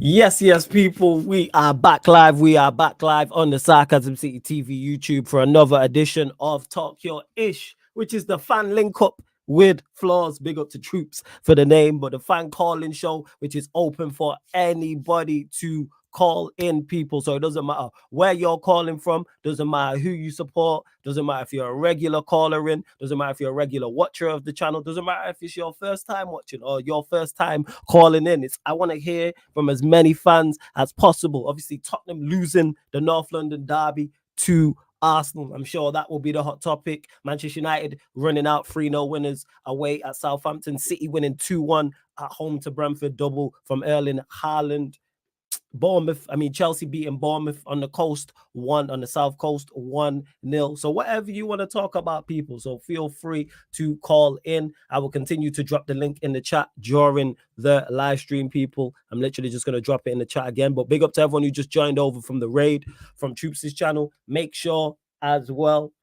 Yes, people. We are back live. We are back live on the Sarcasm City TV YouTube for another edition of Talk Your Ish, which is the fan link up with Flaws. Big up to Troops for the name, but the fan calling show, which is open for anybody to call in, people. So it doesn't matter where you're calling from, doesn't matter who you support, doesn't matter if you're a regular caller in, doesn't matter if you're a regular watcher of the channel, doesn't matter if it's your first time watching or your first time calling in. I want to hear from as many fans as possible. Obviously, Tottenham losing the North London derby to Arsenal. I'm sure that will be the hot topic. Manchester United running out 3-0 winners away at Southampton. City winning 2-1 at home to Brentford. Double from Erling Haaland. Chelsea beating Bournemouth on the coast, on the south coast, 1-0. So whatever you want to talk about, people, so feel free to call in. I will continue to drop the link in the chat during the live stream, people. I'm literally just going to drop it in the chat again. But big up to everyone who just joined over from the raid, from Troops' channel. Make sure as well,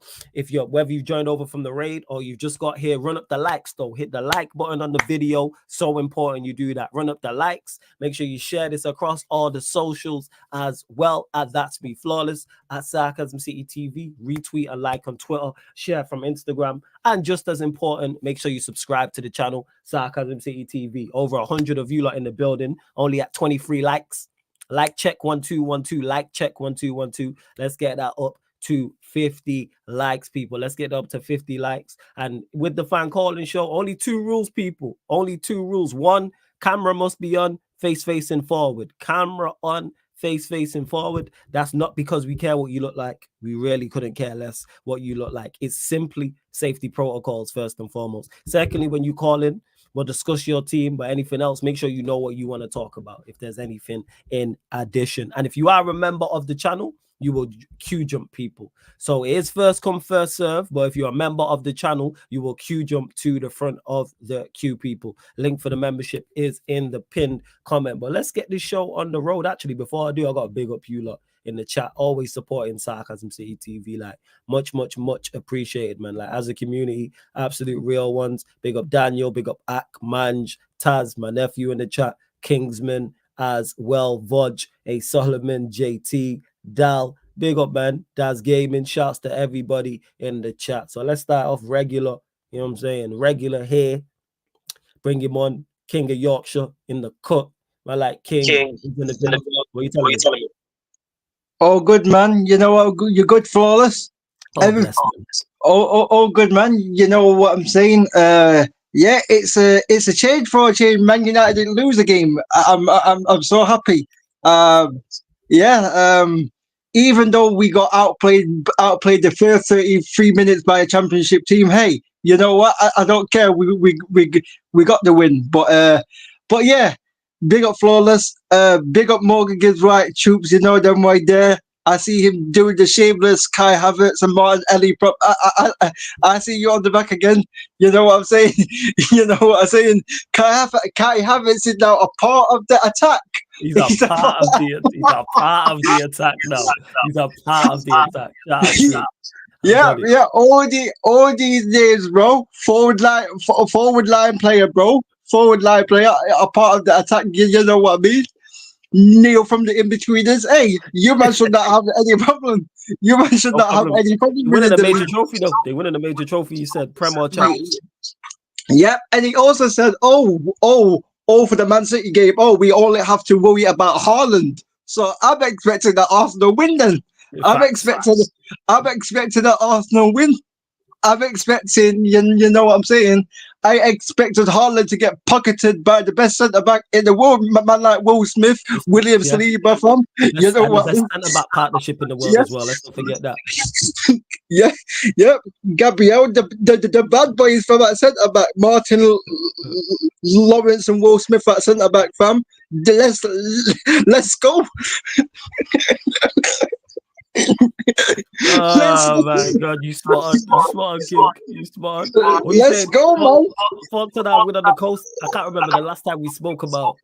whether you've joined over from the raid or you've just got here, run up the likes though. Hit the like button on the video. So important you do that. Run up the likes. Make sure you share this across all the socials as well as That's Me Flawless at Sarcasm City TV. Retweet and like on Twitter. Share from Instagram. And just as important, make sure you subscribe to the channel Sarcasm City TV. Over 100 of you lot in the building. Only at 23 likes. Like check 1212. Like check 1212. Let's get that up to 50 likes, people. Let's get up to 50 likes. And with the fan calling show, only 2 rules, people. Only 2 rules. 1, camera must be on, face facing forward. Camera on, face facing forward. That's not because we care what you look like. We really couldn't care less what you look like. It's simply safety protocols first and foremost. Secondly, when you call in, we'll discuss your team, but anything else, make sure you know what you want to talk about if there's anything in addition. And if you are a member of the channel, you will queue jump, people. So it is first come, first serve. But if you're a member of the channel, you will queue jump to the front of the queue, people. Link for the membership is in the pinned comment. But let's get this show on the road. Actually, before I do, I got to big up you lot in the chat, always supporting Sarcasm City TV. Like, much appreciated, man. Like, as a community, absolute real ones. Big up Daniel, big up Ak, Manj, Taz, my nephew in the chat, Kingsman as well, Vodge, A. Solomon, JT, Dal, big up, man. Daz Gaming. Shouts to everybody in the chat. So let's start off regular. You know what I'm saying? Regular here. Bring him on. King of Yorkshire in the cut. I like King. What are you telling me? Oh, good, man. You know what? You're good, Flawless. Oh, bless man. Oh, good, man. You know what I'm saying? Yeah, it's a change for a change. Man United didn't lose a game. I'm so happy. Even though we got outplayed the first 33 minutes by a championship team, hey, you know what? I don't care. We got the win. But yeah, big up Flawless. Big up Morgan Gibbs White Troops. You know them right there. I see him doing the shameless Kai Havertz and Martin Ellie prop. I see you on the back again. You know what I'm saying? You know what I'm saying? Kai Havertz is now a part of the attack. He's a part of the attack now. He's a part of the attack. Yeah. All these days, bro. Forward line player, bro. Forward line player, a part of the attack. You know what I mean? Neil from the in-betweeners. Hey, you man should not have any problem. You man should not have any problem. Winning a major trophy, though. They winning a major trophy. He said, Prem or Champions. Yep, and he also said, oh, for the Man City game. Oh, we only have to worry about Haaland. So I'm expecting that Arsenal win. Then I'm expecting that Arsenal win. I'm expecting, you know what I'm saying? I expected Haaland to get pocketed by the best centre-back in the world, man like Will Smith, William Saliba from. You know what? The best centre-back partnership in the world as well. Let's not forget that. Yeah. Gabriel, the bad boys from that centre-back, Martin Lawrence and Will Smith at centre-back, fam. Let's go. Oh my God, you smart, King. You smart. Let's go, man. Thought to that win on the coast. I can't remember the last time we spoke about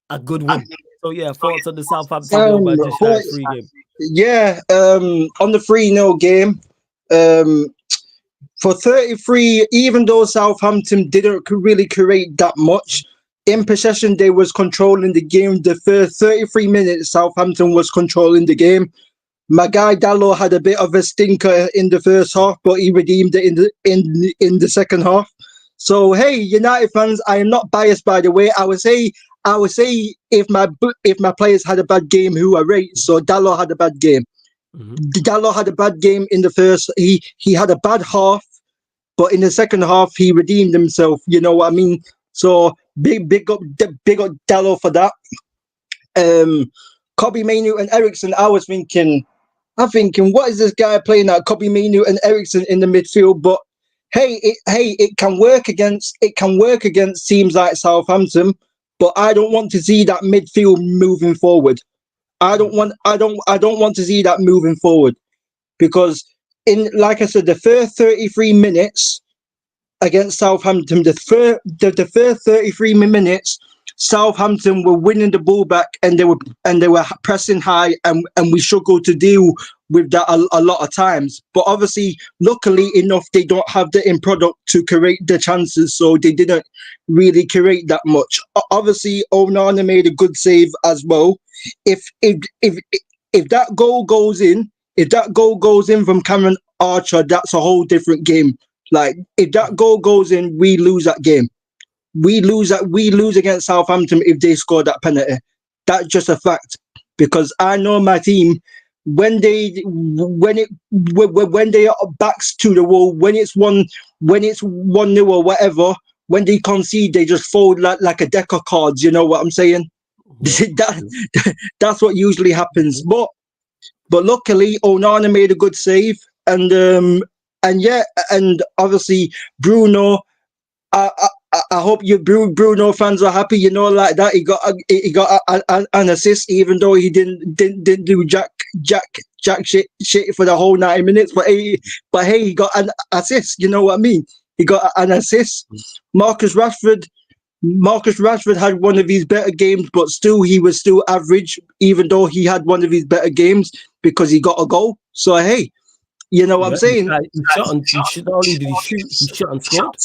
a good win. So yeah, thoughts on the Southampton Manchester 3 game. Yeah, on the 3-0 game. For 33, even though Southampton didn't really create that much, in possession, they was controlling the game. The first 33 minutes, Southampton was controlling the game. My guy Dallo had a bit of a stinker in the first half, but he redeemed it in the second half. So hey, United fans, I am not biased, by the way. I would say if my players had a bad game, who I rate. So Dallo had a bad game. Mhm. Dallo had a bad game in the first. He had a bad half, but in the second half he redeemed himself. You know what I mean? So big up Dallo for that. Kobe Mainu and Ericsson. I'm thinking, what is this guy playing at Kobe Mainu and Ericsson in the midfield? But it can work against teams like Southampton. But I don't want to see that midfield moving forward. I don't want to see that moving forward because in like I said, the first 33 minutes against Southampton, the first 33 minutes, Southampton were winning the ball back and they were pressing high and we struggled to deal with that a lot of times. But obviously, luckily enough, they don't have the end product to create the chances, so they didn't really create that much. Obviously, Onana made a good save as well. If that goal goes in, from Cameron Archer, that's a whole different game. Like if that goal goes in, we lose that game. We lose against Southampton if they score that penalty. That's just a fact. Because I know my team when they are backs to the wall, when it's 1-0 or whatever, when they concede, they just fold like a deck of cards. You know what I'm saying? Yeah. That's what usually happens. But luckily, Onana made a good save, and yeah, and obviously Bruno. I hope you Bruno fans are happy. You know, like that he got an assist, even though he didn't do jack shit for the whole 90 minutes. But hey, he got an assist. You know what I mean? He got an assist. Marcus Rashford had one of his better games, but still he was still average, even though he had one of his better games because he got a goal. So hey, you know what I'm Yeah, saying? he shot and not only did he shoot, he shot and scored.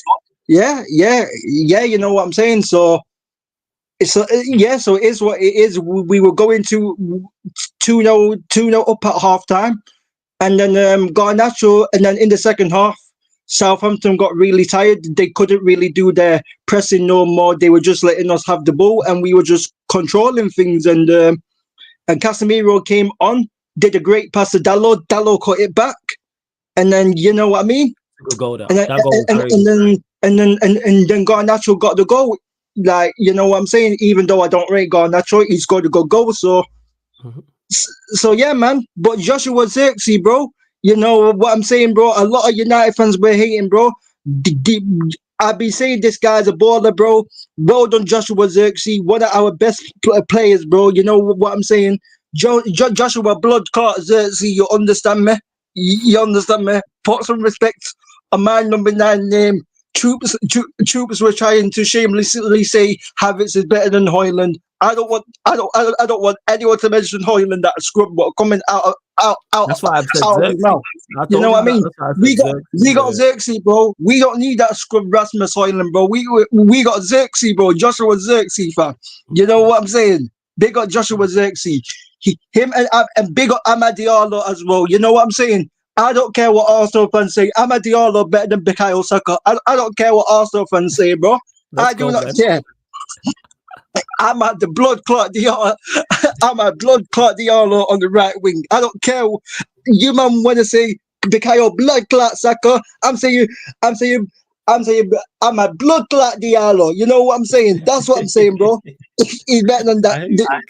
Yeah. You know what I'm saying? So so it is what it is. We were going to 2-0 up at half time, and then Garnacho, and then in the second half, Southampton got really tired. They couldn't really do their pressing no more. They were just letting us have the ball, and we were just controlling things. And Casemiro came on, did a great pass to Dallo. Dallo cut it back, and then you know what I mean. Good goal And then that goal was and, crazy. and then Garnacho got the goal. Like you know what I'm saying. Even though I don't rate Garnacho, he scored a good goal. So Mhm. so yeah, man. But Joshua Zirkzee, bro. You know what I'm saying, bro. A lot of United fans were hating, bro. I've been saying this guy's a baller, bro. Well done, Joshua Zirkzee. One of our best players, bro. You know what I'm saying. Joshua Bloodclot Zirkzee, you understand me? You understand me? Put some respect on my number 9 name. Troops were trying to shamelessly say Havertz is better than Hoyland. I don't want anyone to mention Hoyland that scrub what coming That's why I've said out of his Xerxes. mouth. I You know told what him I that. mean? That's why I We said got Xerxes. we got Xerxes, bro. We don't need that scrub Rasmus Hoyland, bro. We got Xerxes, bro. Joshua Xerxes, fam. You know what I'm saying? They got Joshua Xerxes. Him and big up Amad Diallo as well. You know what I'm saying? I don't care what Arsenal fans say. Amad Diallo better than Bukayo Saka. I don't care what Arsenal fans say, bro. Let's I do go, not man. care. I'm at the blood clot Diallo. I'm at blood clot Diallo on the right wing. I don't care. You man want to say Bikayo blood clot Saka? I'm saying, I'm a blood clot Diallo. You know what I'm saying? That's what I'm saying, bro. He's better than that. I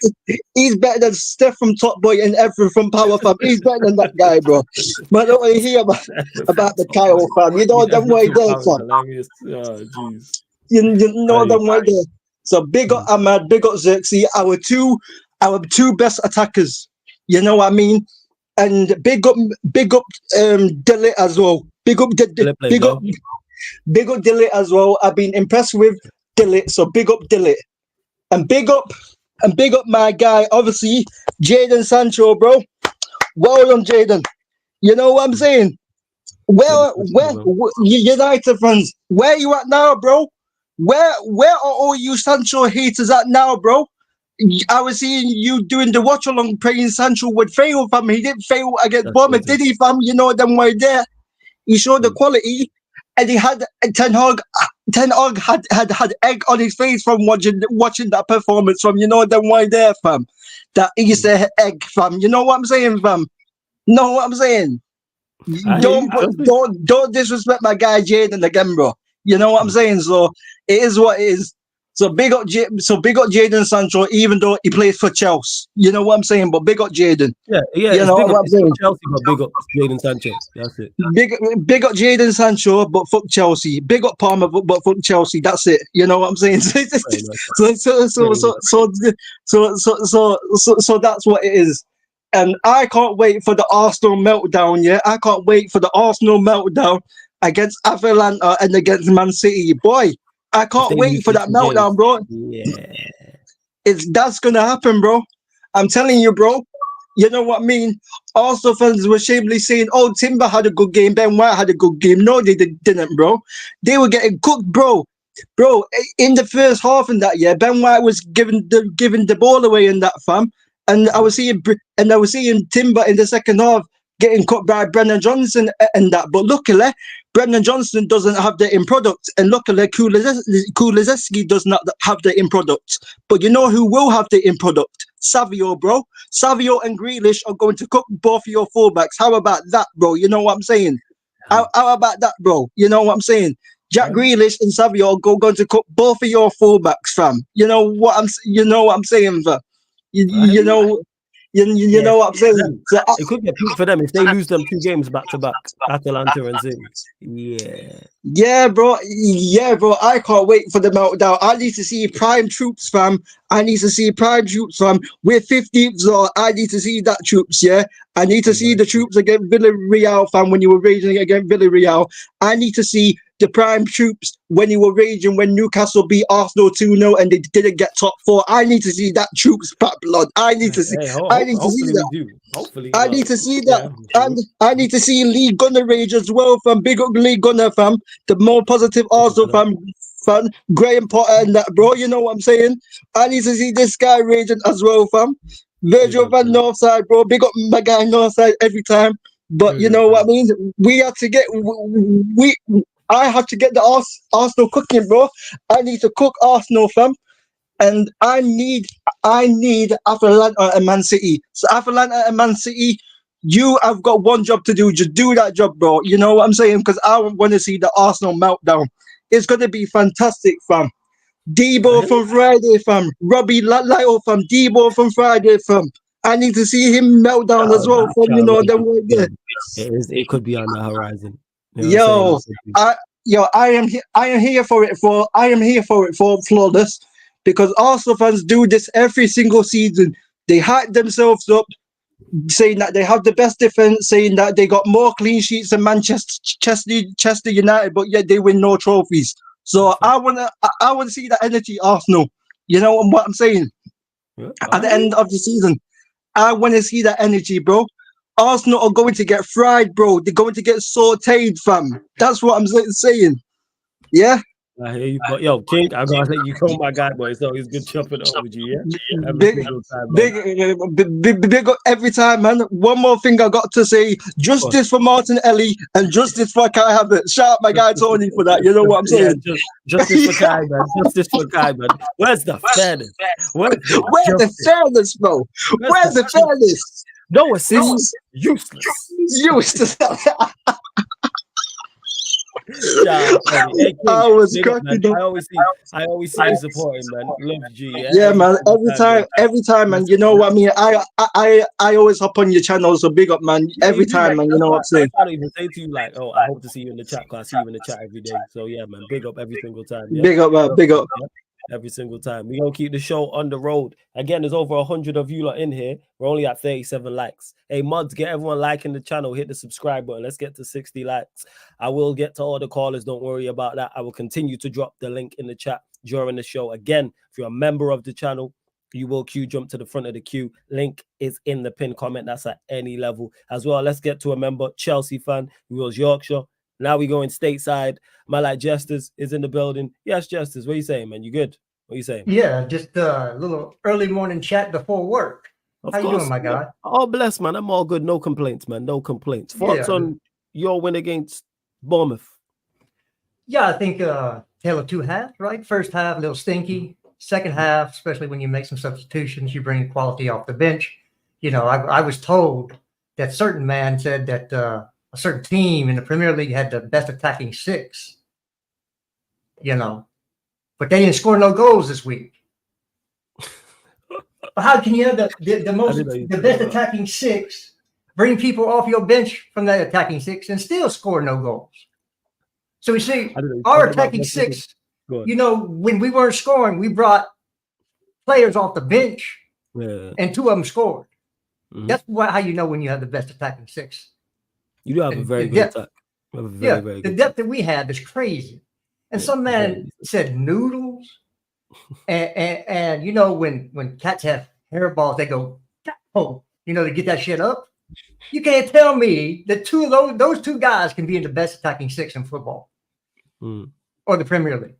He's better than Steph from Top Boy and Everton from Power Fam. He's better than that guy, bro. But I don't want to hear about the Kyle fam. You know them way there, fam. hilarious. Oh, jeez. You know Aye. them way there. So big up Ahmad, big up Xerxes, our two best attackers. You know what I mean? And big up Dilly as well. Big up Philip played big up well. big up Dilly as well. I've been impressed with Dilly, so big up Dilly. And big up my guy, obviously, Jaden Sancho, bro. Well done, Jaden. You know what I'm saying? Yeah, United fans, where you at now, bro? Where are all you Sancho haters at now, bro? I was seeing you doing the watch along praying Sancho would fail, fam. He didn't fail against That's Bournemouth, crazy. did he, fam? You know them were there. He showed the quality, and he had Ten Hag. Ten Hag had egg on his face from watching that performance from. You know them why there, fam. That Easter egg, fam. You know what I'm saying, fam? Know what I'm saying? I hear you. Trust me. Don't disrespect my guy Jaden again, bro. You know what I'm saying? So it is what it is. So big up Jaden Sancho, even though he plays for Chelsea. You know what I'm saying? But big up Jaden. Yeah. You It's know big up. what I'm It's big saying? up Chelsea, but big up Jadon Sancho. That's it. Big up Jaden Sancho, but fuck Chelsea. Big up Palmer, but fuck Chelsea. That's it. You know what I'm saying? Pretty much. So that's what it is. And I can't wait for the Arsenal meltdown. Yeah, I can't wait for the Arsenal meltdown against Atalanta and against Man City. Boy, I If can't they wait lose for these that two games, meltdown, bro. yeah. That's gonna happen, bro. I'm telling you, bro. You know what I mean? Arsenal fans were shamelessly saying, "Oh, Timber had a good game, Ben White had a good game." No, they didn't, bro. They were getting cooked, bro. Bro, in the first half in that year, Ben White was giving the ball away in that, fam. And I was seeing Timber in the second half getting cut by Brennan Johnson and that. But luckily, Brendan Johnson doesn't have the in product, and luckily Kulizeski does not have the in product. But you know who will have the in product? Savio, bro. Savio and Grealish are going to cook both of your fullbacks. How about that, bro? You know what I'm saying? How about that, bro? You know what I'm saying? Jack Grealish and Savio are going to cook both of your fullbacks, fam. You know what I'm saying, fam. You know. You Yeah, know what I'm for saying? them. It could get peak for them if they lose them 2 games back to back, Atalanta and City. Yeah. Yeah, bro. Yeah, bro. I can't wait for the meltdown. I need to see prime troops, fam. I need to see prime troops, fam. We're 15th, so I need to see that troops, yeah. I need to see the troops against Villarreal, fam, when you were raging against Villarreal. I need to see the prime troops when you were raging when Newcastle beat Arsenal 2-0 and they didn't get top four. I need to see that troops back blood. I need to see Hey, see hopefully we that. do. Hopefully, I well, need to see that. yeah. And I need to see Lee Gunner rage as well, fam. Big up Lee Gunner, fam. The more positive Arsenal fan. Graham Potter and that, bro. You know what I'm saying? I need to see this guy raging as well, fam. Virgil van Northside, bro. Big up my guy Northside every time. But you know what I mean? We had to get I had to get the Arsenal cooking, bro. I need to cook Arsenal, fam. And I need Atalanta and Man City. So Atalanta and Man City, you have got one job to do. Just do that job, bro. You know what I'm saying? Because I want to see the Arsenal meltdown. It's gonna be fantastic, fam. Debo from Friday, fam. Robbie Lytle from Debo from Friday, fam. I need to see him melt down as well, fam. You know them right there. It could be on the horizon. You know Yo, what I'm saying? I am here for it for flawless, because Arsenal fans do this every single season. They hype themselves up, saying that they have the best defense, saying that they got more clean sheets than Chester United, but yet they win no trophies. So I wanna see that energy, Arsenal. You know what I'm saying? At the end of the season, I want to see that energy, bro. Arsenal are going to get fried, bro. They're going to get sauteed, fam. That's what I'm saying. Yeah. I hear you. But yo, King, I gotta let you go, my guy, boy. So it's good chopping up with you, yeah? Every Big, single time, man. big up every time, man. One more thing I got to say: justice for Martin Ellie and justice for Kai Havertz. Shout out my guy Tony for that. You know what I'm Yeah, saying? justice for Kai, man. Justice for Kai, man. Where's the fairness? Where's the fairness, bro? Where's the fairness? No assists. Useless. Useless. Hey, King, I was man. cracking up. I always see you supporting, man. Love G, yeah. Yeah, man. Every time, man. You know what I mean. I always hop on your channel, so big up, man. Every time, man. You know what I'm saying. I don't even say to you like, oh, I hope to see you in the chat, because I see you in the chat every day. So yeah, man. Big up every single time. Yeah? Big up, man. Big up. Yeah? Every single time. We're gonna keep the show on the road. Again, there's over 100 of you lot in here. We're only at 37 likes. Hey, mods, get everyone liking the channel. Hit the subscribe button. Let's get to 60 likes. I will get to all the callers. Don't worry about that. I will continue to drop the link in the chat during the show. Again, if you're a member of the channel, you will queue jump to the front of the queue. Link is in the pinned comment. That's at any level as well. Let's get to a member, Chelsea fan, who was Yorkshire. Now we going stateside. My like Justice is in the building. Yes, Justice. What you saying, man? You good? What you saying? Yeah, just a little early morning chat before work. Of How you course. doing, my guy? All blessed, man. I'm all good. No complaints, man. No complaints. Thoughts Yeah. on your win against Bournemouth? Yeah, I think tale of two halves, right? First half, a little stinky. Second half, especially when you make some substitutions, you bring quality off the bench. You know, I was told that certain man said that a certain team in the Premier League had the best attacking six, you know, but they didn't score no goals this week. But how can you have the best attacking six, bring people off your bench from that attacking six and still score no goals? So we see our attacking six, you know, when we weren't scoring, we brought players off the bench and two of them scored. That's how you know when you have the best attacking six. You do have a very good attack. The depth that we had is crazy. And some man said noodles. And you know, when cats have hairballs, they go, oh, you know, to get that shit up. You can't tell me that two of those two guys can be in the best attacking six in football or the Premier League.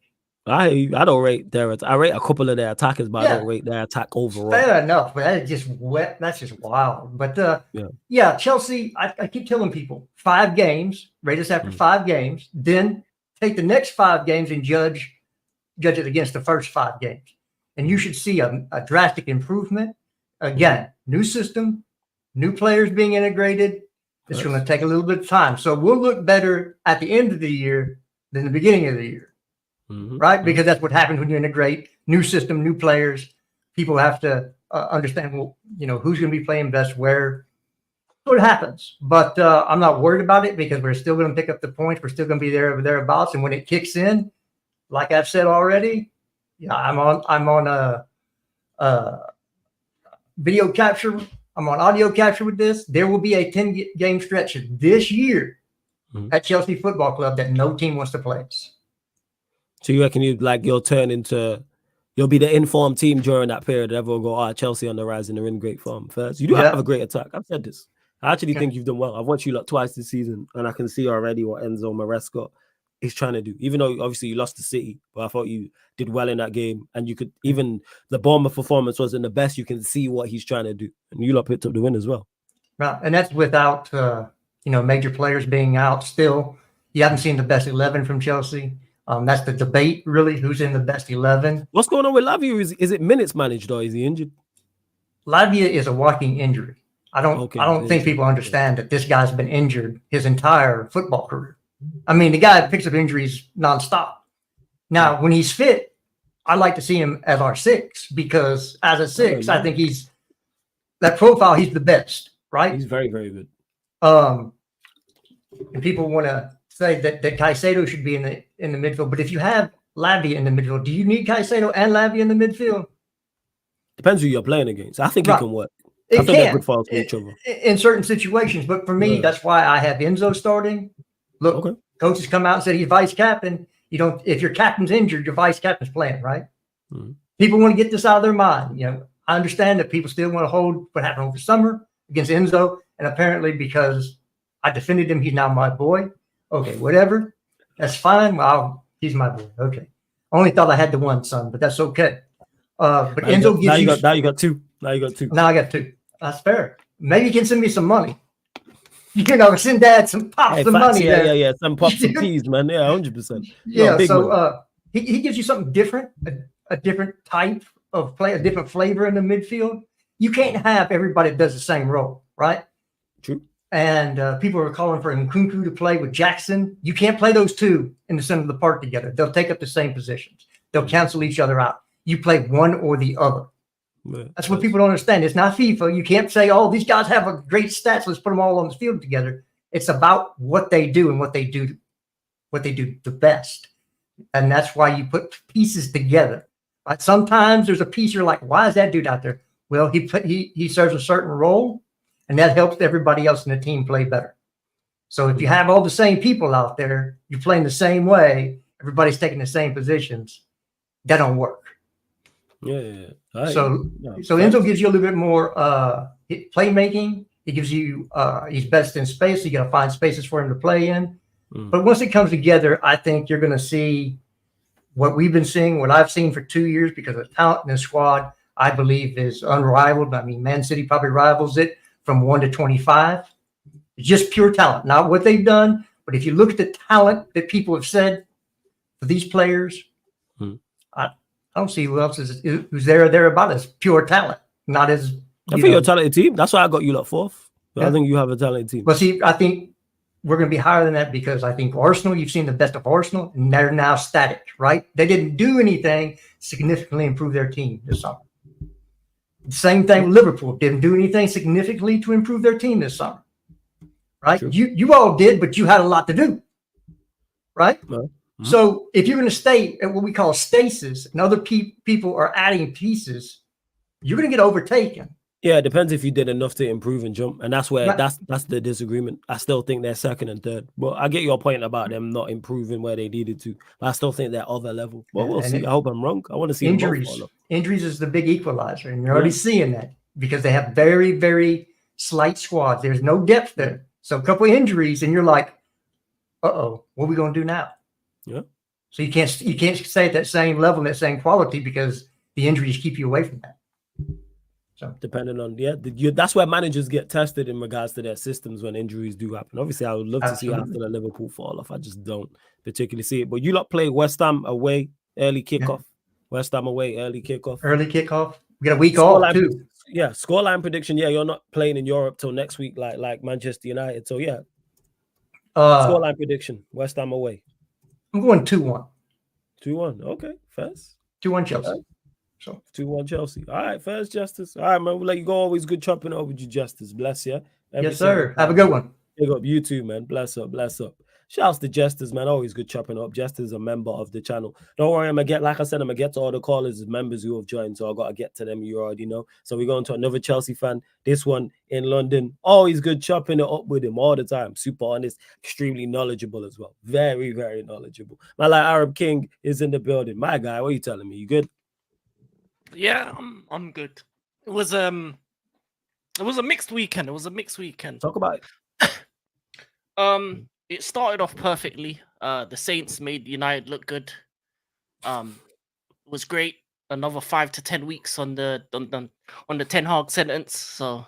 I don't rate their. I rate a couple of their attackers, but I don't rate their attack overall. Fair enough, but that is just wet. That's just wild. But yeah, Chelsea. I keep telling people 5 games. Rate us after 5 games. Then take the next 5 games and judge it against the first 5 games, and you should see a drastic improvement. Again, new system, new players being integrated. It's going to take a little bit of time, so we'll look better at the end of the year than the beginning of the year. Right? Because that's what happens when you integrate new system, new players. People have to understand, well, you know, who's going to be playing best where. So it happens. But I'm not worried about it because we're still going to pick up the points. We're still going to be thereabouts. And when it kicks in, like I've said already, yeah, I'm on a video capture. I'm on audio capture with this. There will be a 10-game stretch this year at Chelsea Football Club that no team wants to play us. So you reckon you'll be the informed team during that period? Everyone go, Chelsea on the rise and they're in great form first. You do have a great attack. I've said this. I actually think you've done well. I've watched you like twice this season, and I can see already what Enzo Maresca is trying to do. Even though obviously you lost to City, but I thought you did well in that game, and you could even the Bournemouth performance wasn't the best. You can see what he's trying to do, and you lot picked up the win as well. Right, and that's without major players being out. Still, you haven't seen the best 11 from Chelsea. That's the debate, really, who's in the best 11. What's going on with Lavia? Is it minutes managed or is he injured? Lavia is a walking injury. I don't think people understand that this guy's been injured his entire football career. I mean, the guy picks up injuries nonstop. Now, when he's fit, I like to see him as our 6 because as a 6, I think he's that profile. He's the best, right? He's very, very good. And people want to say that Caicedo should be in the midfield, but if you have Lavia in the midfield, do you need Caicedo and Lavia in the midfield? Depends who you're playing against. I think it can work. I think they're good for each other in certain situations, but for me, that's why I have Enzo starting. Look, coaches come out and said he's vice captain. You don't. If your captain's injured, your vice captain's playing, right? People want to get this out of their mind. You know, I understand that people still want to hold what happened over summer against Enzo, and apparently because I defended him, he's now my boy. Okay, whatever. That's fine. Well, he's my boy. Okay. Only thought I had the one son, but that's okay. But Enzo gives you. Now you got 2. Now you got 2. Now I got 2. That's fair. Maybe you can send me some money. You know, send Dad some pops, some money. Yeah. Some pops, some peas, man. Yeah, 100%. Yeah. So he gives you something different, a different type of play, a different flavor in the midfield. You can't have everybody that does the same role, right? True. And people are calling for Nkunku to play with Jackson. You can't play those two in the center of the park together. They'll take up the same positions. They'll cancel each other out. You play one or the other. That's what people don't understand. It's not FIFA. You can't say, "Oh, these guys have a great stats. Let's put them all on the field together." It's about what they do and what they do the best, and that's why you put pieces together. But sometimes there's a piece you're like, "Why is that dude out there?" Well, he serves a certain role, and that helps everybody else in the team play better. So if you have all the same people out there, you're playing the same way, everybody's taking the same positions, that don't work. Yeah. So Enzo gives you a little bit more playmaking. He gives you he's best in space. So you got to find spaces for him to play in. But once it comes together, I think you're going to see what we've been seeing, what I've seen for 2 years, because the talent in the squad, I believe, is unrivaled. I mean, Man City probably rivals it from 1 to 25. It's just pure talent, not what they've done. But if you look at the talent that people have said for these players, I don't see who else who's there about as pure talent, not as. I think you're a talented team. That's why I got you lot fourth. Yeah. I think you have a talented team. But see, I think we're going to be higher than that because I think Arsenal, you've seen the best of Arsenal, and they're now static, right? They didn't do anything significantly improve their team this summer. Same thing with Liverpool. Didn't do anything significantly to improve their team this summer, right? True. You all did, but you had a lot to do, right? Well, So if you're going to stay at what we call stasis and other people are adding pieces, you're going to get overtaken. Yeah, it depends if you did enough to improve and jump, and that's where that's the disagreement. I still think they're second and third, but I get your point about them not improving where they needed to. But I still think they're other level. But we'll see. I hope I'm wrong. I want to see injuries. Injuries is the big equalizer, and you're already seeing that because they have very, very slight squads. There's no depth there, so a couple of injuries, and you're like, "Uh-oh, what are we going to do now?" Yeah. So you can't stay at that same level, that same quality because the injuries keep you away from that. So depending on that's where managers get tested in regards to their systems when injuries do happen. Obviously, I would love to see after the Liverpool fall off. I just don't particularly see it. But you lot play West Ham away, early kickoff. Yeah. West Ham away, early kickoff. Early kickoff. We got a week off too. Yeah, scoreline prediction. Yeah, you're not playing in Europe till next week, like Manchester United. So yeah, scoreline prediction: West Ham away. I'm going 2-1. 2-1. Okay, first. 2-1 Chelsea. Right. So 2-1 Chelsea. All right, first Justice. All right, man. We'll let you go. Always good chopping up with you, Justice. Bless you. Yes, sir. Have a good one. Big up you too, man. Bless up, bless up. Shouts to Jesters, man. Always good chopping up. Jesters a member of the channel. Don't worry, I'm gonna get to all the callers and members who have joined. So I gotta get to them, you already know. So we're going to another Chelsea fan. This one in London. Always good chopping it up with him all the time. Super honest, extremely knowledgeable as well. Very, very knowledgeable. My like Arab King is in the building. My guy, what are you telling me? You good? Yeah, I'm good. It was a mixed weekend. Talk about it. It started off perfectly. The Saints made United look good. It was great. Another 5 to 10 weeks on the Ten Hag sentence. So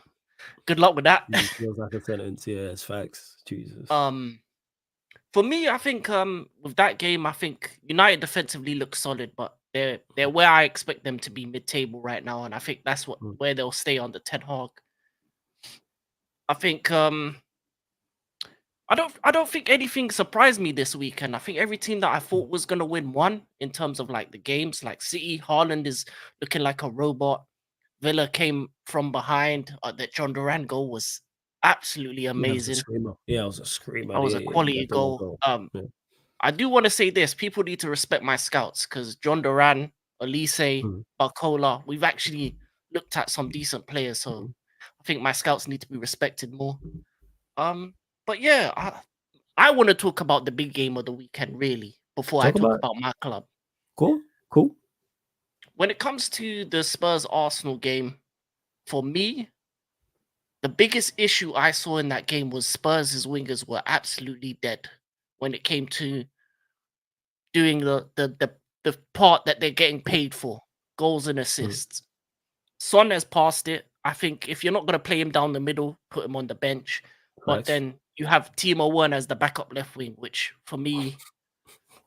good luck with that. Feels like a sentence. Yeah, it's facts. Jesus. For me, I think with that game, I think United defensively look solid, but they're where I expect them to be mid-table right now, and I think that's where they'll stay under Ten Hag. I think I don't think anything surprised me this weekend. I think every team that I thought was gonna win won in terms of like the games. Like City, Haaland is looking like a robot. Villa came from behind. That John Duran goal was absolutely amazing. Yeah, it was a screamer. That was a quality goal. I do want to say this. People need to respect my scouts because John Duran, Elise, Barcola, we've actually looked at some decent players. So I think my scouts need to be respected more. But yeah, I want to talk about the big game of the weekend, really, before I talk about my club. Cool. When it comes to the Spurs-Arsenal game, for me, the biggest issue I saw in that game was Spurs' wingers were absolutely dead when it came to doing the part that they're getting paid for, goals and assists. Son has passed it. I think if you're not going to play him down the middle, put him on the bench. But then you have Timo Werner as the backup left wing, which for me,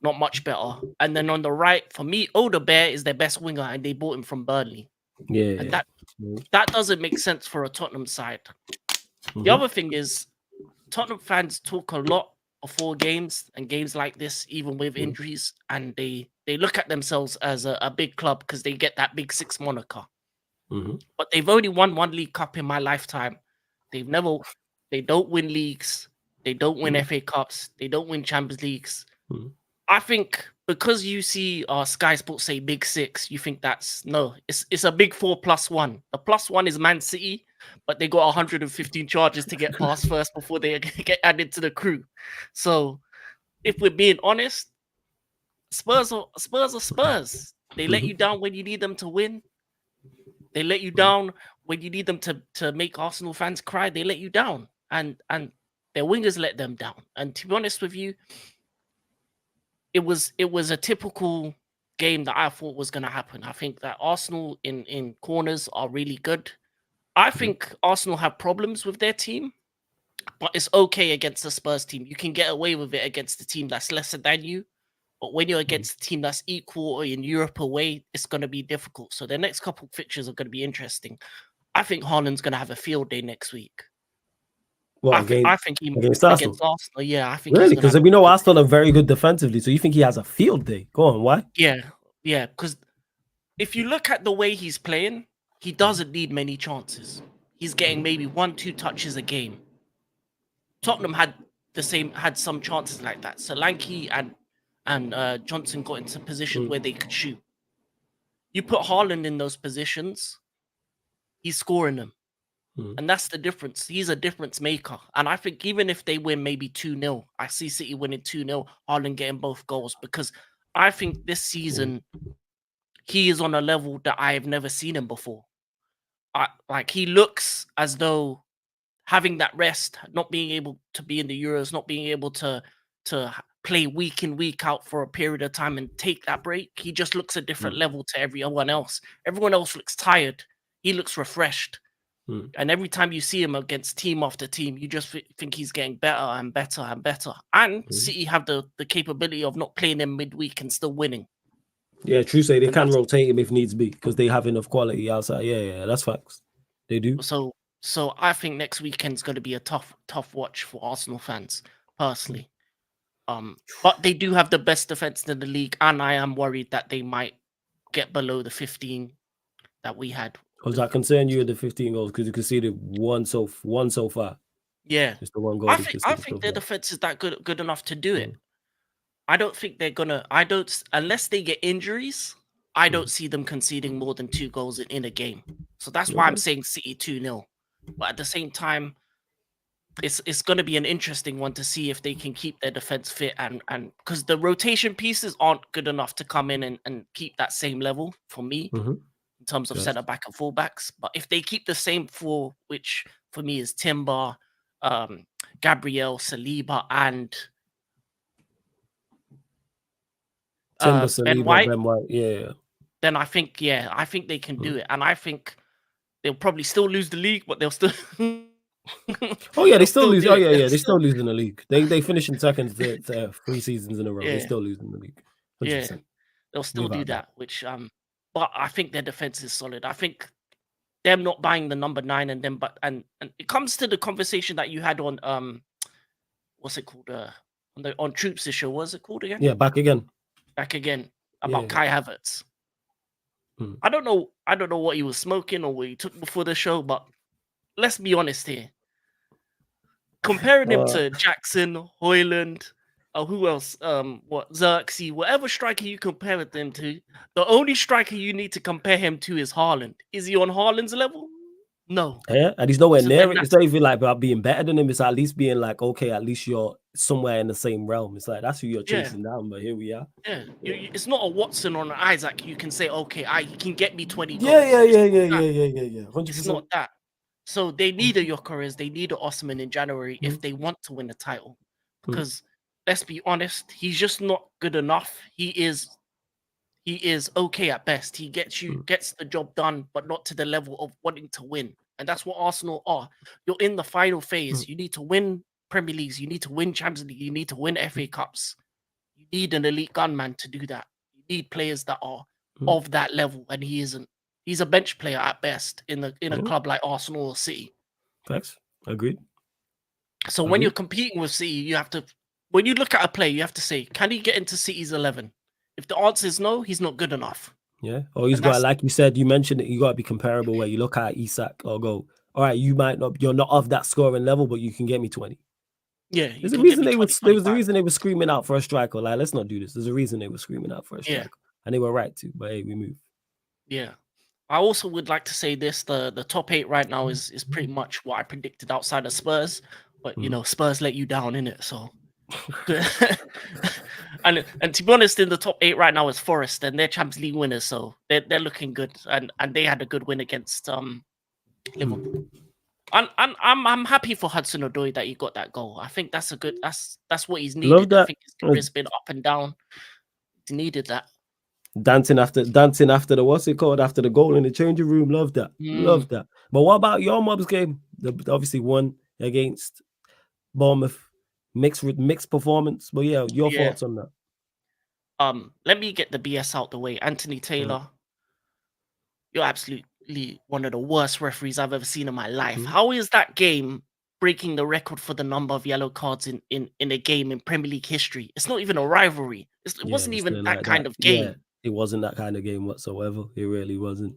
not much better. And then on the right, for me, Odegaard is their best winger, and they bought him from Burnley. Yeah, and that doesn't make sense for a Tottenham side. The other thing is, Tottenham fans talk a lot before games and games like this, even with injuries, and they look at themselves as a big club because they get that Big Six moniker. But they've only won one League Cup in my lifetime. They don't win leagues. They don't win FA Cups. They don't win Champions Leagues. I think because you see Sky Sports say Big Six, you think it's a Big 4+1. The +1 is Man City, but they got 115 charges to get past first before they get added to the crew. So if we're being honest, Spurs are Spurs. They let you down when you need them to win. They let you down when you need them to make Arsenal fans cry. They let you down. And their wingers let them down. And to be honest with you, it was a typical game that I thought was going to happen. I think that Arsenal in corners are really good. I think Arsenal have problems with their team, but it's okay against the Spurs team. You can get away with it against the team that's lesser than you. But when you're against a team that's equal or in Europe away, it's going to be difficult. So the next couple of fixtures are going to be interesting. I think Haaland's going to have a field day next week. Well, I think he against Arsenal. Yeah, I think really, because we know Arsenal are very good defensively. So you think he has a field day? Go on, why? Yeah. Because if you look at the way he's playing, he doesn't need many chances. He's getting maybe 1-2 touches a game. Tottenham had some chances like that. Solanke and Johnson got into positions where they could shoot. You put Haaland in those positions, he's scoring them. And that's the difference. He's a difference maker. And I think even if they win maybe 2-0, I see City winning 2-0, Haaland getting both goals, because I think this season he is on a level that I have never seen him before. He looks as though having that rest, not being able to be in the Euros, not being able to play week in, week out for a period of time and take that break, he just looks a different level to everyone else. Everyone else looks tired. He looks refreshed. And every time you see him against team after team, you just think he's getting better and better and better. And City have the capability of not playing him midweek and still winning. Yeah, true. Say they can rotate him if needs be because they have enough quality outside. Yeah, that's facts. They do. So I think next weekend's going to be a tough watch for Arsenal fans, personally. But they do have the best defense in the league, and I am worried that they might get below the 15 that we had. Does that concern you, the 15 goals? Because you conceded one so far. Yeah, just the one goal. I think their defense is that good enough to do it. I don't think they're gonna. Unless they get injuries. I don't see them conceding more than 2 goals in a game. So that's why I'm saying City 2-0. But at the same time, it's going to be an interesting one to see if they can keep their defense fit and because the rotation pieces aren't good enough to come in and keep that same level for me in terms of centre back and fullbacks. But if they keep the same 4, which for me is Timber, Gabriel, Saliba, and Ben White. Yeah. Then I think they can do it, and I think they'll probably still lose the league, but they'll still. Oh yeah, they still lose. Oh yeah, they still lose in the league. They finish in second 3 seasons in a row. They still lose in the league. 100%. Yeah, they'll still do that. Which but I think their defense is solid. I think them not buying the number 9 and then and it comes to the conversation that you had on what's it called on Troops issue. What's it called again? Yeah, back again about Kai Havertz. I don't know what he was smoking or what he took before the show, but let's be honest here. Comparing him to Jackson, Højlund, who else? Xerxes, whatever striker you compare him to, the only striker you need to compare him to is Haaland. Is he on Haaland's level? No. Yeah, and he's nowhere near it. It's not even like about being better than him. It's at least being like, okay, at least you're somewhere in the same realm. It's like that's who you're chasing down, but here we are. Yeah, it's not a Watson or an Isaac. You can say, okay, he can get me 20 goals. Yeah. 100%. It's not that. So they need a Gyökeres, they need a Osman in January if they want to win the title. Because let's be honest, he's just not good enough. He is okay at best. He gets the job done, but not to the level of wanting to win. And that's what Arsenal are. You're in the final phase. You need to win Premier Leagues. You need to win Champions League. You need to win FA Cups. You need an elite gunman to do that. You need players that are of that level, and he isn't. He's a bench player at best in a club like Arsenal or City. Facts. Agreed. So when you're competing with City, you have to, when you look at a player, you have to say, can he get into City's 11? If the answer is no, he's not good enough. Yeah. Or he's got, like you said, you mentioned it, you got to be comparable where you look at Isak or go, all right, you're not of that scoring level, but you can get me 20. Yeah. There was the reason they were screaming out for a striker. Like, let's not do this. There's a reason they were screaming out for a striker. And they were right to, but hey, we move. Yeah. I also would like to say this, the top 8 right now is pretty much what I predicted outside of Spurs. But, Spurs let you down, innit? So... and to be honest, in the top 8 right now is Forest, and they're Champions League winners, so they're looking good, and they had a good win against Liverpool. I'm happy for Hudson-Odoi that he got that goal. I think that's a good. That's what he's Love needed. I that. think his career's been up and down. He needed that. Dancing after the what's it called, after the goal in the changing room. Love that. Love that. But what about your mob's game? Obviously won against Bournemouth. Mixed performance. But yeah, your thoughts on that? Let me get the BS out the way. Anthony Taylor, you're absolutely one of the worst referees I've ever seen in my life. How is that game breaking the record for the number of yellow cards in a game in Premier League history? It's not even a rivalry. It wasn't even that kind of game. Yeah, it wasn't that kind of game whatsoever. It really wasn't.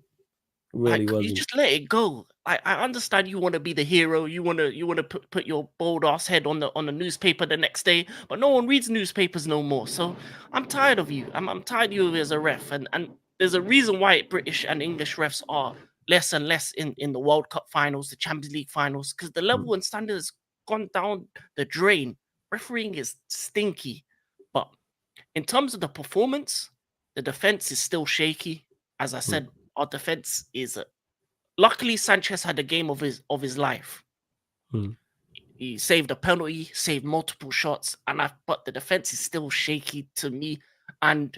Like, you just let it go. I understand you want to be the hero. You want to put your bold ass head on the newspaper the next day, but no one reads newspapers no more. So I'm tired of you. I'm tired of you as a ref, and there's a reason why British and English refs are less and less in the World Cup finals, the Champions League finals, because the level and standard has gone down the drain. Refereeing is stinky, but in terms of the performance, the defense is still shaky. As I said, our defense is luckily Sanchez had a game of his life. He saved a penalty, saved multiple shots, but the defense is still shaky to me. And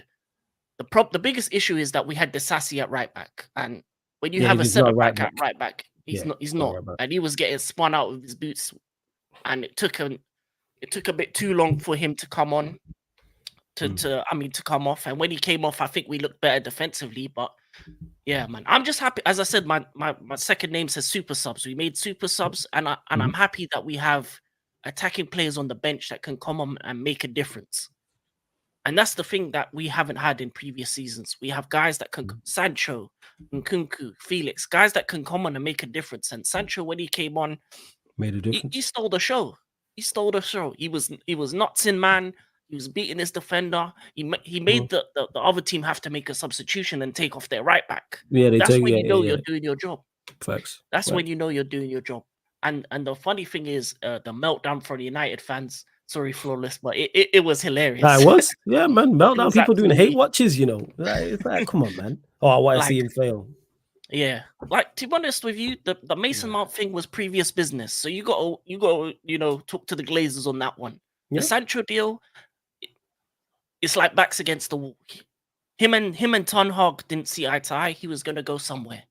the biggest issue is that we had Disasi at right back, and when you have a centre back at right back, he's not, and he was getting spun out with his boots, and it took a bit too long for him to come on. To come off, and when he came off, I think we looked better defensively. But yeah, man, I'm just happy. As I said, my second name says super subs. We made super subs, and I'm happy that we have attacking players on the bench that can come on and make a difference. And that's the thing that we haven't had in previous seasons. We have guys that can Sancho, Nkunku, Felix, guys that can come on and make a difference. And Sancho, when he came on, made a difference. He stole the show. He stole the show. He was nuts in man. He was beating his defender. He made the other team have to make a substitution and take off their right back. Yeah, that's when you know you're doing your job. Facts. That's when you know you're doing your job. And the funny thing is, the meltdown for the United fans. Sorry, Flawless, but it was hilarious. It was, yeah, man. Meltdown. People doing hate watches, you know. It's like, come on, man. Oh, I want to see him fail. Yeah, like, to be honest with you, the Mason Mount thing was previous business. So you got to talk to the Glazers on that one. The Sancho deal. It's like backs against the wall. Him and Ten Hag didn't see eye to eye. He was gonna go somewhere.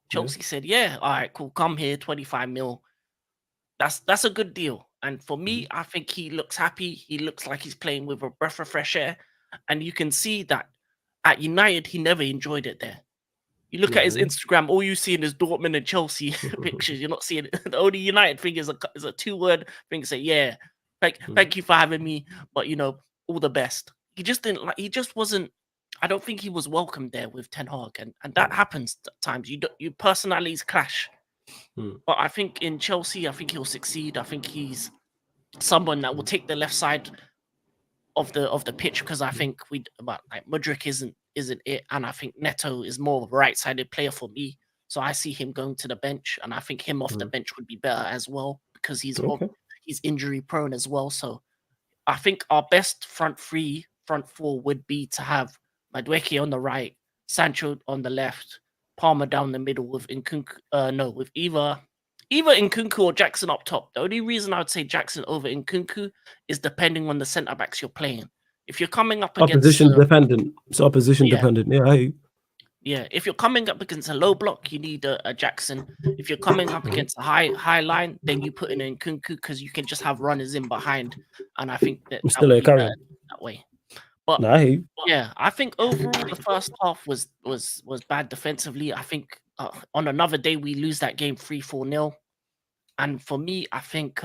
Chelsea said, "Yeah, all right, cool. Come here, 25 mil. That's a good deal." And for me, I think he looks happy. He looks like he's playing with a breath of fresh air, and you can see that at United he never enjoyed it there. You look at his Instagram, all you see in his Dortmund and Chelsea pictures. You're not seeing it. The only United thing is a 2-word thing. Say, "Yeah, thank you for having me, but all the best." He just didn't like. He just wasn't. I don't think he was welcome there with Ten Hag, and that happens at times. You personalities clash, but I think in Chelsea, I think he'll succeed. I think he's someone that will take the left side of the pitch, because I think Mudryk isn't it, and I think Neto is more of a right-sided player for me. So I see him going to the bench, and I think him off the bench would be better as well, because he's injury prone as well. So I think our best front four would be to have Madueke on the right, Sancho on the left, Palmer down the middle with Nkunku. With either Nkunku or Jackson up top. The only reason I would say Jackson over Nkunku is depending on the centre backs you're playing. If you're coming up against opposition dependent, it's opposition dependent. Yeah, if you're coming up against a low block, you need a Jackson. If you're coming up against a high line, then you put in Nkunku, because you can just have runners in behind, and I think that still a carry that way. But yeah, I think overall the first half was bad defensively. I think on another day we lose that game 3-4-0, and for me, I think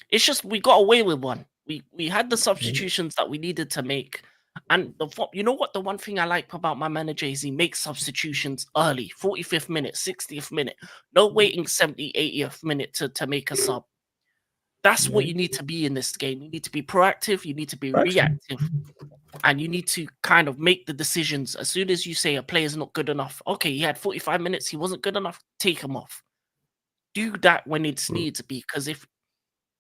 it's just we got away with one. We had the substitutions that we needed to make. And the one thing I like about my manager is he makes substitutions early, 45th minute, 60th minute, no waiting 70th, 80th minute to make a sub. That's what you need to be in this game. You need to be proactive, you need to be reactive, and you need to kind of make the decisions. As soon as you say a player's not good enough, okay, he had 45 minutes, he wasn't good enough, take him off. Do that when it's needs to be, because if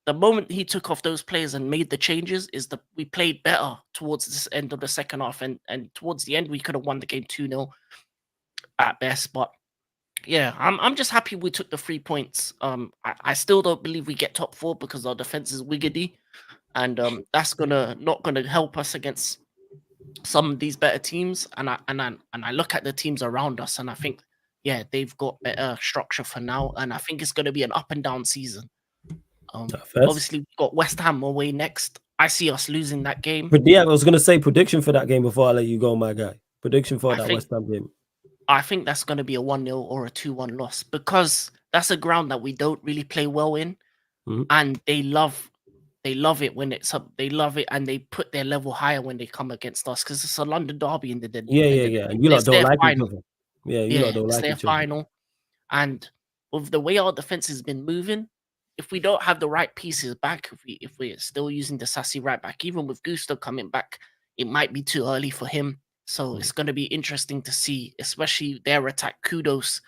the moment he took off those players and made the changes, we played better towards this end of the second half, and towards the end we could have won the game 2-0 at best. But Yeah, I'm just happy we took the 3 points. I still don't believe we get top four because our defense is wiggity, and that's not gonna help us against some of these better teams. And I look at the teams around us, and I think, yeah, they've got better structure for now, and I think it's gonna be an up and down season. Obviously, we've got West Ham away next. I see us losing that game. But yeah, I was gonna say prediction for that game before I let you go, my guy. Prediction for that West Ham game. I think that's going to be a 1-0 or a 2-1 loss because that's a ground that we don't really play well in, and they love it when it's up. They love it, and they put their level higher when they come against us because it's a London derby in the Yeah. And you lot don't like each other. Yeah, you lot don't like their each other. final. And with the way our defense has been moving, if we don't have the right pieces back, if we're still using the Sassy right back, even with Gusto coming back, it might be too early for him. So it's going to be interesting to see, especially their attack. Kudos.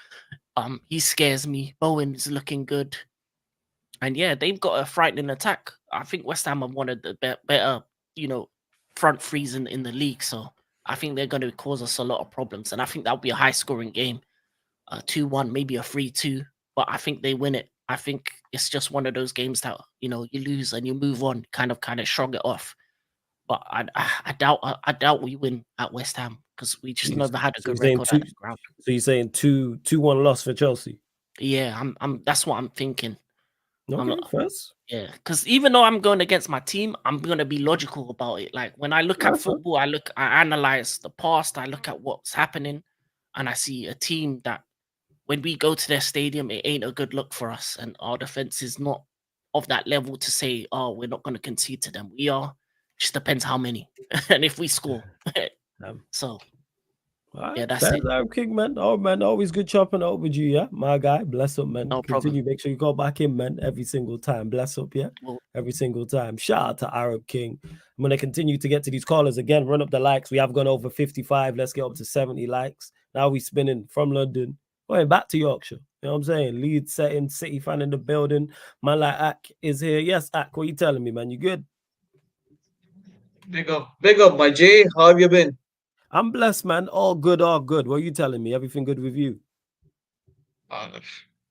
He scares me. Bowen is looking good. And yeah, they've got a frightening attack. I think West Ham have one of the better, front threes in the league. So I think they're going to cause us a lot of problems. And I think that'll be a high scoring game. 2-1, maybe a 3-2. But I think they win it. I think it's just one of those games that, you lose and you move on, kind of shrug it off. But I doubt we win at West Ham because we just never had a good record at the ground. So you're saying 2-1 loss for Chelsea? Yeah, that's what I'm thinking. Okay, first. Yeah, because even though I'm going against my team, I'm gonna be logical about it. Like when I look at football, I analyze the past, I look at what's happening, and I see a team that when we go to their stadium, it ain't a good look for us, and our defense is not of that level to say, oh, we're not going to concede to them. We are. Just depends how many and if we score. So, yeah, that's it. King, man. Oh, man, always good chopping up with you, yeah? My guy, bless up, man. No Continue. problem. Make sure you go back in, man, every single time. Bless up, yeah? Every single time. Shout out to Arab King. I'm going to continue to get to these callers again. Run up the likes. We have gone over 55. Let's get up to 70 likes. Now we spinning from London. Going back to Yorkshire. You know what I'm saying? Leeds setting, City fan in the building. Man like Ak is here. Yes, Ak, what you telling me, man? You good? Big up, my J. How have you been? I'm blessed, man. All good, all good. What are you telling me? Everything good with you?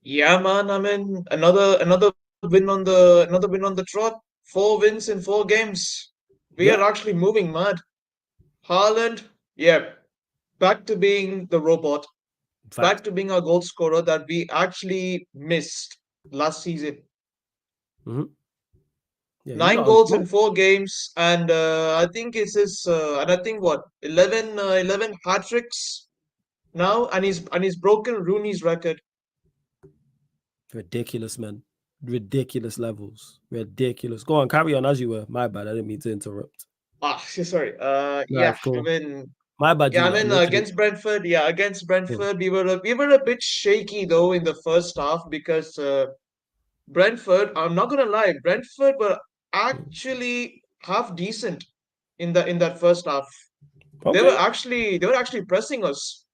Yeah, man. I mean, another win on the trot. 4 wins in 4 games. We are actually moving mad. Haaland, yeah, back to being the robot. Back to being a goal scorer that we actually missed last season. Yeah, 9 goals in 4 games, and I think it's his. And I think what 11 hat tricks now, and he's broken Rooney's record. Ridiculous, man. Ridiculous levels. Ridiculous. Go on, carry on as you were. My bad. I didn't mean to interrupt. Sorry. Yeah, cool. I mean, my bad. Yeah, I mean, against Brentford. Yeah, against Brentford, we were a bit shaky though in the first half because Brentford. I'm not gonna lie, Brentford were actually half decent in that first half. Okay. They were actually pressing us.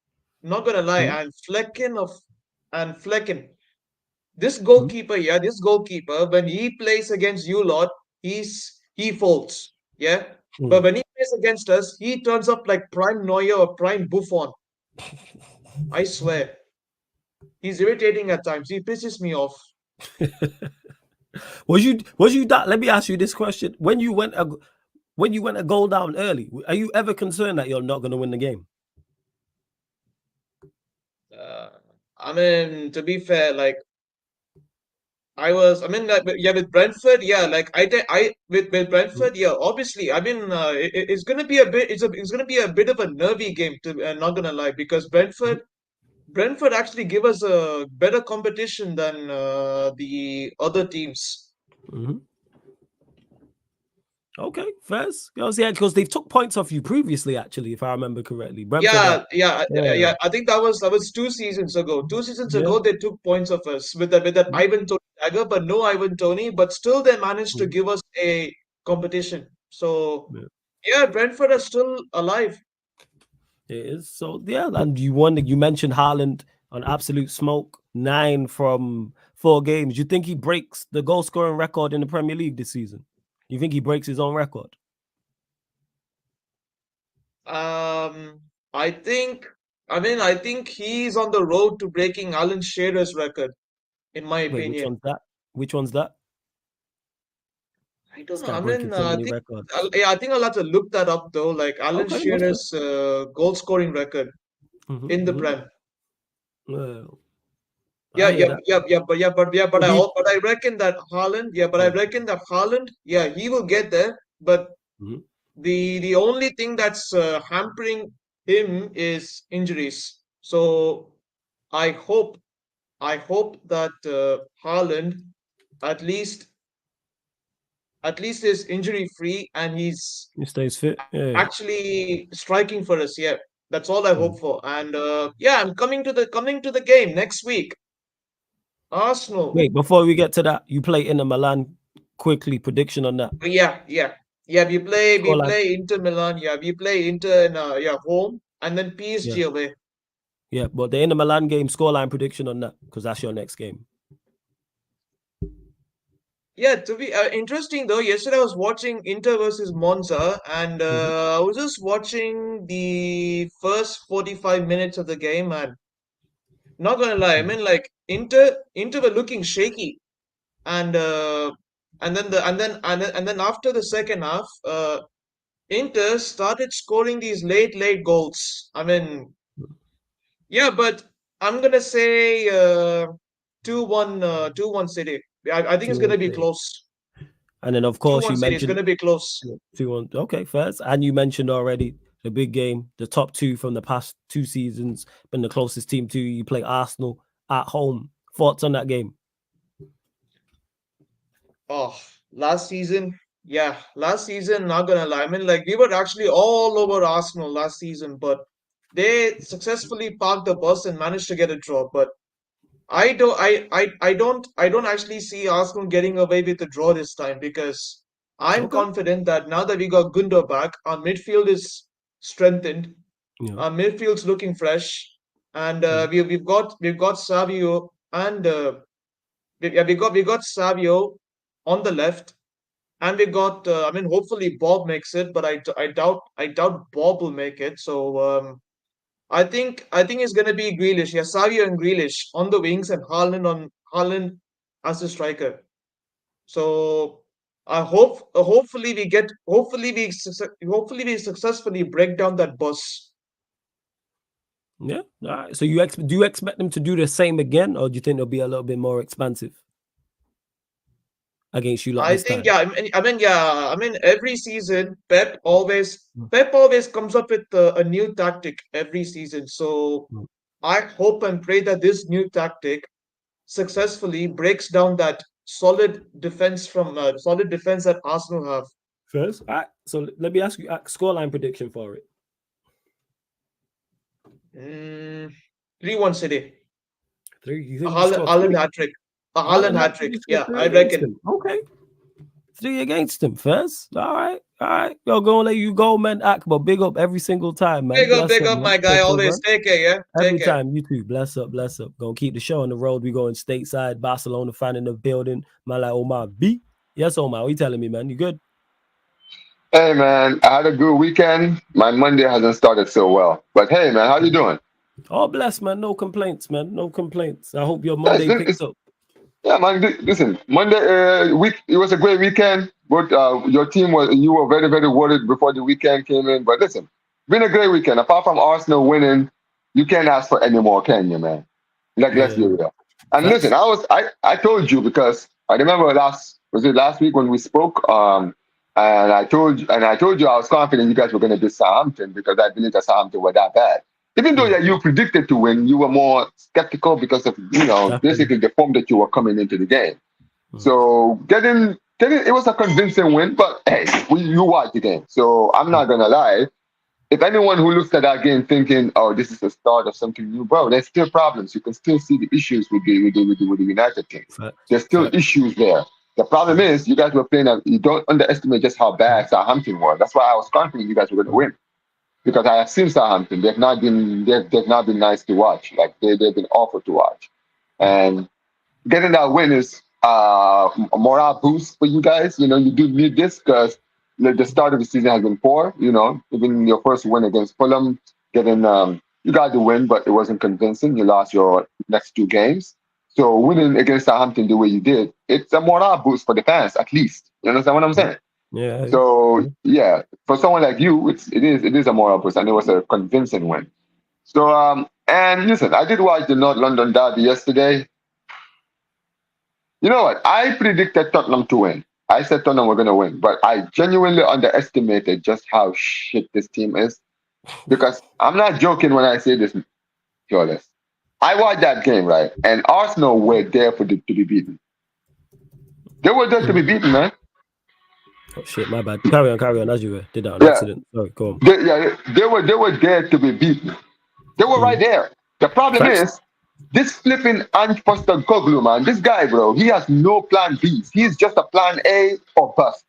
Not gonna lie, and Flecken. This goalkeeper, this goalkeeper, when he plays against you lot, he folds. Yeah. But when he plays against us, he turns up like prime Neuer or prime Buffon. I swear. He's irritating at times. He pisses me off. Was you that? Let me ask you this question. When you went a goal down early, are you ever concerned that you're not going to win the game? I mean, to be fair, like with Brentford, with Brentford, obviously, I mean, it's gonna be it's gonna be a bit of a nervy game not gonna lie, because Brentford actually give us a better competition than the other teams. Okay, first, because they've took points off you previously, actually, if I remember correctly. Brentford, I think that was 2 seasons ago. 2 seasons ago, they took points off us with that Ivan Toney dagger, but no Ivan Toney. But still, they managed to give us a competition. So, Brentford are still alive. It is. So, and you mentioned Haaland on absolute smoke, 9 from 4 games. You think he breaks the goal scoring record in the Premier League this season? You think he breaks his own record? I think I mean, I think he's on the road to breaking Alan Shearer's record, in my Wait, which opinion. one's that? Which one's that? I don't This know. guy I mean, breaking so I many think, records. yeah, I think I'll have to look that up though. Like Alan Okay, that's good. Shearer's goal scoring record in the Prem. Well, Yeah, I hear yeah, that. yeah, yeah, but So he, but I reckon that Haaland, yeah, but I reckon that Haaland, yeah, he will get there. But Mhm. the only thing that's hampering him is injuries. So I hope I hope that Haaland at least is injury free and he's He stays fit. Yeah. actually striking for us. Yeah, that's all I Mm. hope for. And yeah, I'm coming to the game next week. Arsenal. Wait, before we get to that, you play Inter Milan. Quickly, prediction on that. Yeah, yeah, yeah. We Scoreline. play Inter Milan. Yeah, we play Inter in yeah home and then Yeah, PSG away. yeah. But the Inter Milan game scoreline prediction on that because that's your next game. Yeah, to be interesting though. Yesterday I was watching Inter versus Monza, and I was just watching the first 45 minutes of the game, and not gonna lie, I mean like Inter were looking shaky, and and then after the second half, Inter started scoring these late goals. I mean, yeah, but I'm gonna say 2-1 2-1 City. I think it's 2-1 gonna be City. close. And then, of course, 2-1 you City. It's mentioned gonna be close. 2-1. Okay, first. And you mentioned already the big game, the top two from the past 2 seasons, been the closest team to you. You play Arsenal at home. Thoughts on that game? Oh, last season, yeah, last season, not gonna lie. I mean, like we were actually all over Arsenal last season, but they successfully parked the bus and managed to get a draw. But I don't actually see Arsenal getting away with a draw this time because I'm Okay. confident that now that we got Gundo back, our midfield is strengthened, Yeah. our midfield's looking fresh, and we've got Savio and we got Savio on the left, and we got I mean hopefully Bob makes it, but I doubt Bob will make it. So I think it's gonna be Grealish, yeah, Savio and Grealish on the wings and Haaland as a striker. So I hope hopefully we successfully break down that bus. Yeah. All right. So do you expect them to do the same again, or do you think they'll be a little bit more expansive against you lot I this think time? I mean every season Pep always comes up with a new tactic every season. So Mm. I hope and pray that this new tactic successfully breaks down that solid defense that Arsenal have. First. All right. So let me ask you a scoreline prediction for it. 3-1 City. 3. You A think you score 3? Haaland hat trick. A Haaland Haaland hat had trick. you score Yeah, 3 I against reckon. him. Okay. 3 against him first. All right. All right. Yo, gonna let you go, man. Akbar, big up every single time, man. Bless Big up, up, man. my guy. Take care, Always man. take care. Yeah, Every take care. time, you too. Bless up, bless up. Gonna keep the show on the road. We going stateside, Barcelona fan in the building. Man, like Omar B. Yes, Omar. What you telling me, man? You good? Hey man, I had a good weekend. My Monday hasn't started so well, but hey man, how you doing? Oh, bless, man. No complaints, man. No complaints. I hope your Yeah, Monday picked up. yeah man. Listen, Monday week it was a great weekend, but your team was you were very very worried before the weekend came in. But listen, been a great weekend. Apart from Arsenal winning, you can't ask for any more, can you, man? Like let's Yeah. be real. And listen, Facts. I told you because I remember last week when we spoke and I told you I was confident you guys were going to beat Southampton because I believe that Southampton were that bad. Even though Mm. that you predicted to win, you were more skeptical because of Definitely. basically the form that you were coming into the game. Mm. So getting it was a convincing win, but hey, you watched the game, so I'm not gonna lie. If anyone who looks at that game thinking, "Oh, this is the start of something new," bro, there's still problems. You can still see the issues with the United team. Facts. There's still Facts. issues there. The problem is you guys were playing. You don't underestimate just how bad Southampton was. That's why I was confident you guys were going to win because I have seen Southampton. They've not been nice to watch. Like they've been awful to watch, and getting that win is a morale boost for you guys. You do need this because the start of the season has been poor. Even your first win against Fulham, getting You got the win, but it wasn't convincing. You lost your next 2 games. So winning against Southampton the way you did, it's a morale boost for the fans, at least. You understand what I'm saying? Yeah. So yeah, for someone like you, it is a moral boost, and it was a convincing win. So and listen, I did watch the North London derby yesterday. You know what? I predicted Tottenham to win. I said Tottenham were going to win, but I genuinely underestimated just how shit this team is. Because I'm not joking when I say this, Flawless. I watched that game, right? And Arsenal were there to be beaten. They were there to be beaten, man. Oh shit, my bad. Carry on as you were. Did that on Yeah. accident. Sorry, go on. They were there to be beaten. They were right there. The problem is this flipping Ange Postecoglou, man. This guy, bro, he has no plan B. He's just a plan A or bust.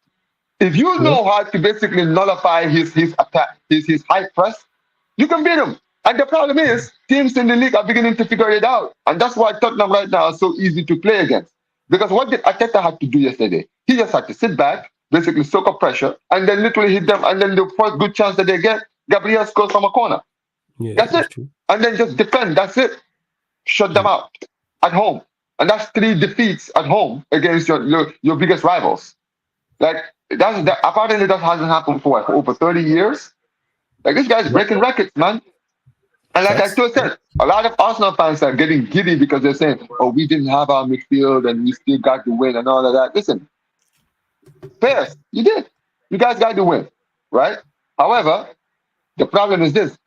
If you know how to basically nullify his attack, his high press, you can beat him. And the problem is, teams in the league are beginning to figure it out. And that's why Tottenham right now is so easy to play against. Because what did Arteta have to do yesterday? He just had to sit back, basically soak up pressure, and then literally hit them. And then the first good chance that they get, Gabriel scores from a corner. Yeah, that's it. True. And then just defend. That's it. Shut them out at home. And that's 3 defeats at home against your biggest rivals. Like, apparently that hasn't happened for over 30 years. Like, this guy's breaking records, man. And like I still said, a lot of Arsenal fans are getting giddy because they're saying, oh, we didn't have our midfield and we still got the win and all of that. Listen, first, you did. You guys got the win, right? However, the problem is this.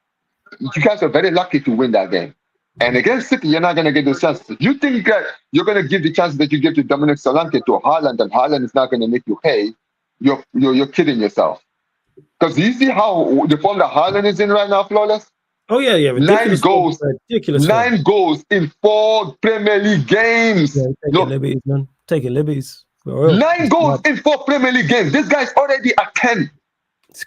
You guys are very lucky to win that game. And against City, you're not going to get those chances. If you think that you're going to give the chances that you give to Dominic Solanke to Haaland and Haaland is not going to make you pay, you're kidding yourself. Because you see how the form that Haaland is in right now, Flawless? Oh, yeah. Ridiculous 9 form. goals in 4 Premier League games. Yeah, taking liberties, man. Taking liberties. 9 goals in 4 Premier League games. This guy's already at 10.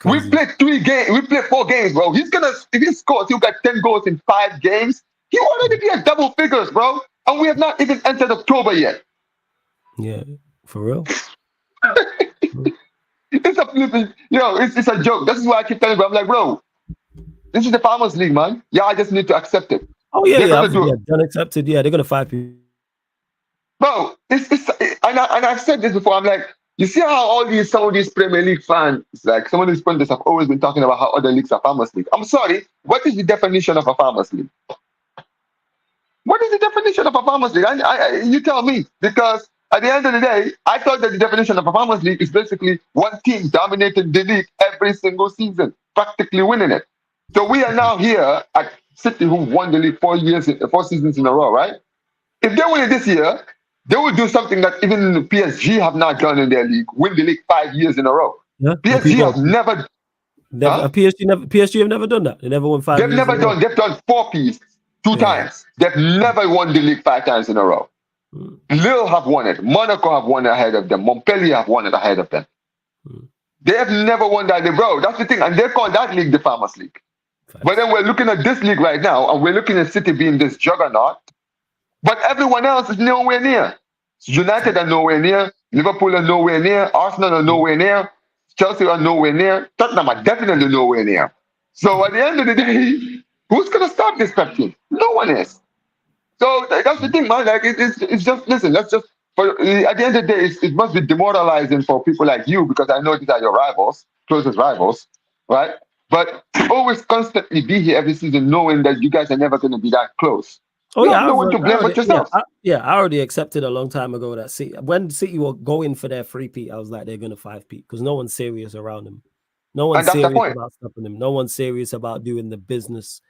We played 3 games. We played 4 games, bro. If he scores, he'll get 10 goals in 5 games. He already be at double figures, bro. And we have not even entered October yet. Yeah, for real. It's a flipping, it's a joke. This is why I keep telling you, I'm like, bro, this is the Farmers League, man. Yeah, I just need to accept it. Oh, yeah, done accepted. Yeah, they're going to fight people. Bro, and I've said this before. I'm like, you see how some of these Premier League fans, like some of these pundits have always been talking about how other leagues are Farmers League. I'm sorry, what is the definition of a Farmers League? What is the definition of a Farmers League? You tell me, because at the end of the day, I thought that the definition of a Farmers League is basically one team dominating the league every single season, practically winning it. So we are now here at City, who won the league 4 seasons in a row, right? If they win it this year, they will do something that even PSG have not done in their league, win the league 5 years in a row. Yeah, PSG have never. PSG have never done that. They never won 5 years. They've done 4 Ps 2 times. They've never won the league 5 times in a row. Lille have won it. Monaco have won it ahead of them. Montpellier have won it ahead of them. They have never won that league, bro. That's the thing. And they call that league the Farmers League. But then we're looking at this league right now, and we're looking at City being this juggernaut. But everyone else is nowhere near. United are nowhere near. Liverpool are nowhere near. Arsenal are nowhere near. Chelsea are nowhere near. Tottenham are definitely nowhere near. So at the end of the day, who's going to stop this Pep team? No one is. So that's the thing, man. Like it's just, listen, at the end of the day, it must be demoralizing for people like you, because I know these are your rivals, closest rivals, right? But always constantly be here every season knowing that you guys are never going to be that close. Oh, you have no one to blame but yourself. I already accepted a long time ago that when City were going for their 3-peat, I was like, they're going to 5-peat, because no one's serious around them. No one's serious about stopping them. No one's serious about doing the business.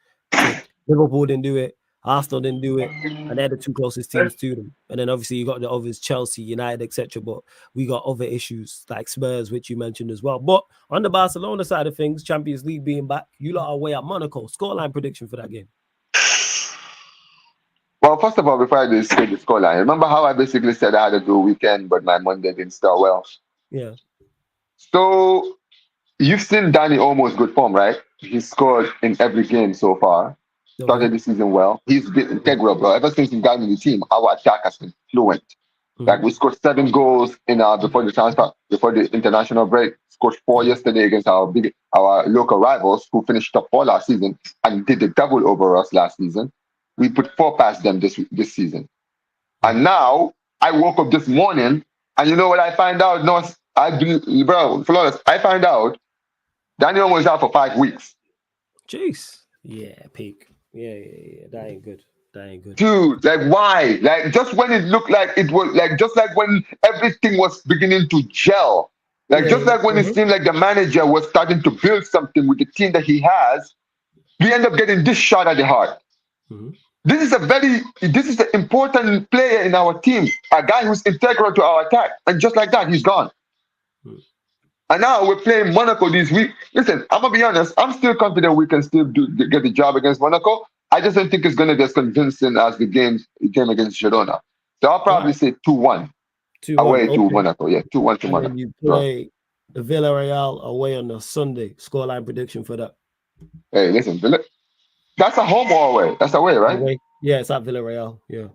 Liverpool didn't do it. Arsenal didn't do it, and they're the 2 closest teams to them. And then obviously you got the others, Chelsea, United, etc. But we got other issues like Spurs, which you mentioned as well. But on the Barcelona side of things, Champions League being back, you lot are away at Monaco. Scoreline prediction for that game. Well, first of all, before I say the scoreline, remember how I basically said I had a good weekend, but my Monday didn't start well? Yeah. So you've seen Danny Olmo's good form, right? He scored in every game so far. Started the season well. He's been integral, bro. Ever since he got in the team, our attack has been fluent. Like we scored 7 goals in before the international break. Scored 4 yesterday against our local rivals who finished top 4 last season and did the double over us last season. We put 4 past them this season. And now I woke up this morning and you know what I find out? No, Flawless. I find out Daniel was out for 5 weeks. Jeez. Yeah, peak. Yeah. That ain't good. Dude, like why? Like just when it looked like it was like just like when everything was beginning to gel. Like just like when it seemed like the manager was starting to build something with the team that he has, we end up getting this shot at the heart. This is an important player in our team, a guy who's integral to our attack. And just like that, he's gone. And now we're playing Monaco this week. Listen, I'm gonna be honest. I'm still confident we can still get the job against Monaco. I just don't think it's gonna be as convincing as the game against Girona. So I'll probably say 2-1 away to Monaco. Yeah, 2-1 to Monaco. And you play the Villarreal away on the Sunday. Scoreline prediction for that. Hey, listen, that's a home or away? That's away, right? Away. Yeah, it's at Villarreal. Yeah.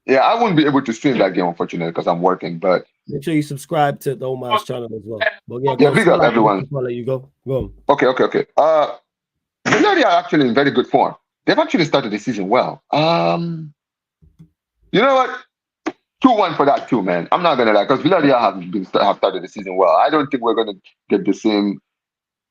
Yeah, I wouldn't be able to stream that game unfortunately because I'm working. But make sure you subscribe to the Omar's channel as well. But yeah, big up everyone. I'll let you go. Go on. Okay. Villarreal are actually in very good form. They've actually started the season well. You know what? 2-1 for that too, man. I'm not gonna lie, because Villarreal have started the season well. I don't think we're gonna get the same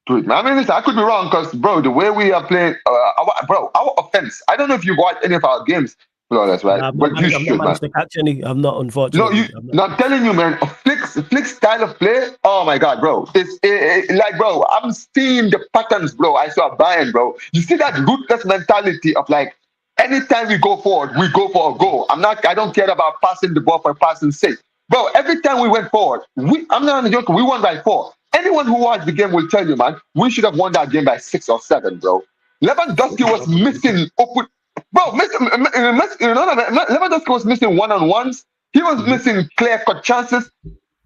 treatment. I mean, listen, I could be wrong, because bro, the way we are playing, our offense. I don't know if you watched any of our games, Flawless, right? Nah, but you should, man. To catch any. I'm not, unfortunately. No, I'm telling you, man. Flick's style of play. Oh my God, bro. It's like, bro. I'm seeing the patterns, bro. I saw Bayern, bro. You see that ruthless mentality of like, anytime we go forward, we go for a goal. I don't care about passing the ball for passing sake, bro. Every time we went forward, I'm not joking. We won by 4. Anyone who watched the game will tell you, man. We should have won that game by 6 or 7, bro. Lewandowski was missing open. Bro, Lewandowski was missing one-on-ones. He was missing clear-cut chances.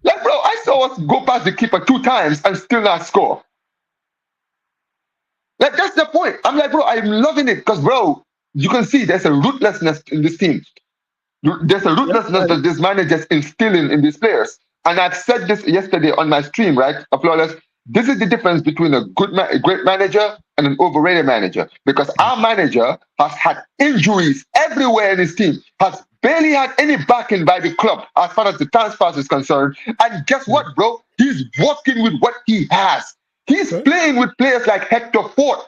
Like, bro, I saw us go past the keeper 2 times and still not score. Like, that's the point. I'm like, bro, I'm loving it because, bro, you can see there's a ruthlessness in this team. There's a ruthlessness that this manager is instilling in these players. And I've said this yesterday on my stream, right? Flawless. This is the difference between a great manager and an overrated manager. Because our manager has had injuries everywhere in his team, has barely had any backing by the club as far as the transfers is concerned. And guess what, bro? He's working with what he has. He's playing with players like Hector Fort,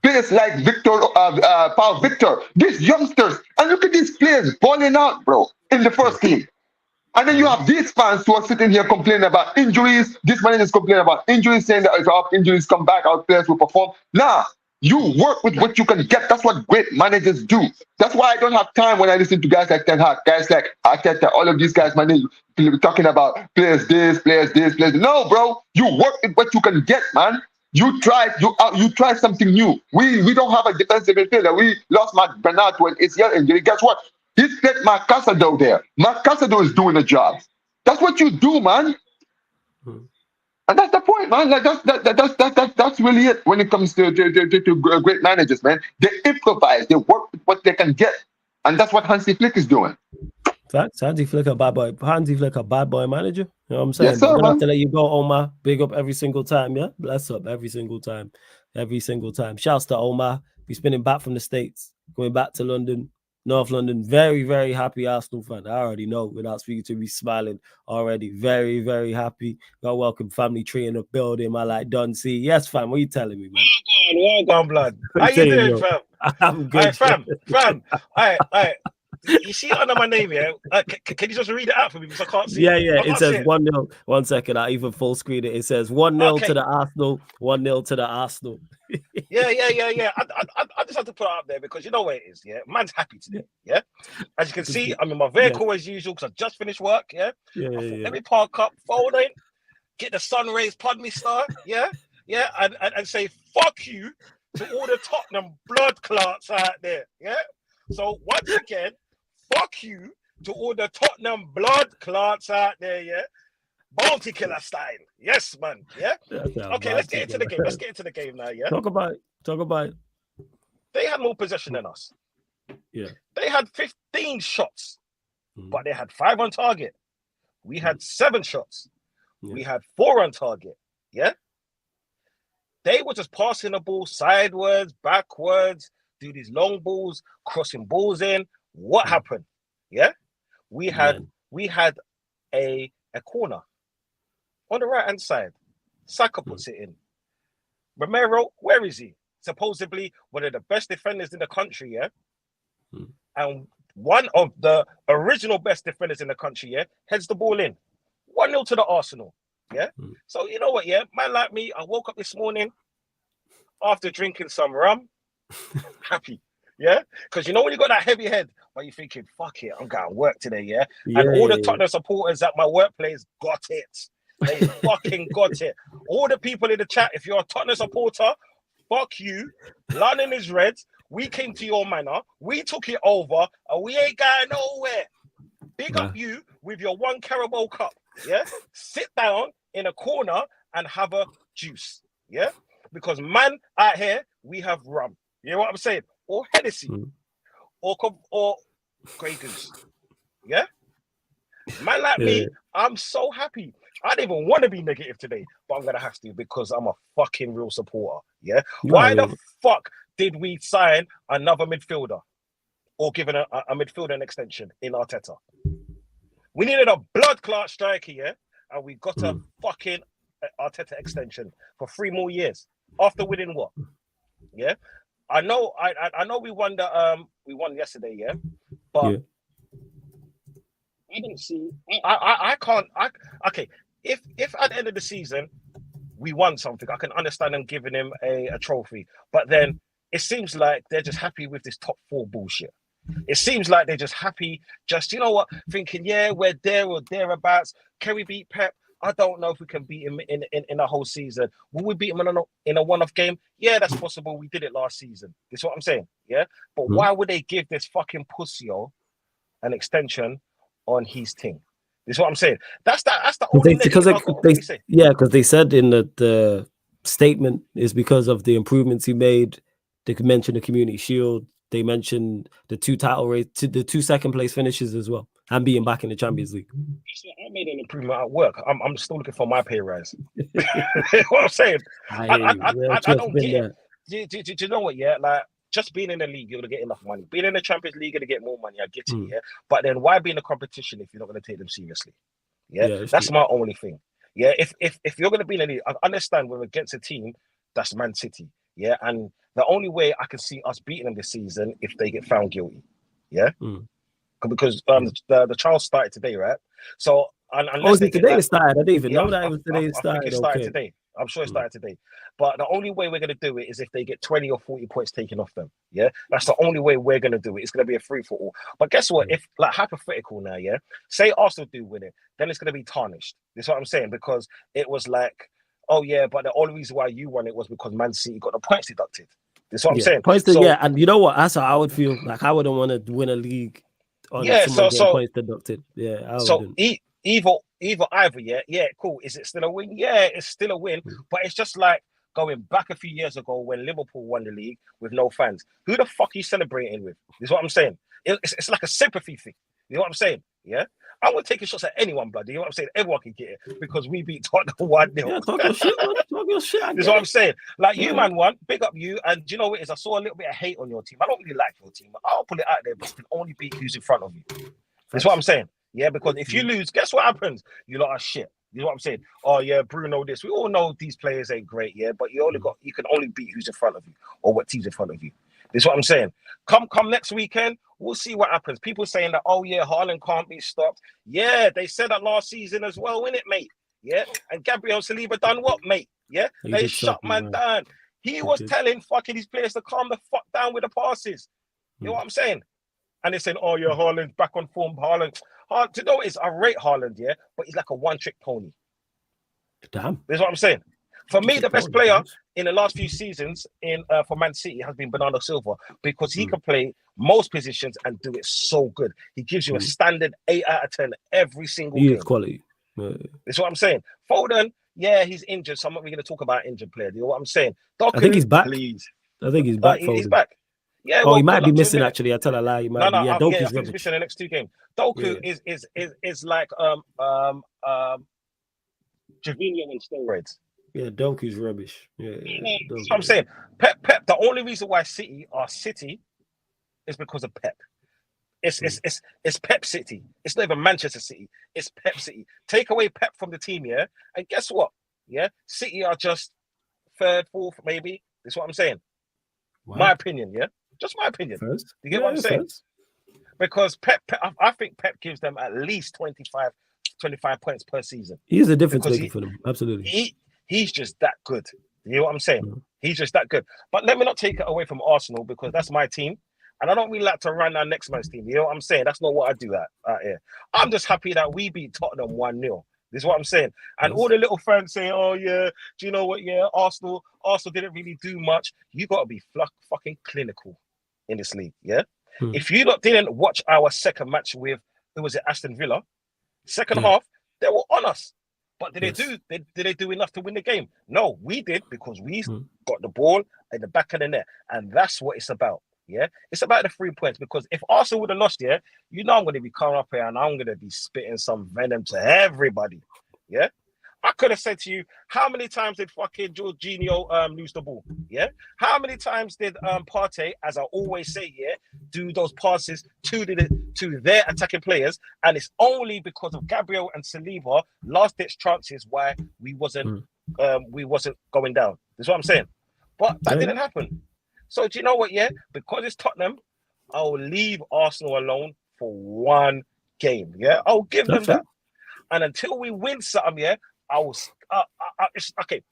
players like Paul Victor, these youngsters. And look at these players balling out, bro, in the first team. And then you have these fans who are sitting here complaining about injuries. This manager is complaining about injuries, saying that if our injuries come back, our players will perform. Nah, you work with what you can get. That's what great managers do. That's why I don't have time when I listen to guys like Ten Hag, guys like Arteta, all of these guys, man, talking about players this, players this, players. No, bro, you work with what you can get, man. You try something new. We don't have a defensive midfielder. We lost Mark Bernard to an ACL injury. Guess what? He's let Mark Casado there. Mark Casado is doing the job. That's what you do, man. And that's the point, man. Like that's really it when it comes to great managers, man. They improvise. They work with what they can get, and that's what Hansi Flick is doing. Facts. Hansi Flick a bad boy. Hansi Flick a bad boy manager. You know what I'm saying? Yes, sir, I'm gonna man. have to let you go, Omar. Big up every single time, yeah. Bless up every single time. Shouts to Omar. Be spinning back from the States, going back to London. North London, very, very happy Arsenal fan. I already know without speaking to me, smiling already. Very, very happy. Got welcome family tree in the building. I like Don C. Yes, fam. What are you telling me, man? Well gone, blood. How you doing, fam? I'm good. Fam. All right. You see it under my name, yeah? Can you just read it out for me because I can't see Yeah. it? It says 1-0. 1 second. I even full screen it. It says 1-0 to the Arsenal. 1-0 to the Arsenal. Yeah. I just have to put it up there because you know where it is, yeah? Man's happy today, yeah? As you can see, I'm in my vehicle as usual because I just finished work, yeah? Let me park up, fold in, get the sun rays, pod me star, yeah? Yeah, and say, fuck you to all the Tottenham blood clots out there, yeah? So once again, fuck you to all the Tottenham blood clots out there, yeah? Bounty killer style. Yes, man. Yeah? Okay, let's get into the game. Let's get into the game now, yeah? Talk about it. They had more possession than us. Yeah. They had 15 shots, but they had 5 on target. We had 7 shots. We had 4 on target. Yeah. They were just passing the ball sideways, backwards, do these long balls, crossing balls in. What happened? Yeah. We had a corner on the right-hand side. Saka puts it in. Romero, where is he? Supposedly one of the best defenders in the country, yeah? And one of the original best defenders in the country, yeah, heads the ball in. 1-0 to the Arsenal, yeah? So you know what, yeah? Man like me, I woke up this morning after drinking some rum, happy, yeah? Because you know when you got that heavy head, but you're thinking, fuck it, I'm going to work today, yeah? And all the Tottenham supporters at my workplace got it. They fucking got it. All the people in the chat, if you're a Tottenham supporter, fuck you. London is red. We came to your manor. We took it over, and we ain't going nowhere. Big up you with your 1 Carabao Cup, yeah? Sit down in a corner and have a juice, yeah? Because man out here, we have rum. You know what I'm saying? Or Hennessy. Or Grey Goose. Yeah? Man like me, I'm so happy. I don't even want to be negative today, but I'm going to have to because I'm a fucking real supporter. Yeah? Why the fuck did we sign another midfielder or give a midfielder an extension in Arteta? We needed a blood clot striker, yeah? And we got a fucking Arteta extension for 3 more years after winning what? Yeah? I know we won we won yesterday, yeah? But I didn't see okay. If at the end of the season we won something, I can understand them giving him a trophy. But then it seems like they're just happy with this top 4 bullshit. It seems like they're just happy, just, you know what, thinking, yeah, we're there or thereabouts. Can we beat Pep? I don't know if we can beat him in a whole season. Will we beat him in a one-off game? Yeah, that's possible. We did it last season. That's what I'm saying. Yeah. But why would they give this fucking pussyo an extension on his team? That's what I'm saying. That's the only because they said in the statement is because of the improvements he made. They could mention the Community Shield. They mentioned the 2 title race, the 2 second place finishes as well, and being back in the Champions League. I made an improvement at work. I'm still looking for my pay rise. What I'm saying, I don't get it. Do you know what? Yeah, like just being in the league, you're gonna get enough money. Being in the Champions League, you're gonna get more money. I get it. Yeah, but then why be in a competition if you're not gonna take them seriously? Yeah, that's my only thing. Yeah, if you're gonna be in the league, I understand we're against a team that's Man City. Yeah, and the only way I can see us beating them this season if they get found guilty. Yeah, because the trial started today, right? So unless today it started. I didn't even know that it was today. I think it started today. I'm sure it started today. But the only way we're going to do it is if they get 20 or 40 points taken off them. Yeah, that's the only way we're going to do it. It's going to be a free-for-all. But guess what? If, like, hypothetical now, yeah, say Arsenal do win it, then it's going to be tarnished. That's what I'm saying, because it was like, oh yeah, but the only reason why you won it was because Man City got the points deducted. That's what I'm saying. And you know what? That's how I would feel. Like I wouldn't want to win a league on points deducted. Yeah, Either, yeah, cool. Is it still a win? Yeah, it's still a win. But it's just like going back a few years ago when Liverpool won the league with no fans. Who the fuck are you celebrating with? Is what I'm saying. It's like a sympathy thing. You know what I'm saying? Yeah. I'm not taking shots at anyone, bloody. You know what I'm saying? Everyone can get it because we beat Tottenham 1-0. Yeah, talk your shit, man. Talk your shit. That's what I'm saying. Like, you, man, won. Big up you. And do you know what it is? I saw a little bit of hate on your team. I don't really like your team. I'll put it out there, but you can only beat who's in front of you. That's what I'm saying. Yeah, because if you lose, guess what happens? You lot are shit. You know what I'm saying? Oh yeah, Bruno this. We all know these players ain't great, yeah, but you can only beat who's in front of you or what team's in front of you. That's what I'm saying. Come next weekend, we'll see what happens. People saying that, oh yeah, Haaland can't be stopped. Yeah, they said that last season as well, innit, mate? Yeah, and Gabriel Saliba done what, mate? Yeah, they shut man down. He was telling fucking these players to calm the fuck down with the passes. You know what I'm saying? And they're saying, oh yeah, Haaland's back on form. Haaland, to know is I rate Haaland, yeah, but he's like a one-trick pony. Damn. That's what I'm saying. For me, the best player in the last few seasons for Man City has been Bernardo Silva because he can play most positions and do it so good. He gives you a standard 8 out of 10 every single game. He is quality. That's what I'm saying. Foden, yeah, he's injured, so I'm not really going to talk about injured player. You know what I'm saying? I think he's back. Please. I think he's back. He's back. Yeah, Oh, well, he might good be luck to him, missing innit? actually. I tell a lie. He No, might be. no, Yeah, I Doku's think he's rubbish. missing the next 2 games. Doku is like Javinho on steroids. Yeah, Doku's rubbish. Yeah, That's what I'm saying. Pep. The only reason why City are City is because of Pep. It's Pep City. It's not even Manchester City. It's Pep City. Take away Pep from the team, yeah, and guess what? Yeah, City are just third, fourth, maybe. That's what I'm saying. Wow. My opinion, yeah, just my opinion. First? You get what I'm saying? First. Because Pep, I think Pep gives them at least 25 points per season. He's a difference Because maker for them. Absolutely. He's just that good. You know what I'm saying? Mm. He's just that good. But let me not take it away from Arsenal because that's my team. And I don't really like to run our next man's team. You know what I'm saying? That's not what I do out here. I'm just happy that we beat Tottenham 1-0. This is what I'm saying. And all the little fans saying, oh, yeah, do you know what? Yeah, Arsenal didn't really do much. You got to be fucking clinical in this league, yeah? If you lot didn't watch our second match with, who was it, Aston Villa, second half, they were on us. But did they do enough to win the game? No, we did because we got the ball in the back of the net. And that's what it's about. Yeah, it's about the 3 points because if Arsenal would have lost, yeah, you know I'm going to be coming up here and I'm going to be spitting some venom to everybody. Yeah, I could have said to you, how many times did fucking Jorginho lose the ball? Yeah, how many times did Partey, as I always say, yeah, do those passes to their attacking players? And it's only because of Gabriel and Saliba last ditch chances why we wasn't going down. That's what I'm saying. But that didn't happen. So do you know what? Yeah, because it's Tottenham, I'll leave Arsenal alone for one game. Yeah, I'll give them that. And until we win something, yeah, I will. It's okay.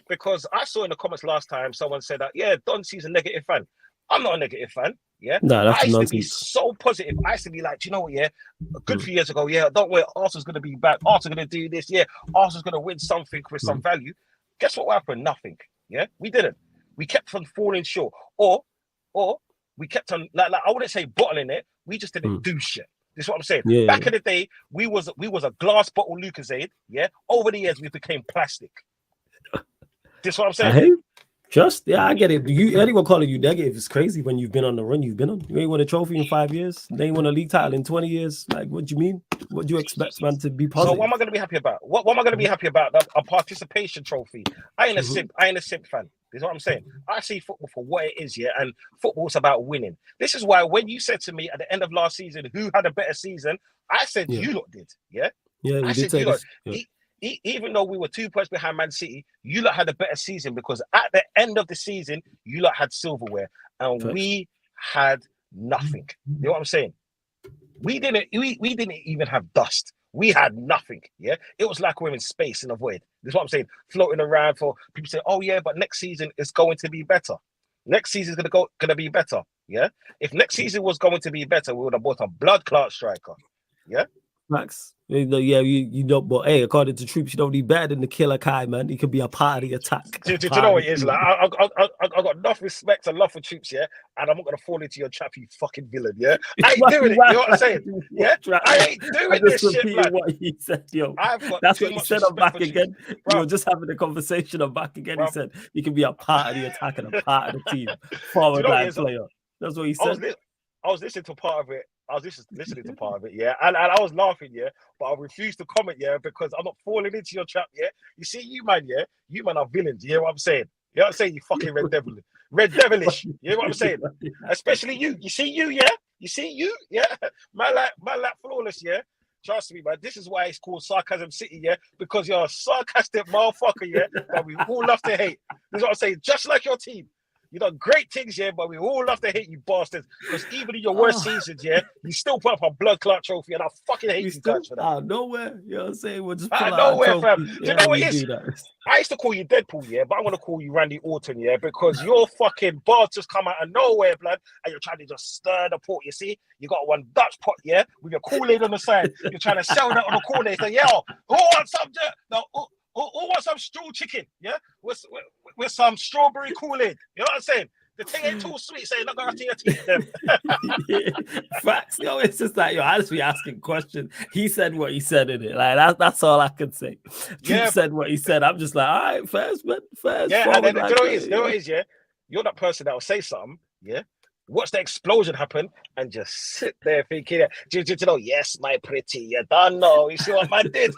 Because I saw in the comments last time someone said that Donci's a negative fan. I'm not a negative fan. Yeah, no, that's I used nonsense. to be so positive. I used to be like, do you know what? Yeah, a good few years ago. Yeah, don't worry, Arsenal's gonna be back. Arsenal's gonna do this. Yeah, Arsenal's gonna win something with some value. Guess what happened? Nothing. Yeah, we didn't. We kept on falling short, or we kept on like I wouldn't say bottling it. We just didn't do shit. This is what I'm saying. Back in the day, we was a glass bottle Lucozade. Yeah. Over the years, we became plastic. This is what I'm saying. I get it. Anyone calling you negative is crazy when you've been on the run you've been on. You ain't won a trophy in 5 years. They ain't won a league title in 20 years. Like, what do you mean? What do you expect, man, to be positive? So what am I going to be happy about? What am I going to be happy about? A participation trophy. I ain't a simp fan. This is what I'm saying. I see football for what it is, yeah, and football's about winning. This is why when you said to me at the end of last season, who had a better season, I said you lot did, yeah? Yeah, I said you lot. Even though we were 2 points behind Man City, you lot had a better season because at the end of the season, you lot had silverware and we had nothing. You know what I'm saying? We didn't even have dust. We had nothing. Yeah, it was like we're in space in a void. That's what I'm saying. Floating around for people say, "Oh yeah, but next season is going to be better. Next season is gonna be better." Yeah. If next season was going to be better, we would have bought a blood clot striker. Yeah. Max. Yeah, you don't. But hey, according to troops, you don't need better than the killer Kai, man. He could be a part of the attack. Do you know what it is? Like, I got enough respect and love for troops, yeah. And I'm not gonna fall into your trap, you fucking villain, yeah. I ain't doing it. You know what I'm saying? Yeah. I ain't doing this shit, man. What he said, yo. That's what he said on Back Again. We were just having a conversation on Back Again. He said he can be a part of the attack and a part of the team. Forward line player. That's what he said. I was listening to part of it. I was listening to part of it, yeah, and I was laughing, yeah, but I refused to comment, yeah, because I'm not falling into your trap, yeah. You see, you man are villains. You hear what I'm saying? You know what I'm saying? You fucking red devilish. You hear what I'm saying? Especially you. You see you, yeah. You see you, yeah. Man like flawless, yeah. Trust me, man. This is why it's called Sarcasm City, yeah, because you're a sarcastic motherfucker, yeah, that we all love to hate. This is what I'm saying. Just like your team. You done great things, yeah, but we all love to hate you bastards. Because even in your worst seasons, yeah, you still put up a blood clot trophy, and I fucking hate you guys for that. Out of nowhere, you know what I'm saying? We'll just pull out nowhere, fam. Do you know what it is? I used to call you Deadpool, yeah, but I'm gonna call you Randy Orton, yeah, because your fucking bars just come out of nowhere, blood, and you're trying to just stir the pot. You see, you got one Dutch pot, yeah, with your Kool-Aid on the side. You're trying to sell that on the corner. You say, yo, who wants some? No. Who wants some stew chicken? Yeah, with some strawberry Kool-Aid. You know what I'm saying? The thing ain't too sweet, so you're not gonna have to your teeth them. Facts, yo, it's just like, yo, I just be asking questions. He said what he said in it. Like that's all I can say. Troop said what he said. I'm just like, all right, first, man, first. Yeah, and then you know what it is, yeah. You're that person that will say something, yeah, watch the explosion happen, and just sit there thinking, do you know, yes, my pretty, you don't know. You see what man did?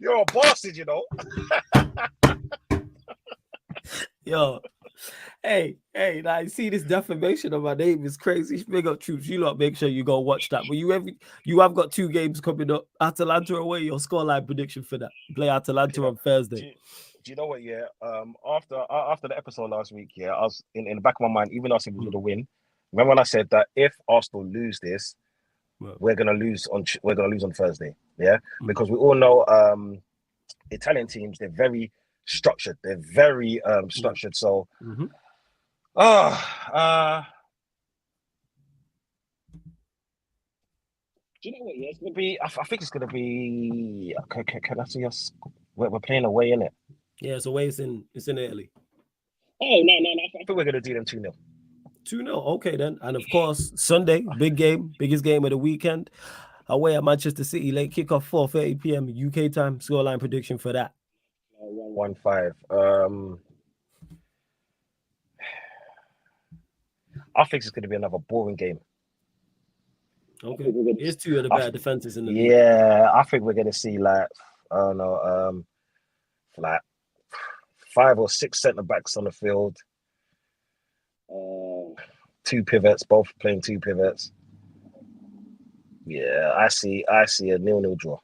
You're a bastard, you know. Yo, hey, now you see this defamation of my name is crazy. Big up troops. You lot make sure you go watch that. But you have got 2 games coming up. Atalanta away. Your scoreline prediction for that. Play Atalanta on Thursday. Do you know what? Yeah. After the episode last week, yeah, I was in the back of my mind, even though I said we were gonna win. Remember when I said that if Arsenal lose this, we're gonna lose on Thursday. Yeah, because we all know Italian teams, they're very structured. They're very structured. So, do you know what? Yeah, it's gonna be. I think it's gonna be. Can I see us? We're playing away, innit? Yeah, it's away. It's in Italy. Oh no! I think we're gonna do them 2-0. 2-0. Okay then, and of course Sunday, big game, biggest game of the weekend. Away at Manchester City, late kickoff 4:30 p.m. UK time. Scoreline prediction for that. 1-5. I think it's going to be another boring game. Okay, here's 2 of the better defenses in the league. Yeah, I think we're going to see like I don't know, like 5 or 6 centre backs on the field. 2 pivots, both playing 2 pivots. Yeah, I see a 0-0 draw.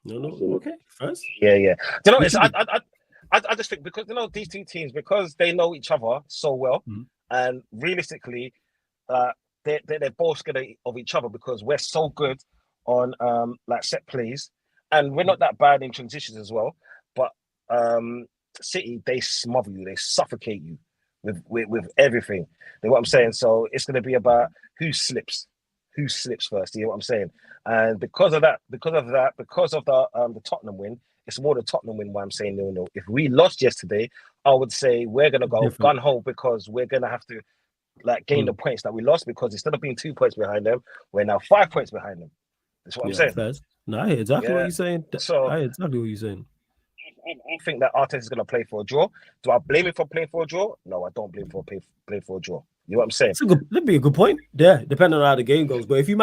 No. Okay, first. Yeah. Do you know? It's, I just think because you know these 2 teams, because they know each other so well, and realistically, they're both scared of each other because we're so good on like set plays, and we're not that bad in transitions as well. But City, they smother you, they suffocate you with everything. You know what I'm saying? So it's going to be about who slips first. You know what I'm saying? And because of the Tottenham win, it's more the Tottenham win why I'm saying 0-0. If we lost yesterday, I would say we're gonna go gun ho because we're gonna have to like gain the points that we lost, because instead of being 2 points behind them, we're now 5 points behind them. That's what I'm saying. First. No, I hear exactly what you're saying. So I hear exactly what you're saying. I think that Arteta is gonna play for a draw. Do I blame him for playing for a draw? No, I don't blame him for playing for a draw. You know what I'm saying? That'd be a good point. Yeah, depending on how the game goes. But if you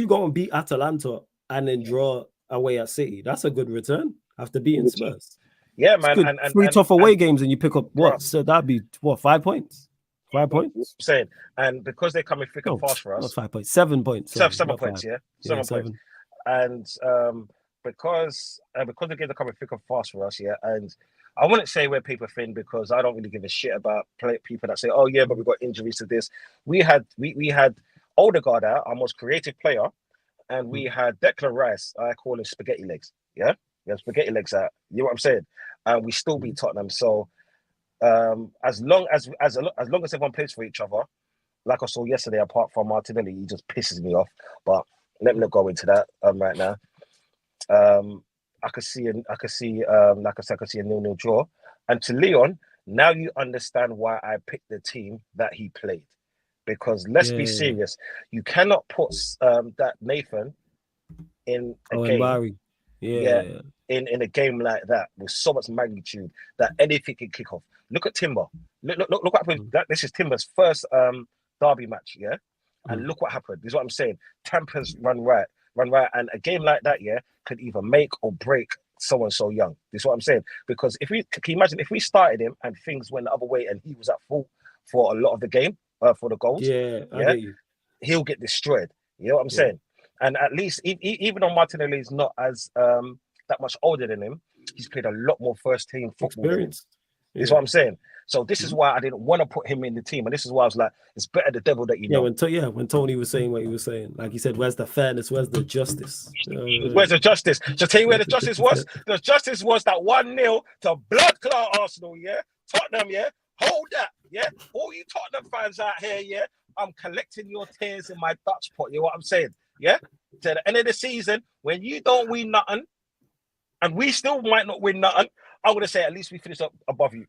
go and beat Atalanta and then draw away at City, that's a good return after beating Spurs. Yeah, man. And 3 tough away games and you pick up what? So that'd be what, 5 points? 5 points? I'm saying, and because they're coming thick and fast for us, not 5 points, 7 points. 7 points, yeah, 7 7 points. And because the games are coming thick and fast for us, yeah, and I wouldn't say we're paper thin because I don't really give a shit about people that say, oh yeah, but we got injuries to this. We had Odegaard out, our most creative player, and we had Declan Rice. I call him spaghetti legs. Yeah, we have spaghetti legs out. You know what I'm saying? And we still beat Tottenham. So as long as everyone plays for each other, like I saw yesterday, apart from Martinelli, he just pisses me off. But let me not go into that right now. I could see a 0-0 draw. And to Leon, now you understand why I picked the team that he played. Because let's be serious, you cannot put that Nathan in a game. In a game like that with so much magnitude that anything can kick off. Look at Timber. Look what happened. This is Timber's first derby match, yeah. And look what happened. This is what I'm saying. Tampers run right, and a game like that, yeah, could either make or break someone so young. This is what I'm saying. Because can you imagine if we started him and things went the other way and he was at fault for a lot of the game, for the goals, he'll get destroyed. You know what I'm saying? And at least even though Martinelli is not as that much older than him, he's played a lot more first team football than him. This is what I'm saying. So this is why I didn't want to put him in the team, and this is why I was like, it's better the devil that you know. When Tony was saying what he was saying, like he said, where's the fairness? Where's the justice? Where's the justice? To tell you where the justice was, the justice was that 1-0 to blood clot Arsenal, yeah? Tottenham, yeah? Hold that, yeah? All you Tottenham fans out here, yeah? I'm collecting your tears in my Dutch pot, you know what I'm saying? Yeah? To the end of the season, when you don't win nothing, and we still might not win nothing, I would say at least we finished up above you.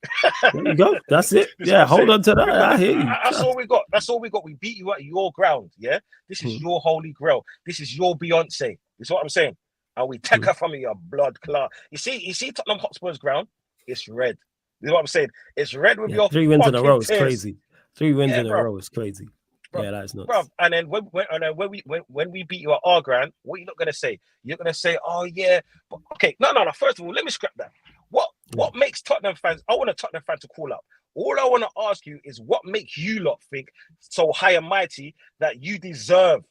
There you go. That's it. Yeah, hold on to that. I hear you. That's all we got. That's all we got. We beat you at your ground. Yeah, this is your holy grail. This is your Beyonce. That's what I'm saying. And we take her from your blood clot. You see Tottenham Hotspur's ground. It's red. You know what I'm saying? It's red with Yeah, your 3 wins in a fucking row is tears. crazy. 3 wins Yeah, in a bro. row is crazy. Bro, yeah, that's nuts. Bro, and then when we beat you at our ground, what are you not gonna say? You're gonna say, "Oh yeah," but okay, no. First of all, let me scrap that. What makes Tottenham fans? I want a Tottenham fan to call up. All I want to ask you is what makes you lot think so high and mighty that you deserve,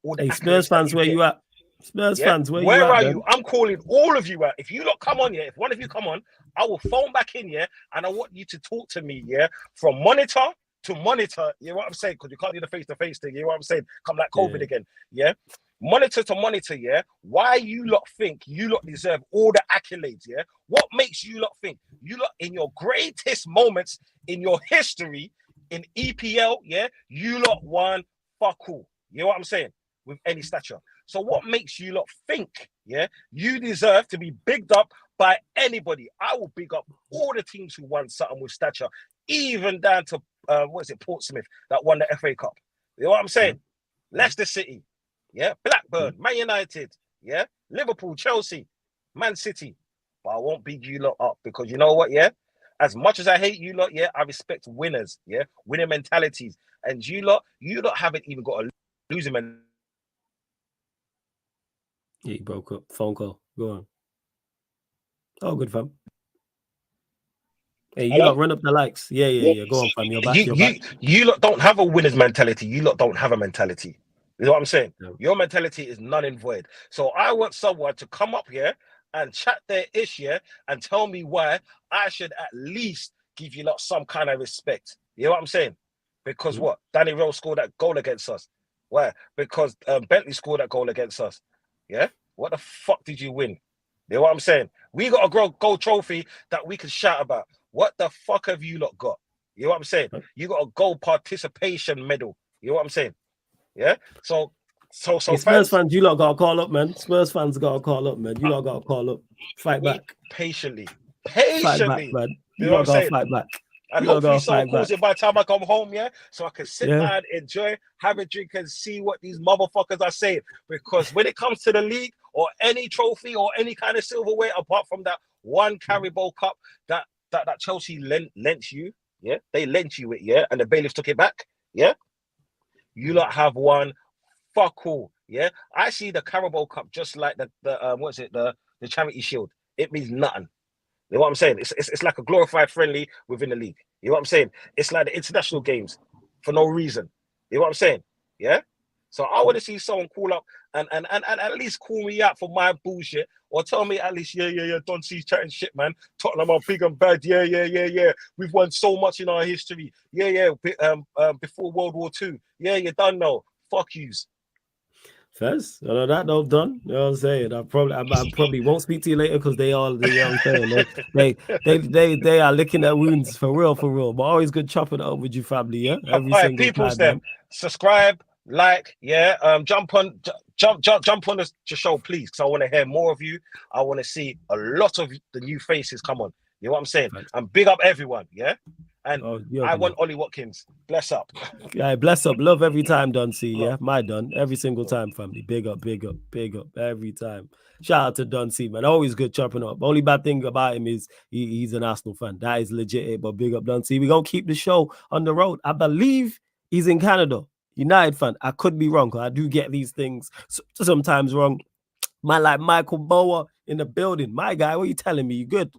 all the Hey, Spurs accolades that fans, where get. you at? Spurs Yeah, fans, where you where at, are then? you? I'm calling all of you out. If you lot come on, if one of you come on, I will phone back in, and I want you to talk to me, from monitor to monitor. You know what I'm saying? Because you can't do the face-to-face thing. You know what I'm saying? Come like COVID again, Monitor to monitor, why you lot think you lot deserve all the accolades, What makes you lot think you lot in your greatest moments in your history in EPL, you lot won fuck all. You know what I'm saying? With any stature. So what makes you lot think, you deserve to be bigged up by anybody? I will big up all the teams who won something with stature, even down to Portsmouth that won the FA Cup. You know what I'm saying? Leicester City, Blackburn, Man United, Liverpool, Chelsea, Man City. But I won't big you lot up because you know what, as much as I hate you lot, I respect winners, winning mentalities. And you lot haven't even got a losing mentality. Yeah, you broke up. Phone call. Go on. Oh, good, fam. Hey, you lot run up the likes. Yeah. Go on, fam. You're back. You lot don't have a winner's mentality. You lot don't have a mentality. You know what I'm saying? No. Your mentality is none and void. So I want someone to come up here and chat their ish and tell me why I should at least give you lot some kind of respect. You know what I'm saying? Because what? Danny Rose scored that goal against us. Why? Because Bentley scored that goal against us. Yeah? What the fuck did you win? You know what I'm saying? We got a gold trophy that we can shout about. What the fuck have you lot got? You know what I'm saying? You got a gold participation medal. You know what I'm saying? Yeah. So hey, Spurs fans, you lot gotta call up, man. Spurs fans gotta call up, man. You lot gotta call up. Fight back. Patiently. Fight back, man. You lot gotta fight back. And hopefully someone calls it by the time I come home, so I can sit down, enjoy, have a drink, and see what these motherfuckers are saying. Because when it comes to the league or any trophy or any kind of silverware, apart from that one Carabao Cup that Chelsea lent you, they lent you it, and the bailiffs took it back, you lot have won fuck all, I see the Carabao Cup just like the Charity Shield. It means nothing. You know what I'm saying? It's like a glorified friendly within the league. You know what I'm saying? It's like the international games for no reason. You know what I'm saying? Yeah. So I want to see someone call up and at least call me out for my bullshit, or tell me at least, Don C's chatting shit, man. Tottenham are big and bad. Yeah. We've won so much in our history. Before World War II. Yeah, you done know. Fuck yous. First, on that note, done. You know what I'm saying? I probably won't speak to you later because they all, you know what I'm saying? They are licking their wounds for real. But always good chopping it up with your family, yeah. Every single time, man. Subscribe, like, jump on the show, please, because I want to hear more of you. I want to see a lot of the new faces come on. You know what I'm saying? Right. And big up everyone, And I want Ollie Watkins. Bless up. Yeah, bless up. Love every time, Don C. Yeah, my Don. Every single time, family. Big up every time. Shout out to Don C, man. Always good chopping up. Only bad thing about him is he's an Arsenal fan. That is legit, but big up Don C. We're going to keep the show on the road. I believe he's in Canada. United fan. I could be wrong, because I do get these things sometimes wrong. Man, like Michael Bower in the building. My guy, what are you telling me? You good?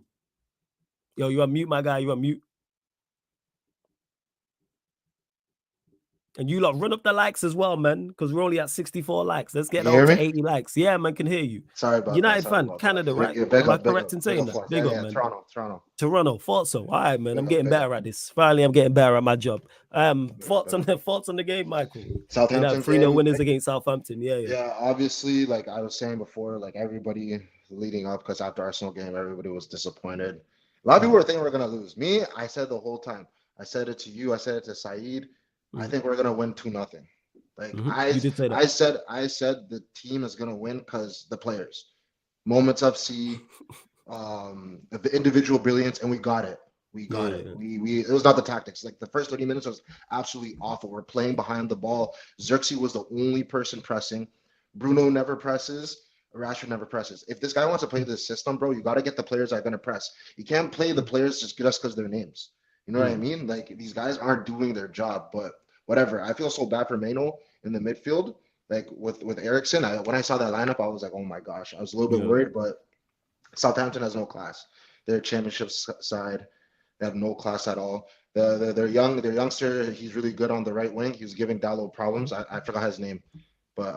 Yo, you on mute, my guy. You on mute. And you lot run up the likes as well, man, because we're only at 64 likes. Let's get over to 80 likes. Yeah, man, can hear you. Sorry about United that. fan, Canada, right? Yeah, Am I correct in saying that? Big up, man. Toronto. Thought so. All right, man. I'm getting better at this. Finally, I'm getting better at my job. Thoughts on the game, Michael? Southampton 3-0 winners against Southampton. Yeah, obviously, like I was saying before, like everybody leading up, because after Arsenal game, everybody was disappointed. A lot of people were thinking we're gonna lose. Me, I said the whole time. I said it to you. I said it to Saeed. I think we're gonna win 2-0. Like I said the team is gonna win because the players, moments of the individual brilliance, and we got it. We got it. It was not the tactics. Like the first 30 minutes was absolutely awful. We're playing behind the ball. Xerxes was the only person pressing. Bruno never presses. Rashford never presses. If this guy wants to play this system, bro, you got to get the players that are going to press. You can't play the players just because they're names. You know what I mean? Like, these guys aren't doing their job, but whatever. I feel so bad for Mano in the midfield. Like, with Ericsson, when I saw that lineup, I was like, oh my gosh. I was a little bit worried, but Southampton has no class. They're a championship side. They have no class at all. Their youngster, he's really good on the right wing. He was giving Dalot problems. I forgot his name. But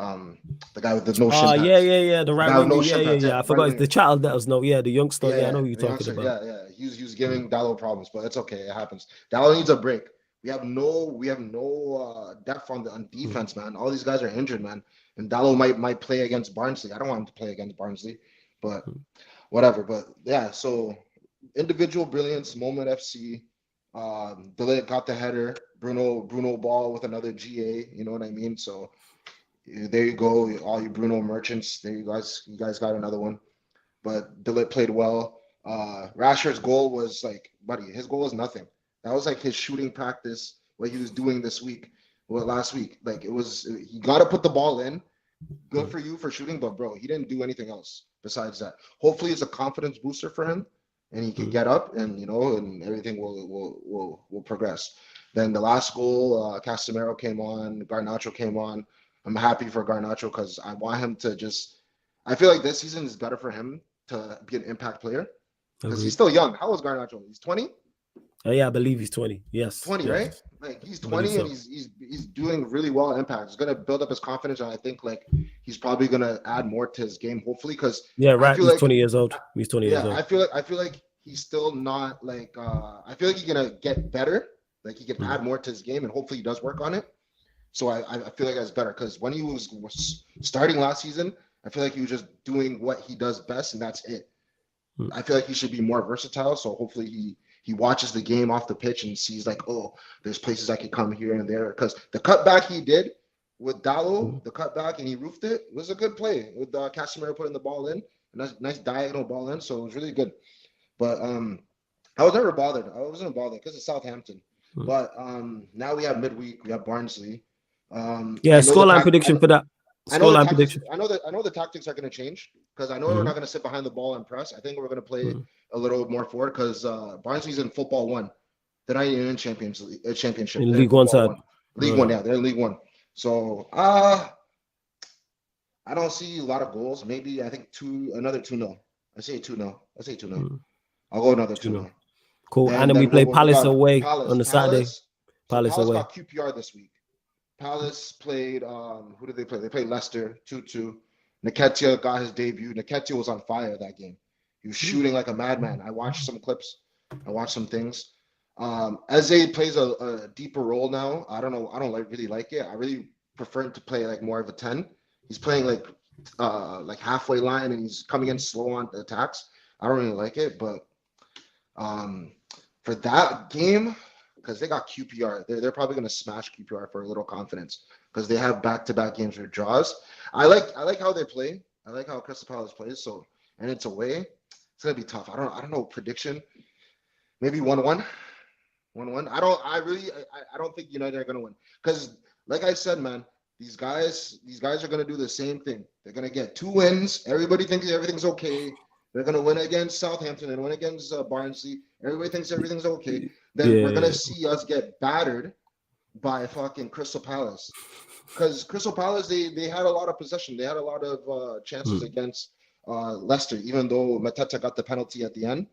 the guy with the no shin pads. The right wing. No I forgot it's the child that was the youngster. I know who you're talking about. He was giving Dalot problems, but it's okay. It happens. Dalot needs a break. We have no depth on defense, man. All these guys are injured, man. And Dalot might play against Barnsley. I don't want him to play against Barnsley, but whatever. But yeah, so individual brilliance, Moment FC. De Ligt got the header. Bruno Ball with another GA. You know what I mean? So there you go, all you Bruno merchants. There you guys got another one. But De Ligt played well. Rashford's goal was like, buddy, his goal was nothing. That was like his shooting practice, what he was doing last week. Like, you got to put the ball in. Good for you for shooting, but bro, he didn't do anything else besides that. Hopefully, it's a confidence booster for him, and he can get up, and and everything will progress. Then the last goal, Casemiro came on, Garnacho came on. I'm happy for Garnacho because I want him to I feel like this season is better for him to be an impact player because he's still young. How old is Garnacho? He's 20? Yeah, I believe he's 20. Yes. 20, yes. Right? Like, he's 20 and he's doing really well at impact. He's going to build up his confidence, and I think like he's probably going to add more to his game, hopefully, because he's 20 years old. He's 20 years old. I feel like he's still not like I feel like he's going to get better. Like, he can add more to his game, and hopefully he does work on it. So I feel like that's better because when he was starting last season, I feel like he was just doing what he does best, and that's it. I feel like he should be more versatile. So hopefully he watches the game off the pitch and sees like, oh, there's places I could come here and there. Because the cutback he did with Dalot, the cutback, and he roofed it, was a good play with Casemiro putting the ball in. A nice diagonal ball in, so it was really good. But I was never bothered. I wasn't bothered because it's Southampton. But now we have midweek. We have Barnsley. Scoreline prediction for that. Scoreline prediction. I know the tactics are going to change because I know we're not going to sit behind the ball and press. I think we're going to play a little more forward because Barnsley's in Football 1. They're not even in Championship. In League One side. League One, yeah, they're in League One. So I don't see a lot of goals. Maybe I think another 2-0. I say 2-0. I'll go another 2-0. Cool. And then we play Palace away on the Saturday. Palace away. Got QPR this week. Palace played, who did they play? They played Leicester 2-2. Nketiah got his debut. Nketiah was on fire that game. He was shooting like a madman. I watched some clips. I watched some things. Eze plays a deeper role now. I don't know. I don't really like it. I really prefer him to play like more of a 10. He's playing like halfway line, and he's coming in slow on the attacks. I don't really like it, but for that game, because they got QPR, they're probably going to smash QPR for a little confidence because they have back-to-back games with draws. I like how they play. I like how Crystal Palace plays. So, and it's away. It's gonna be tough. I don't know prediction. Maybe 1-1. 1-1. I don't think United are gonna win because, like I said, man, these guys are gonna do the same thing. They're gonna get 2 wins. Everybody thinks everything's okay. They're gonna win against Southampton and win against Barnsley. Everybody thinks everything's okay. Then we're gonna see us get battered by fucking Crystal Palace. Because Crystal Palace, they had a lot of possession. They had a lot of chances against Leicester. Even though Mateta got the penalty at the end,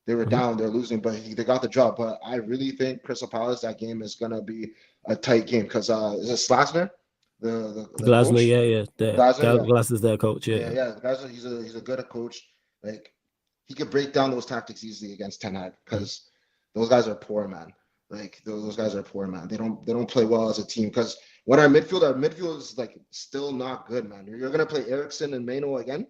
they were down, they're losing, but they got the job. But I really think Crystal Palace, that game is gonna be a tight game because is it Slasner? The Glasner, Glasner, Glasner's their coach. Glasner, he's a good coach. Like, he could break down those tactics easily against Ten Hag because those guys are poor, man. Like, those guys are poor, man. They don't play well as a team because when our midfield is like still not good, man. You're gonna play Ericsson and Mano again.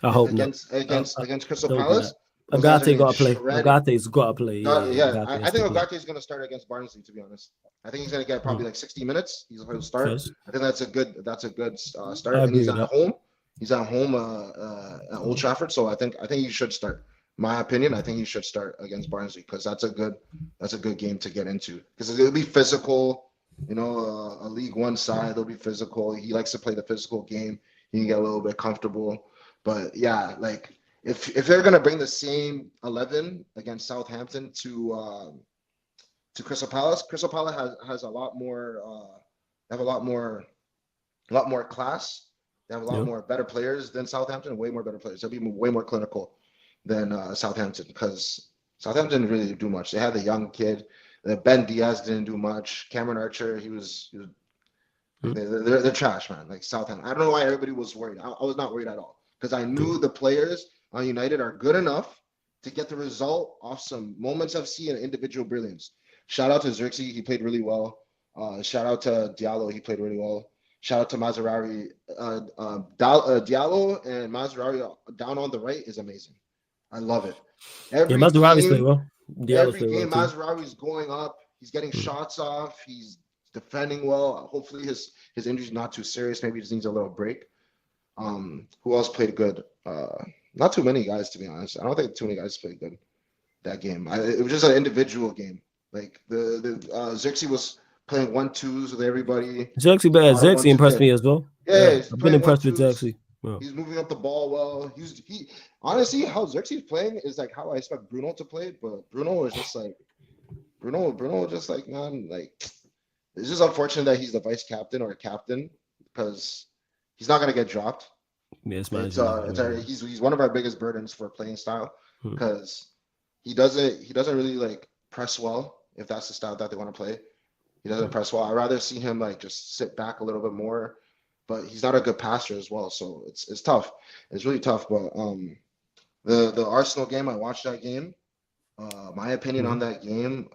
I hope against Crystal Palace. Agate got to play. Agate's got to play. I think Agate is going to start against Barnsley. To be honest, I think he's going to get probably like 60 minutes. He'll start. I think that's a good start. And he's at home. He's at home at Old Trafford, so I think he should start. My opinion, I think he should start against Barnsley because that's a good game to get into because it'll be physical. You know, a League One side, they'll be physical. He likes to play the physical game. He can get a little bit comfortable. But yeah, like if they're gonna bring the same 11 against Southampton to Crystal Palace has a lot more they have a lot more class. They have a lot more better players than Southampton, way more better players. They'll be way more clinical than Southampton because Southampton didn't really do much. They had the young kid. Ben Diaz didn't do much. Cameron Archer, they're trash, man. Like Southampton. I don't know why everybody was worried. I was not worried at all because I knew the players on United are good enough to get the result off some moments of and individual brilliance. Shout out to Xerxes. He played really well. Shout out to Diallo. He played really well. Shout out to Mazraoui. Diallo and Mazraoui down on the right is amazing. I love it. Mazraoui's playing well. Every game, Mazraoui's going up. He's getting shots off. He's defending well. Hopefully his injury's not too serious. Maybe he just needs a little break. Who else played good? Not too many guys, to be honest. I don't think too many guys played good that game. It was just an individual game. Like the Xerxes was playing 1-2s with everybody. Xerxes impressed me as well. Yeah, I've been impressed with Xerxes. Yeah. He's moving up the ball well. He honestly, how Xerxes playing is like how I expect Bruno to play, but Bruno is just like man, like it's just unfortunate that he's the vice captain or captain because he's not gonna get dropped. Yes, he's one of our biggest burdens for playing style because he doesn't really like press well if that's the style that they want to play. He doesn't press well. I'd rather see him like just sit back a little bit more. But he's not a good passer as well, so it's tough. It's really tough. But the Arsenal game, I watched that game. My opinion on that game,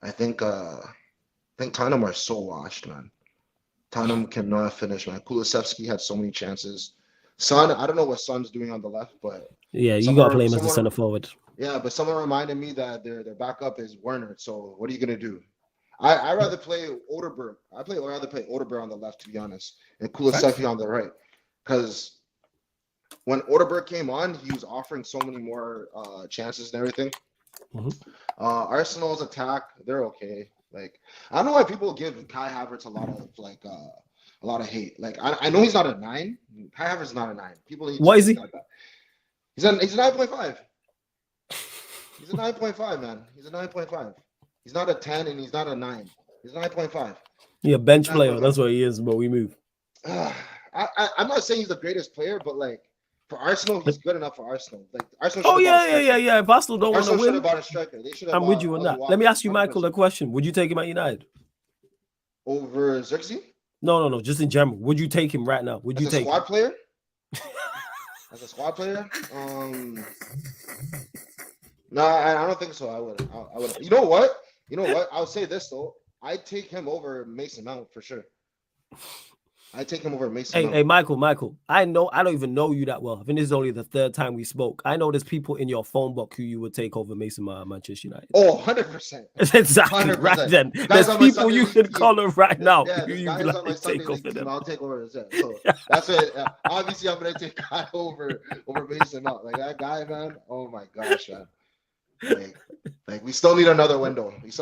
I think Tottenham are so washed, man. Tottenham cannot finish, man. Kulusevski had so many chances. Son, I don't know what Son's doing on the left, but yeah, you got to play him as a center forward. Yeah, but someone reminded me that their backup is Werner. So what are you gonna do? I rather play Odeberg. Rather play Odeberg on the left, to be honest, and Kulusevski on the right. Because when Odeberg came on, he was offering so many more chances and everything. Arsenal's attack, they're okay. Like I don't know why people give Kai Havertz a lot of hate. Like I know he's not a 9. Kai Havertz is not a 9. People need what is he? Like that. He's a 9.5. He's a 9.5, man. He's a 9.5. He's not a 10 and he's not a 9. He's 9.5. Yeah, bench player. That's what he is, but we move. I'm not saying he's the greatest player, but like for Arsenal, he's good enough for Arsenal. Like Arsenal. Oh yeah. If Arsenal don't want to win, bought a striker. They should have. I'm with you on that. Let me ask you, Michael, a question. Would you take him at United over Xerxes? No. Just in general, would you take him right now? Would you take squad player? As a squad player? No, I don't think so. I would. You know what? I'll say this though. I'd take him over Mason Mount for sure. I'd take him over Mason Mount. Hey, Michael. I don't even know you that well. I think this is only the third time we spoke. I know there's people in your phone book who you would take over Mason Mount at Manchester United. Oh, 100%. Exactly. 100%. Right then. There's people you can call him right now. Yeah, who you guys like on my Sunday take over them. I'll take over his head. So that's it. Obviously, I'm gonna take Kai over Mason Mount. Like that guy, man. Oh my gosh, man. Like we still need another window. It's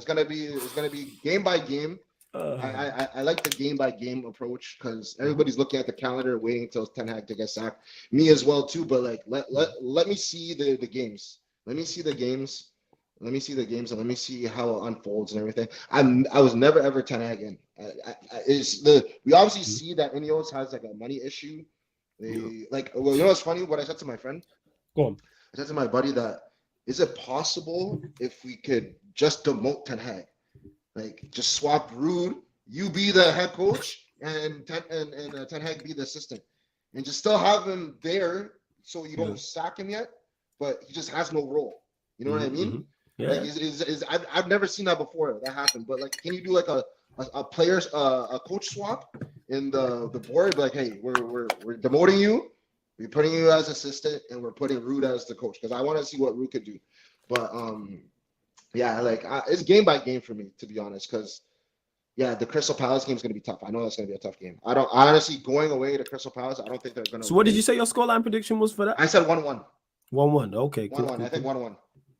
gonna be game by game. I like the game by game approach because everybody's looking at the calendar, waiting until Ten Hag to get sacked. Me as well too. But like let me see the games. Let me see the games. And let me see how it unfolds and everything. I was never ever Ten Hag in. We obviously see that Ineos has like a money issue. You know what's funny? What I said to my friend. Go on. I said to my buddy that. Is it possible if we could just demote Ten Hag? Like, just swap Rude, you be the head coach, and Ten Hag be the assistant. And just still have him there so you don't sack him yet, but he just has no role. You know what I mean? Yeah. Like, I've never seen that before that happen. But, like, can you do, like, a coach swap in the board? Like, hey, we're demoting you. We're putting you as assistant, and we're putting Rude as the coach because I want to see what Rude could do. But it's game by game for me, to be honest. Because the Crystal Palace game is going to be tough. I know that's going to be a tough game. I don't honestly going away to Crystal Palace. I don't think they're going to. So what did you say your scoreline prediction was for that? I said 1-1. 1-1. Okay, cool. 1-1. I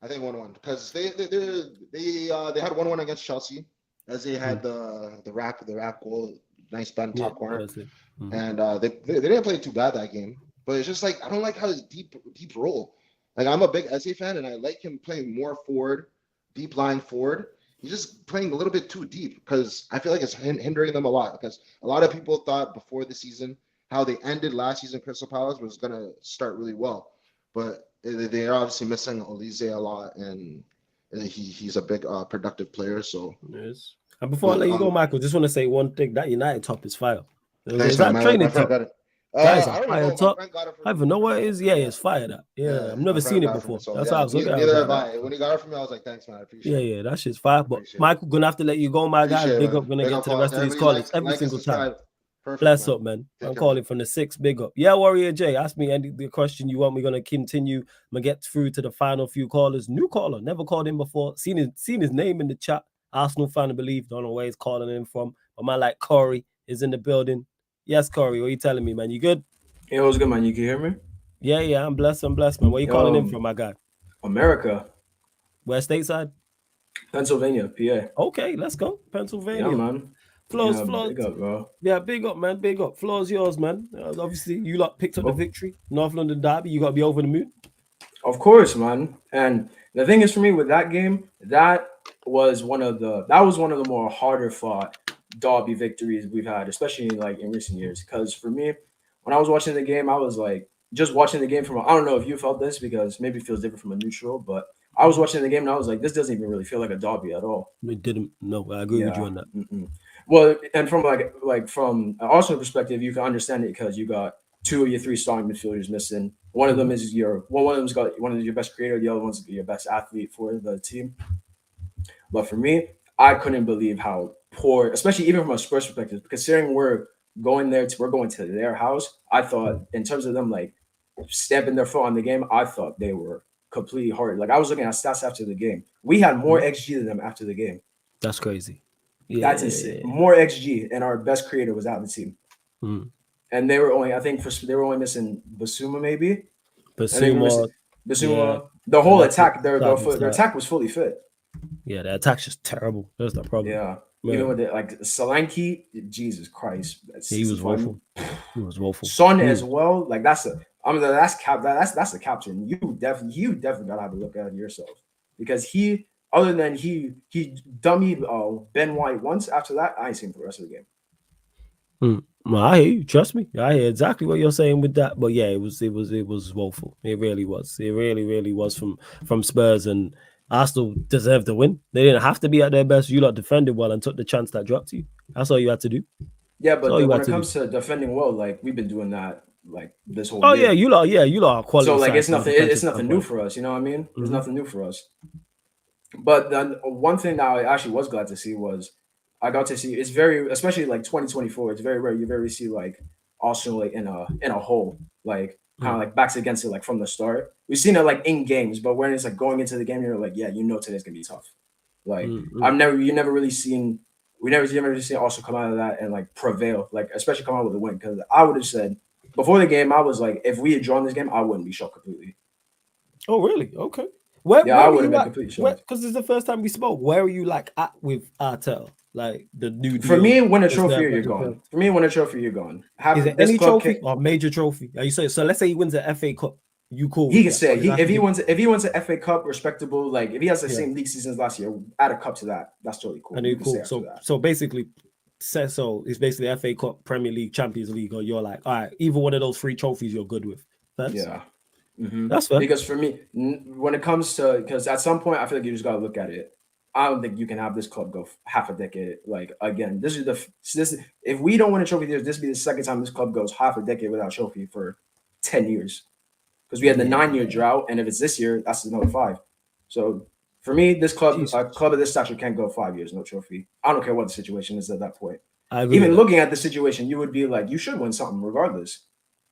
think 1-1 because they had 1-1 against Chelsea as they had the rap goal nice bend top corner. That's it. And they didn't play too bad that game. But it's just like I don't like how his deep role. Like I'm a big Eze fan, and I like him playing more forward, deep line forward. He's just playing a little bit too deep because I feel like it's hindering them a lot. Because a lot of people thought before the season how they ended last season, Crystal Palace was gonna start really well, but they're obviously missing Olise a lot, and he's a big productive player. So yes. And before I let you go, Michael, just want to say one thing: that United top is fire. Nice, is that training top? Got it. Guys, I don't fire know. top. My friend got it for I don't even know what it is. Yeah, it's fire. That. Yeah, I've never seen it before. So, that's how I was looking at it. Neither have I. When he got it for me, I was like, thanks, man. I appreciate it. Yeah, that shit's fire. But Michael, gonna have to let you go, my guy. Big up, gonna get to the rest of these callers every single time. Perfect, Bless up, man. I'm calling from the 6. Big up. Yeah, Warrior J, ask me any the question you want. We're gonna continue. I'm gonna get through to the final few callers. New caller, never called in before. Seen his name in the chat. Arsenal fan, I believe. Don't know where he's calling in from. But man, like Corey is in the building. Yes, Corey, what are you telling me, man? You good? Hey, what's good, man? You can hear me? Yeah, I'm blessed, man. Where you calling in from, my guy? America. Where stateside? Pennsylvania, PA. Okay, let's go. Pennsylvania. Yeah, man. Floors. Big up, bro. Yeah, big up, man. Big up. Floor's yours, man. Obviously, you lot picked up the victory. North London derby. You got to be over the moon. Of course, man. And the thing is, for me, with that game, that was one of the more harder fought derby victories we've had, especially in recent years. Because for me, when I was watching the game, I was like just watching the game from. I don't know if you felt this because maybe it feels different from a neutral, but I was watching the game and I was like, this doesn't even really feel like a derby at all. It didn't. No, I agree with you on that. Mm-mm. Well, and from from an Arsenal perspective, you can understand it because you got 2 of your 3 starting midfielders missing. One of them is one of them's got one of your best creator, the other one's your best athlete for the team. But for me, I couldn't believe how poor, especially even from a Spurs perspective, considering we're going to their house. I thought in terms of them like stamping their foot on the game, I thought they were completely horrid. Like I was looking at stats after the game. We had more XG than them after the game. That's crazy. Yeah, that's insane. Yeah. More XG, and our best creator was out of the team. And they were only, they were only missing Basuma maybe. Basuma. Yeah. The whole attack, their attack was fully fit. Yeah, the attack's just terrible. That's the problem. Yeah. Even with it, like Solanke, Jesus Christ, he was woeful. He was woeful. Son as well, like that's the captain. You definitely gotta have a look at it yourself because he dummied Ben White once. After that, I ain't seen him for the rest of the game. Well, I hear you. Trust me, I hear exactly what you're saying with that. But yeah, it was woeful. It really was. It really was from Spurs, and Arsenal deserved the win. They didn't have to be at their best. You lot defended well and took the chance that dropped you. That's all you had to do. Yeah, but when it comes to defending well, like we've been doing that like this whole year. You lot are quality. So like it's nothing new for us. You know what I mean? There's nothing new for us. But then one thing that I actually was glad to see was I got to see, it's very, especially like 2024, it's very rare you very see like Arsenal like in a hole, like kind of like backs against it like from the start. We've seen it like in games, but when it's like going into the game, you're like, yeah, you know today's gonna be tough. Like we never really seen Arsenal come out of that and like prevail, like especially come out with a win. Because I would have said before the game, I was like, if we had drawn this game, I wouldn't be shocked completely. Oh, really? Okay. I would have been completely shocked. Because this is the first time we spoke. Where are you like at with Artel? Like the new deal? For me, win a trophy or you're gone. For me, win a trophy, you're gone. Is it any trophy or major trophy? Are you saying so? Let's say he wins the FA Cup. You cool? He can say if he wins an FA Cup, respectable. Like if he has the same league seasons last year, add a cup to that. That's totally cool. And cool. So basically, it's basically FA Cup, Premier League, Champions League, or you're like, all right, either one of those 3 trophies you're good with. That's fair. Because for me, when it comes to, because at some point I feel like you just gotta look at it. I don't think you can have this club go half a decade. Like again, if we don't win a trophy, this will be the second time this club goes half a decade without a trophy for 10 years. Because we had the 9-year drought, and if it's this year, that's another 5. So for me, this club, a club of this stature can't go 5 years no trophy. I don't care what the situation is at that point. Even looking at the situation, you would be like, you should win something regardless.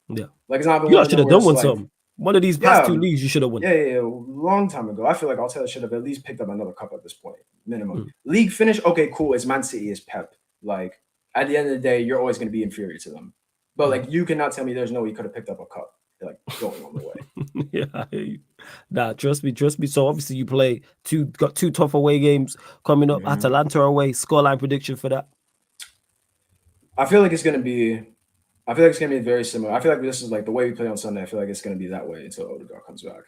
Yeah, like it's not. You should have done something. One of these past 2 leagues, you should have won. Yeah, long time ago. I feel like Arteta should have at least picked up another cup at this point, minimum. League finish, okay, cool. It's Man City, it's Pep. Like at the end of the day, you're always going to be inferior to them. But like, you cannot tell me there's no way you could have picked up a cup. Like going on the way. Yeah, I hear you. Nah, trust me. So obviously you got 2 tough away games coming up. Atalanta away. Scoreline prediction for that. I feel like it's gonna be very similar. I feel like this is like the way we play on Sunday. I feel like it's gonna be that way until Odegaard comes back.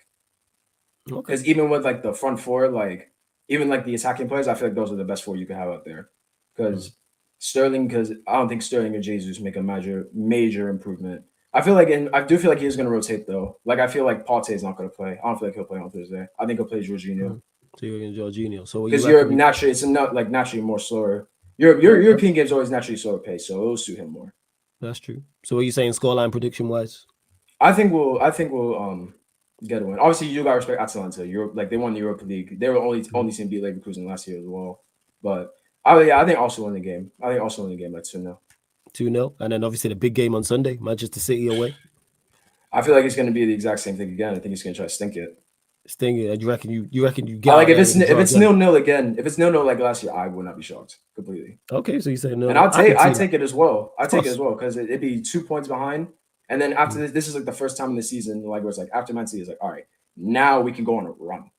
Okay. Because even with like the front four, like even like the attacking players, I feel like those are the best four you can have out there. Because Sterling, because I don't think Sterling or Jesus make a major improvement. I do feel like he's going to rotate though. Like I feel like Partey's not going to play. I don't feel like he'll play on Thursday. I think he'll play Jorginho. So you're in Jorginho. So because Europe naturally naturally more slower. European games always naturally slower pace, so it'll suit him more. That's true. So what are you saying scoreline prediction wise? I think we'll get a win. Obviously, you got respect Atalanta. Europe, like they won the Europa League. They were only team beat Leverkusen last year as well. But I think also win the game. I think also win the game at 2-0. 2-0, and then obviously the big game on Sunday, Manchester City away. I feel like it's going to be the exact same thing again. I think he's going to try to stink it. Sting it. You reckon you get like if it's 0-0 again, if it's 0-0 like last year, I would not be shocked completely. Okay, so you say no, and I take it as well. I take it as well because it'd be 2 points behind, and then after this is like the first time in the season like where it's like after Man City is like, all right, now we can go on a run.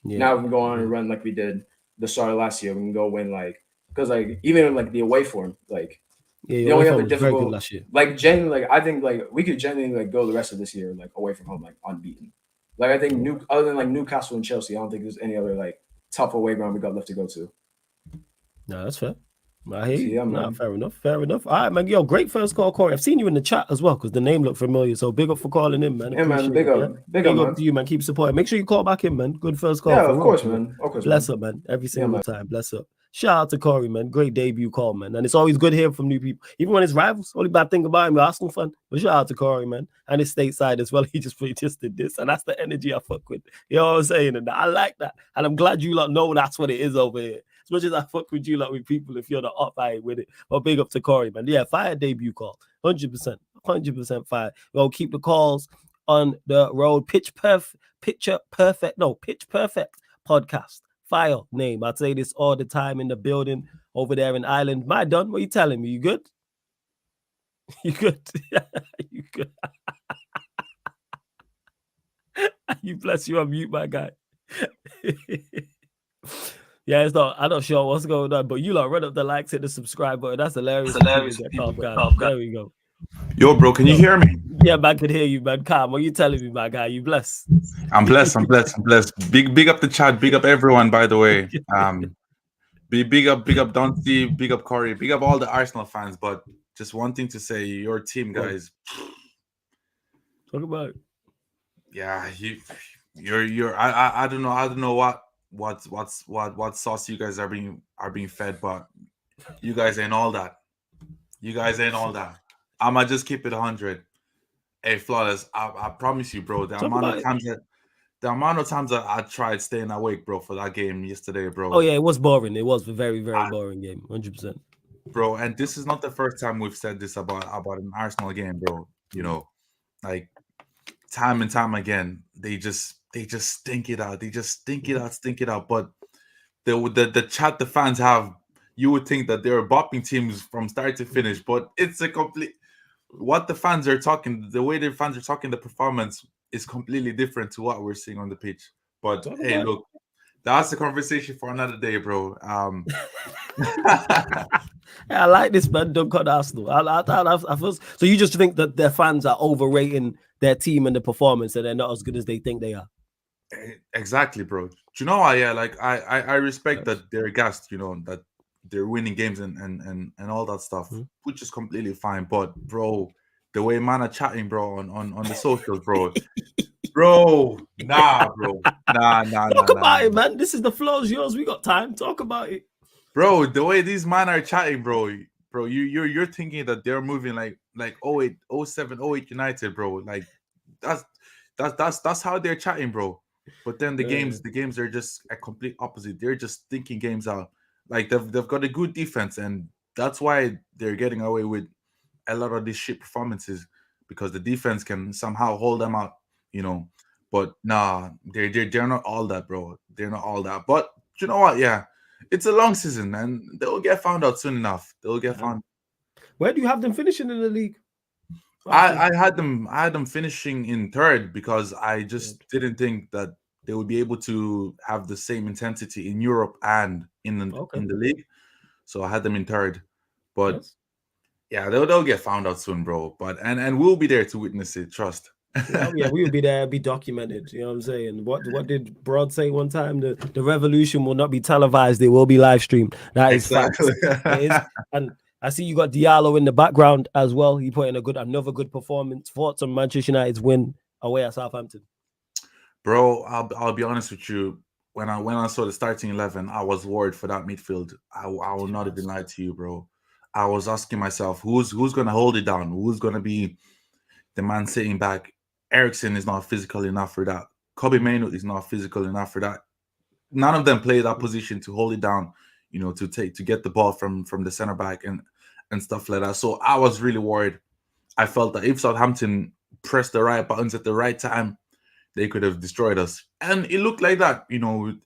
Yeah. Now we can go on a run like we did the start of last year. We can go win like because like even like the away form like. Yeah, they only have a difficult last year. Like genuinely, like I think like we could genuinely like go the rest of this year like away from home like unbeaten. Like I think other than like Newcastle and Chelsea, I don't think there's any other like tough away ground we got left to go to. No, that's fair. I hear you. Fair enough. All right, man. Yo, great first call, Corey. I've seen you in the chat as well because the name looked familiar. So big up for calling in, man. Yeah, man. Big up to you, man. Keep supporting. Make sure you call back in, man. Good first call. Yeah, of course, man. Of course, bless up, man. Every single time. Bless up. Shout out to Corey, man. Great debut call, man. And it's always good hearing from new people. Even when it's rivals, only bad thing about him, we're Arsenal fan. But shout out to Corey, man. And his stateside as well. He just did this. And that's the energy I fuck with. You know what I'm saying? And I like that. And I'm glad you lot know that's what it is over here. As much as I fuck with you lot with people, if you're the up, I ain't with it. But big up to Corey, man. Yeah, fire debut call. 100% fire. We'll keep the calls on the road. Pitch Perfect podcast. Fire name. I say this all the time in the building over there in Ireland. My done. What are you telling me? You good? You good? You good? You bless you on mute, my guy. Yeah, I'm not sure what's going on, but you lot run up the likes, hit the subscribe button. That's hilarious. There we go. Yo, bro, can you hear me? Yeah, man, I can hear you, man. Calm. What are you telling me, my guy? You blessed? I'm blessed. Big up the chat. Big up everyone, by the way. Big up Dante, big up Corey, big up all the Arsenal fans. But just one thing to say, your team, guys. Talk about it. Yeah, you're. I don't know what sauce you guys are being fed, but you guys ain't all that. I'ma just keep it 100. Hey, Flawless, I promise you, bro. The amount of times that I tried staying awake, bro, for that game yesterday, bro. Oh yeah, it was boring. It was a very, very boring game, 100%. Bro, and this is not the first time we've said this about an Arsenal game, bro. You know, like time and time again, they just stink it out. They just stink it out. But the chat the fans have, you would think that they're bopping teams from start to finish, but it's a complete. What the fans are talking, the way the fans are talking, the performance is completely different to what we're seeing on the pitch. But hey, look, that's the conversation for another day, bro. I like this, man. Don't cut Arsenal. So you just think that their fans are overrating their team and the performance, and they're not as good as they think they are. Exactly, bro. Do you know why? Yeah, like I respect that they're gassed, you know, that they're winning games and all that stuff, which is completely fine. But bro, the way man are chatting, bro, on the socials, bro. Bro, nah. Talk about it, man. This is the floor's yours. We got time. Talk about it. Bro, the way these men are chatting, bro, you're thinking that they're moving like 08, 07, 08 United, bro. Like that's how they're chatting, bro. But then the games are just a complete opposite. They're just thinking games out. Like they've got a good defense, and that's why they're getting away with a lot of these shit performances, because the defense can somehow hold them out, you know. But nah, they're not all that, bro. They're not all that. But you know what? Yeah, it's a long season, and they'll get found out soon enough. They'll get found. Where do you have them finishing in the league? I had them finishing in third because I just didn't think that they would be able to have the same intensity in Europe and in the league. So I had them in third. But Yeah, they'll get found out soon, bro. But and we'll be there to witness it. Trust. Yeah, we will be there, be documented. You know what I'm saying? What did Broad say one time? The revolution will not be televised; it will be live streamed. That is Exactly. facts. It is. And I see you got Diallo in the background as well. He put in another good performance. Thoughts on Manchester United's win away at Southampton? Bro, I'll be honest with you. When I saw the starting 11, I was worried for that midfield. I will not even lie to you, bro. I was asking myself, who's gonna hold it down? Who's gonna be the man sitting back? Ericsson is not physical enough for that. Kobe Mainoo is not physical enough for that. None of them play that position to hold it down, to get the ball from the center back and stuff like that. So I was really worried. I felt that if Southampton pressed the right buttons at the right time, they could have destroyed us. And it looked like that,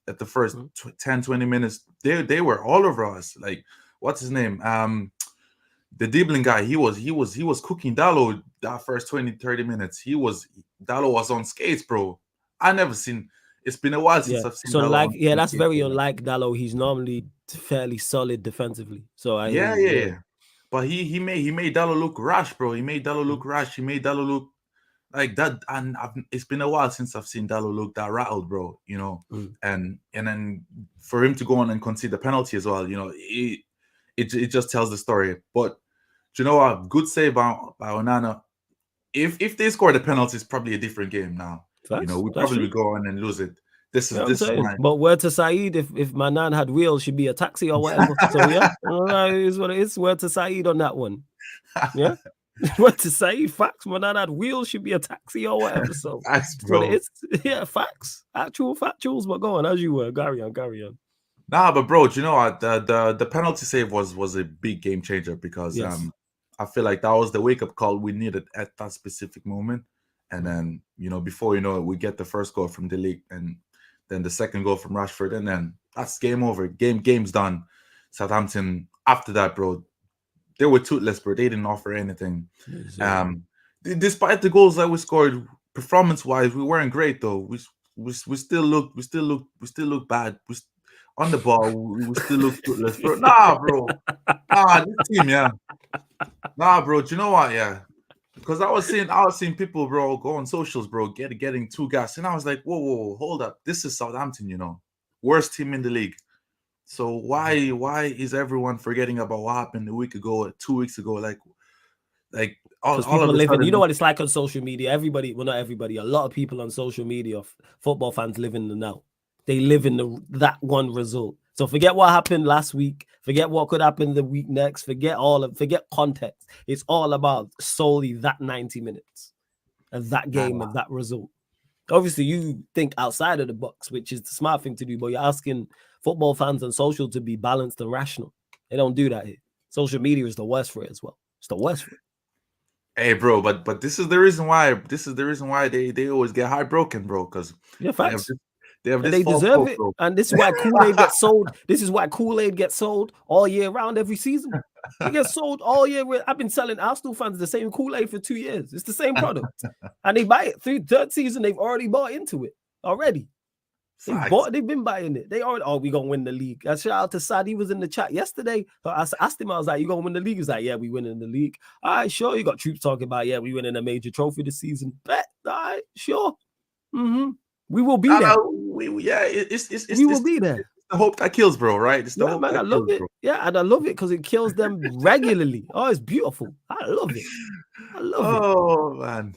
at the first 10, 20 minutes, they were all over us. Like, what's his name? The dribbling guy, he was cooking Dallo that first 20, 30 minutes. Dallo was on skates, bro. It's been a while since I've seen Dallo. That's very unlike Dallo. He's normally fairly solid defensively. So yeah. But he made Dallo look rash, bro. He made Dallo look rash. He made Dallo look like that. And it's been a while since I've seen Dallo look that rattled, bro. And then for him to go on and concede the penalty as well, it just tells the story. But do you know what? Good save by Onana. If they score the penalty, it's probably a different game now. We probably will go on and lose it. This is mine. But word to Saeed, if my nan had wheels, she'd be a taxi or whatever. So yeah, it is what it is. Word to Saeed on that one. Yeah. Word to Saeed, facts. My nan had wheels, she'd be a taxi or whatever. So facts, bro. It's facts. Actual factuals, but go on as you were. Carry on. Nah, but bro, do you know what? The penalty save was a big game changer because I feel like that was the wake-up call we needed at that specific moment. And then, before you know it, we get the first goal from the league and then the second goal from Rashford, and then that's game over. Game's done. Southampton, after that, bro, they were toothless, bro. They didn't offer anything. Despite the goals that we scored, performance-wise, we weren't great though. We still look bad. On the ball, we still look toothless, bro. Nah, bro. This team, yeah. Nah, bro. Do you know what? Yeah. Because I was seeing people, bro, go on socials, bro, getting too gassed. And I was like, whoa, hold up. This is Southampton, worst team in the league. So why is everyone forgetting about what happened a week ago, 2 weeks ago? Like all people of a living, sudden, you know what it's like on social media. Everybody, well, not everybody, a lot of people on social media, football fans live in the now. They live in that one result. So forget what happened last week. Forget what could happen the week next. Forget context. It's all about solely that 90 minutes of that game, of that result. Obviously, you think outside of the box, which is the smart thing to do, but you're asking football fans on social to be balanced and rational. They don't do that here. Social media is the worst for it as well. It's the worst for it. Hey, bro, but this is the reason why. This is the reason why they always get heartbroken, bro. Because facts. They deserve it. And this is why Kool-Aid gets sold. This is why Kool-Aid gets sold all year round, every season. It gets sold all year. I've been selling Arsenal fans the same Kool-Aid for 2 years. It's the same product. And they buy it. Third season, they've already bought into it. Already. They've been buying it. They already, we're going to win the league. Shout out to Sad. He was in the chat yesterday. I asked him, I was like, you going to win the league? He's like, yeah, we winning the league. All right, sure. You got troops talking about, yeah, we winning a major trophy this season. Bet. All right, sure. Mm-hmm. We will be there. We will be there. It's the hope that kills, bro, right? It's the hope that I love it. Bro. Yeah, and I love it because it kills them regularly. Oh, it's beautiful. I love it. Oh, man.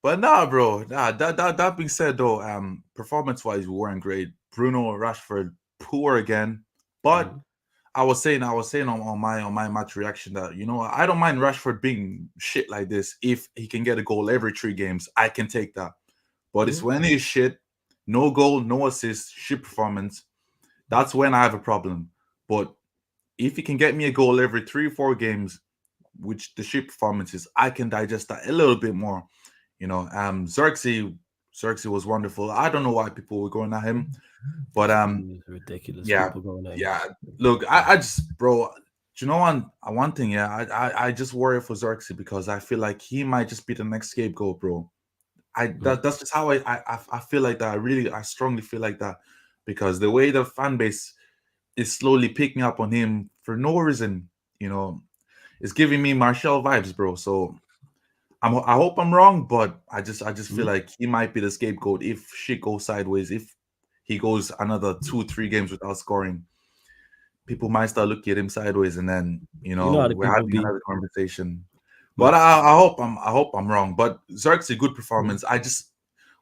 But nah, bro. Nah, that being said, though, performance-wise, we weren't great. Bruno, Rashford, poor again. But I was saying on my match reaction that, I don't mind Rashford being shit like this. If he can get a goal every 3 games, I can take that. But it's when he's shit, no goal, no assist, shit performance. That's when I have a problem. But if he can get me a goal every 3-4 games, which the shit performances, I can digest that a little bit more. Xerxes was wonderful. I don't know why people were going at him, but it's ridiculous. Yeah, Look, I just, bro. Do you know one thing? Yeah, I just worry for Xerxes because I feel like he might just be the next scapegoat, bro. That's just how I feel like that. I strongly feel like that because the way the fan base is slowly picking up on him for no reason, it's giving me Martial vibes, bro. So I hope I'm wrong, but I just feel like he might be the scapegoat if shit goes sideways. If he goes another 2-3 games without scoring, people might start looking at him sideways, and then how the we're people having be. another conversation. But I hope I'm wrong. But Zerk's a good performance. I just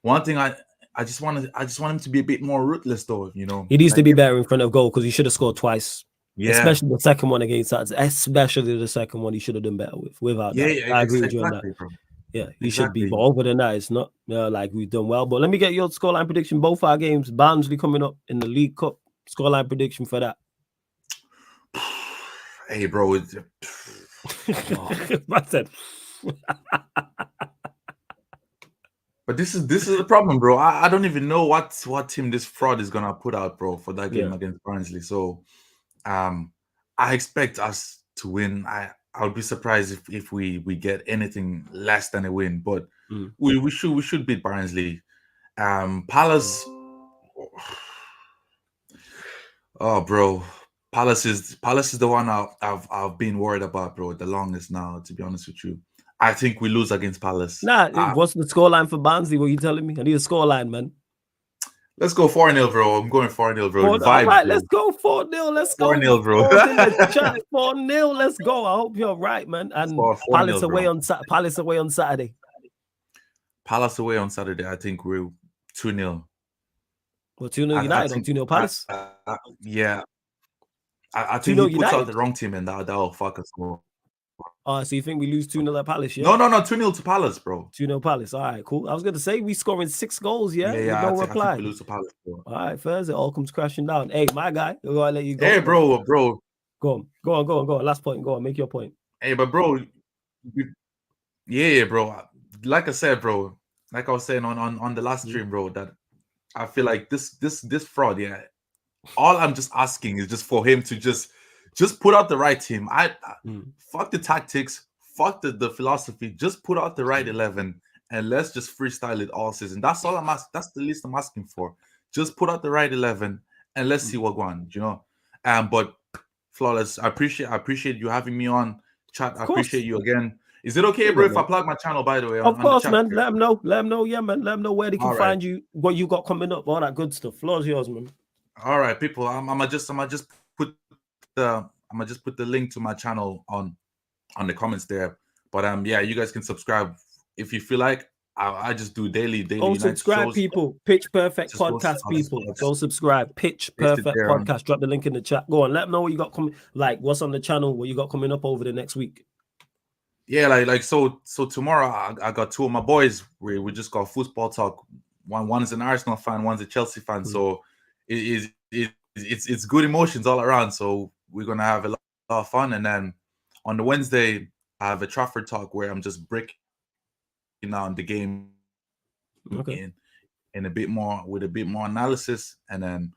want him to be a bit more ruthless, though. He needs to be better in front of goal because he should have scored twice. Yeah, especially the second one against us. Especially the second one, he should have done better without that. I agree with you on that. Bro. Yeah, he should be. But over than that, it's not like we've done well. But let me get your scoreline prediction. Both our games, Barnsley coming up in the League Cup. Scoreline prediction for that. Hey, bro. I said. But this is the problem, bro. I don't even know what team this fraud is gonna put out, bro, for that game against Barnsley. So, I expect us to win. I'll be surprised if we get anything less than a win, but we should beat Barnsley. Palace. Oh, bro. Palace is the one I've been worried about, bro, the longest now, to be honest with you. I think we lose against Palace. What's the scoreline for Barnsley? What are you telling me? I need a scoreline, man. Let's go 4-0, bro. I'm going 4-0, bro. All right, let's go 4-0. Let's go 4-0, bro. 4-0. Let's go. I hope you're right, man. And Palace away on Saturday. Palace away on Saturday. I think we're 2-0. Well, 2-0 United or 2-0 Palace? Yeah. I think he puts out the wrong team, and that'll fuck us more. So you think we lose 2-0 at Palace, yeah? No, 2-0 to Palace, bro. 2-0 Palace. All right, cool. I was going to say we scoring 6 goals, yeah? Yeah, no reply. I think we lose to Palace, bro. All right, Thursday, all comes crashing down. Hey, my guy, I'm going to let you go. Hey, bro. Go on. Last point. Go on, make your point. Hey, but bro, yeah, bro. Like I said, bro, like I was saying on the last stream, bro, that I feel like this fraud, yeah. All I'm just asking is just for him to just put out the right team. Fuck the tactics, fuck the philosophy. Just put out the right 11, and let's just freestyle it all season. That's all I'm asking. That's the least I'm asking for. Just put out the right 11, and let's see what goes on. But Flawless, I appreciate you having me on chat. I appreciate you again. Is it okay, bro, if I plug my channel, by the way? Of course, man. Let them know. Yeah, man. Let them know where they can find you, what you got coming up, all that good stuff. Floor's yours, man. All right, people. I'm gonna just put the link to my channel on the comments there. But yeah, you guys can subscribe if you feel like. I just do daily. Go subscribe, shows. People. Pitch Perfect just Podcast, people. Go subscribe. Pitch Perfect Podcast. Drop the link in the chat. Go on. Let them know what you got coming. Like what's on the channel. What you got coming up over the next week. Yeah, like so tomorrow I got 2 of my boys. We just got football talk. One's an Arsenal fan, one's a Chelsea fan. So it's good emotions all around. So we're gonna have a lot of fun. And then on the Wednesday, I have a Trafford talk where I'm just breaking down the game in a bit more with a bit more analysis. And then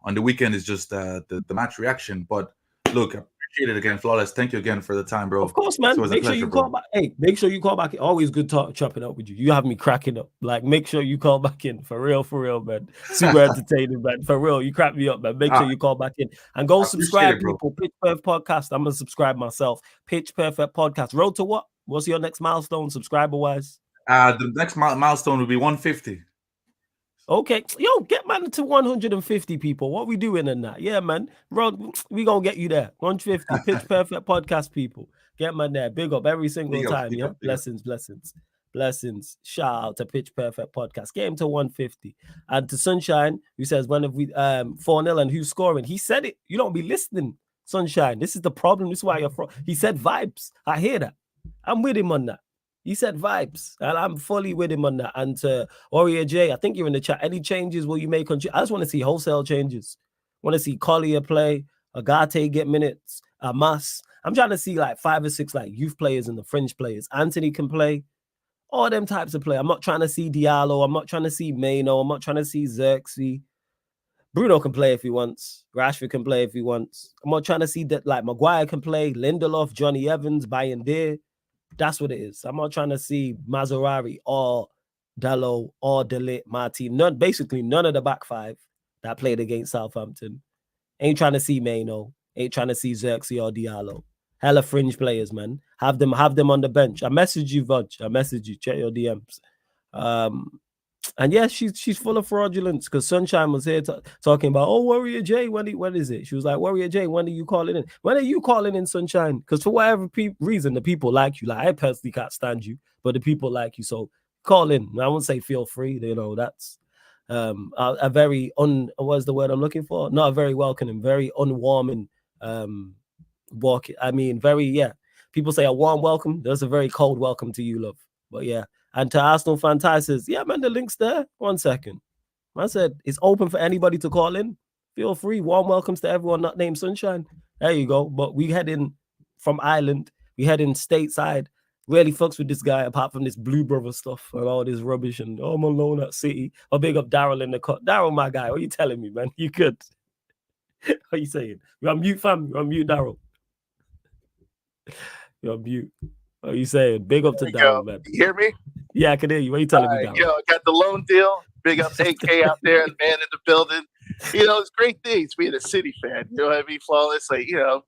on the weekend is just the match reaction. But look, I appreciate it again, Flawless. Thank you again for the time, bro. Of course, man. Make sure you call back. Hey, make sure you call back. Always good chopping up with you. You have me cracking up. Like, make sure you call back in. For real, man. Super entertaining, man. For real, you crack me up, man. Make sure you call back in. And go subscribe, people. Pitch Perfect Podcast. I'm going to subscribe myself. Pitch Perfect Podcast. Road to what? What's your next milestone, subscriber-wise? The next milestone will be 150. Okay, yo, get man to 150 people. What we doing in that? Yeah, man. Rod, we gonna get you there. 150 Pitch Perfect Podcast, people. Get man there. Big up every single time. Yeah. Blessings. Shout out to Pitch Perfect Podcast. Get him to 150. And to Sunshine, who says when have we 4-0 and who's scoring? He said it. You don't be listening, Sunshine. This is the problem. This is why you're from. He said vibes. I hear that. I'm with him on that. He said vibes, and I'm fully with him on that. And to Warrior J, I think you're in the chat. Any changes will you make on? I just want to see wholesale changes. Want to see Collier play, Agate get minutes, Amas. I'm trying to see like 5 or 6 like youth players and the fringe players. Anthony can play, all them types of play. I'm not trying to see Diallo. I'm not trying to see Maino. I'm not trying to see Xerxes. Bruno can play if he wants. Rashford can play if he wants. I'm not trying to see that like Maguire can play, Lindelof, Johnny Evans, Bayern. That's what it is. I'm not trying to see Mazzarari or Dalot or Delit, Martin. Basically none of the back 5 that played against Southampton. Ain't trying to see Maino. Ain't trying to see Xerxes or Diallo. hella fringe players, man. Have them on the bench. I message you, Vudge. I message you. Check your DMs. And yeah, she's full of fraudulence because Sunshine was here talking about, oh, Warrior J, when is it? She was like, Warrior J, when are you calling in? When are you calling in, Sunshine? Because for whatever reason, the people like you. Like, I personally can't stand you, but the people like you. So call in. I won't say feel free. You know, that's a very what's the word I'm looking for? Not a very welcoming, very unwarming walk. I mean, people say a warm welcome. There's a very cold welcome to you, love. But yeah. And to Arsenal fan, Ty says, yeah, man, the link's there. 1 second. I said, it's open for anybody to call in. Feel free. Warm welcomes to everyone not named Sunshine. There you go. But we head in from Ireland. We head in stateside. Really fucks with this guy, apart from this Blue Brother stuff and all this rubbish. And I'm alone at City. I'll big up Daryl in the cut. Daryl, my guy, what are you telling me, man? You good? What are you saying? You're on mute, fam. You're on mute, Daryl. You're on mute. What are you saying? Big up to Daryl, man. You hear me? Yeah, I can hear you. What are you telling me, Daryl? Yo, I got the loan deal. Big up AK out there, the man in the building. You know, it's great things being a City fan. You know what I mean? Flawless. Like, you know,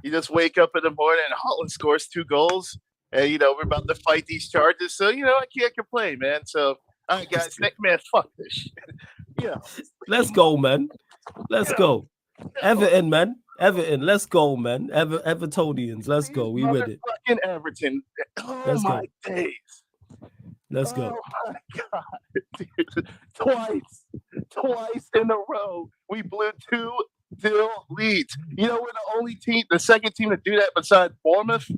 you just wake up in the morning and Holland scores 2 goals. And, you know, we're about to fight these charges. So, you know, I can't complain, man. So, all right, guys. Man, fuck this shit. Yeah. Let's go, man. Let's go. Everton, man. Everton, let's go, man. Evertonians, let's go. We with it. Fucking Everton. Oh, let's my go. days. Let's go. Oh, my God. Dude. Twice in a row, we blew 2-0 leads. You know, we're the only team, the second team to do that besides Bournemouth.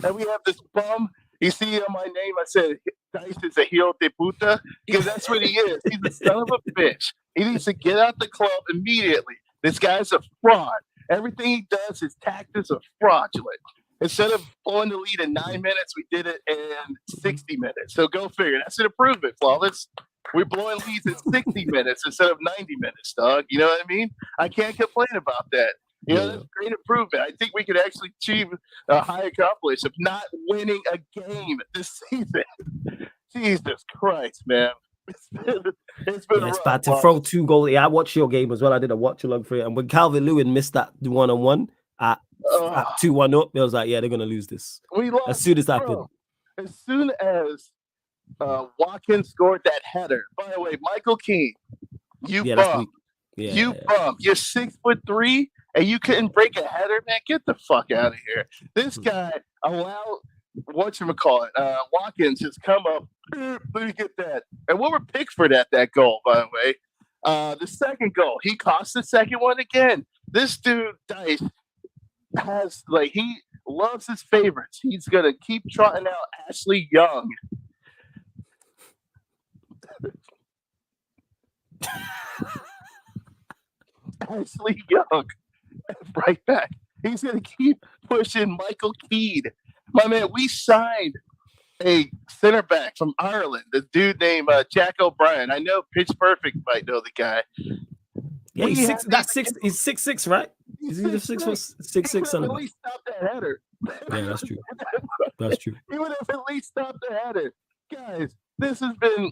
And we have this bum. You see on my name, I said, Dice is a heel de puta, because that's what he is. He's a son of a bitch. He needs to get out the club immediately. This guy's a fraud. Everything he does, his tactics are fraudulent. Instead of blowing the lead in 9 minutes, we did it in 60 minutes. So go figure. That's an improvement, Flawless. We're blowing leads in 60 minutes instead of 90 minutes, dog. You know what I mean? I can't complain about that. You know, that's a great improvement. I think we could actually achieve a high accomplishment of not winning a game this season. Jesus Christ, man. It's been it's bad to throw 2 goals. Yeah, I watched your game as well. I did a watch along for it. And when Calvert-Lewin missed that 1-on-1 at 2-1 up, it was like, yeah, they're going to lose this. We lost, as soon as that happened. As soon as Watkins scored that header. By the way, Michael Keane, you bum. You bum. You're 6'3", and you couldn't break a header, man. Get the fuck out of here. This guy allowed whatchamacallit, Watkins has come up. Let me get that. And what were Pickford at that goal, by the way? The second goal, he cost the second one again. This dude, Dice, has, like, he loves his favorites. He's going to keep trotting out Ashley Young. Ashley Young, right back. He's going to keep pushing Michael Keane. My man, we signed a center back from Ireland, the dude named Jack O'Brien. I know Pitch Perfect might know the guy. Yeah, he's 6'6", right? Is he just 6'6" center back? At least stop the header. Yeah, that's true. That's true. He would have at least stopped the header. Guys, this has been.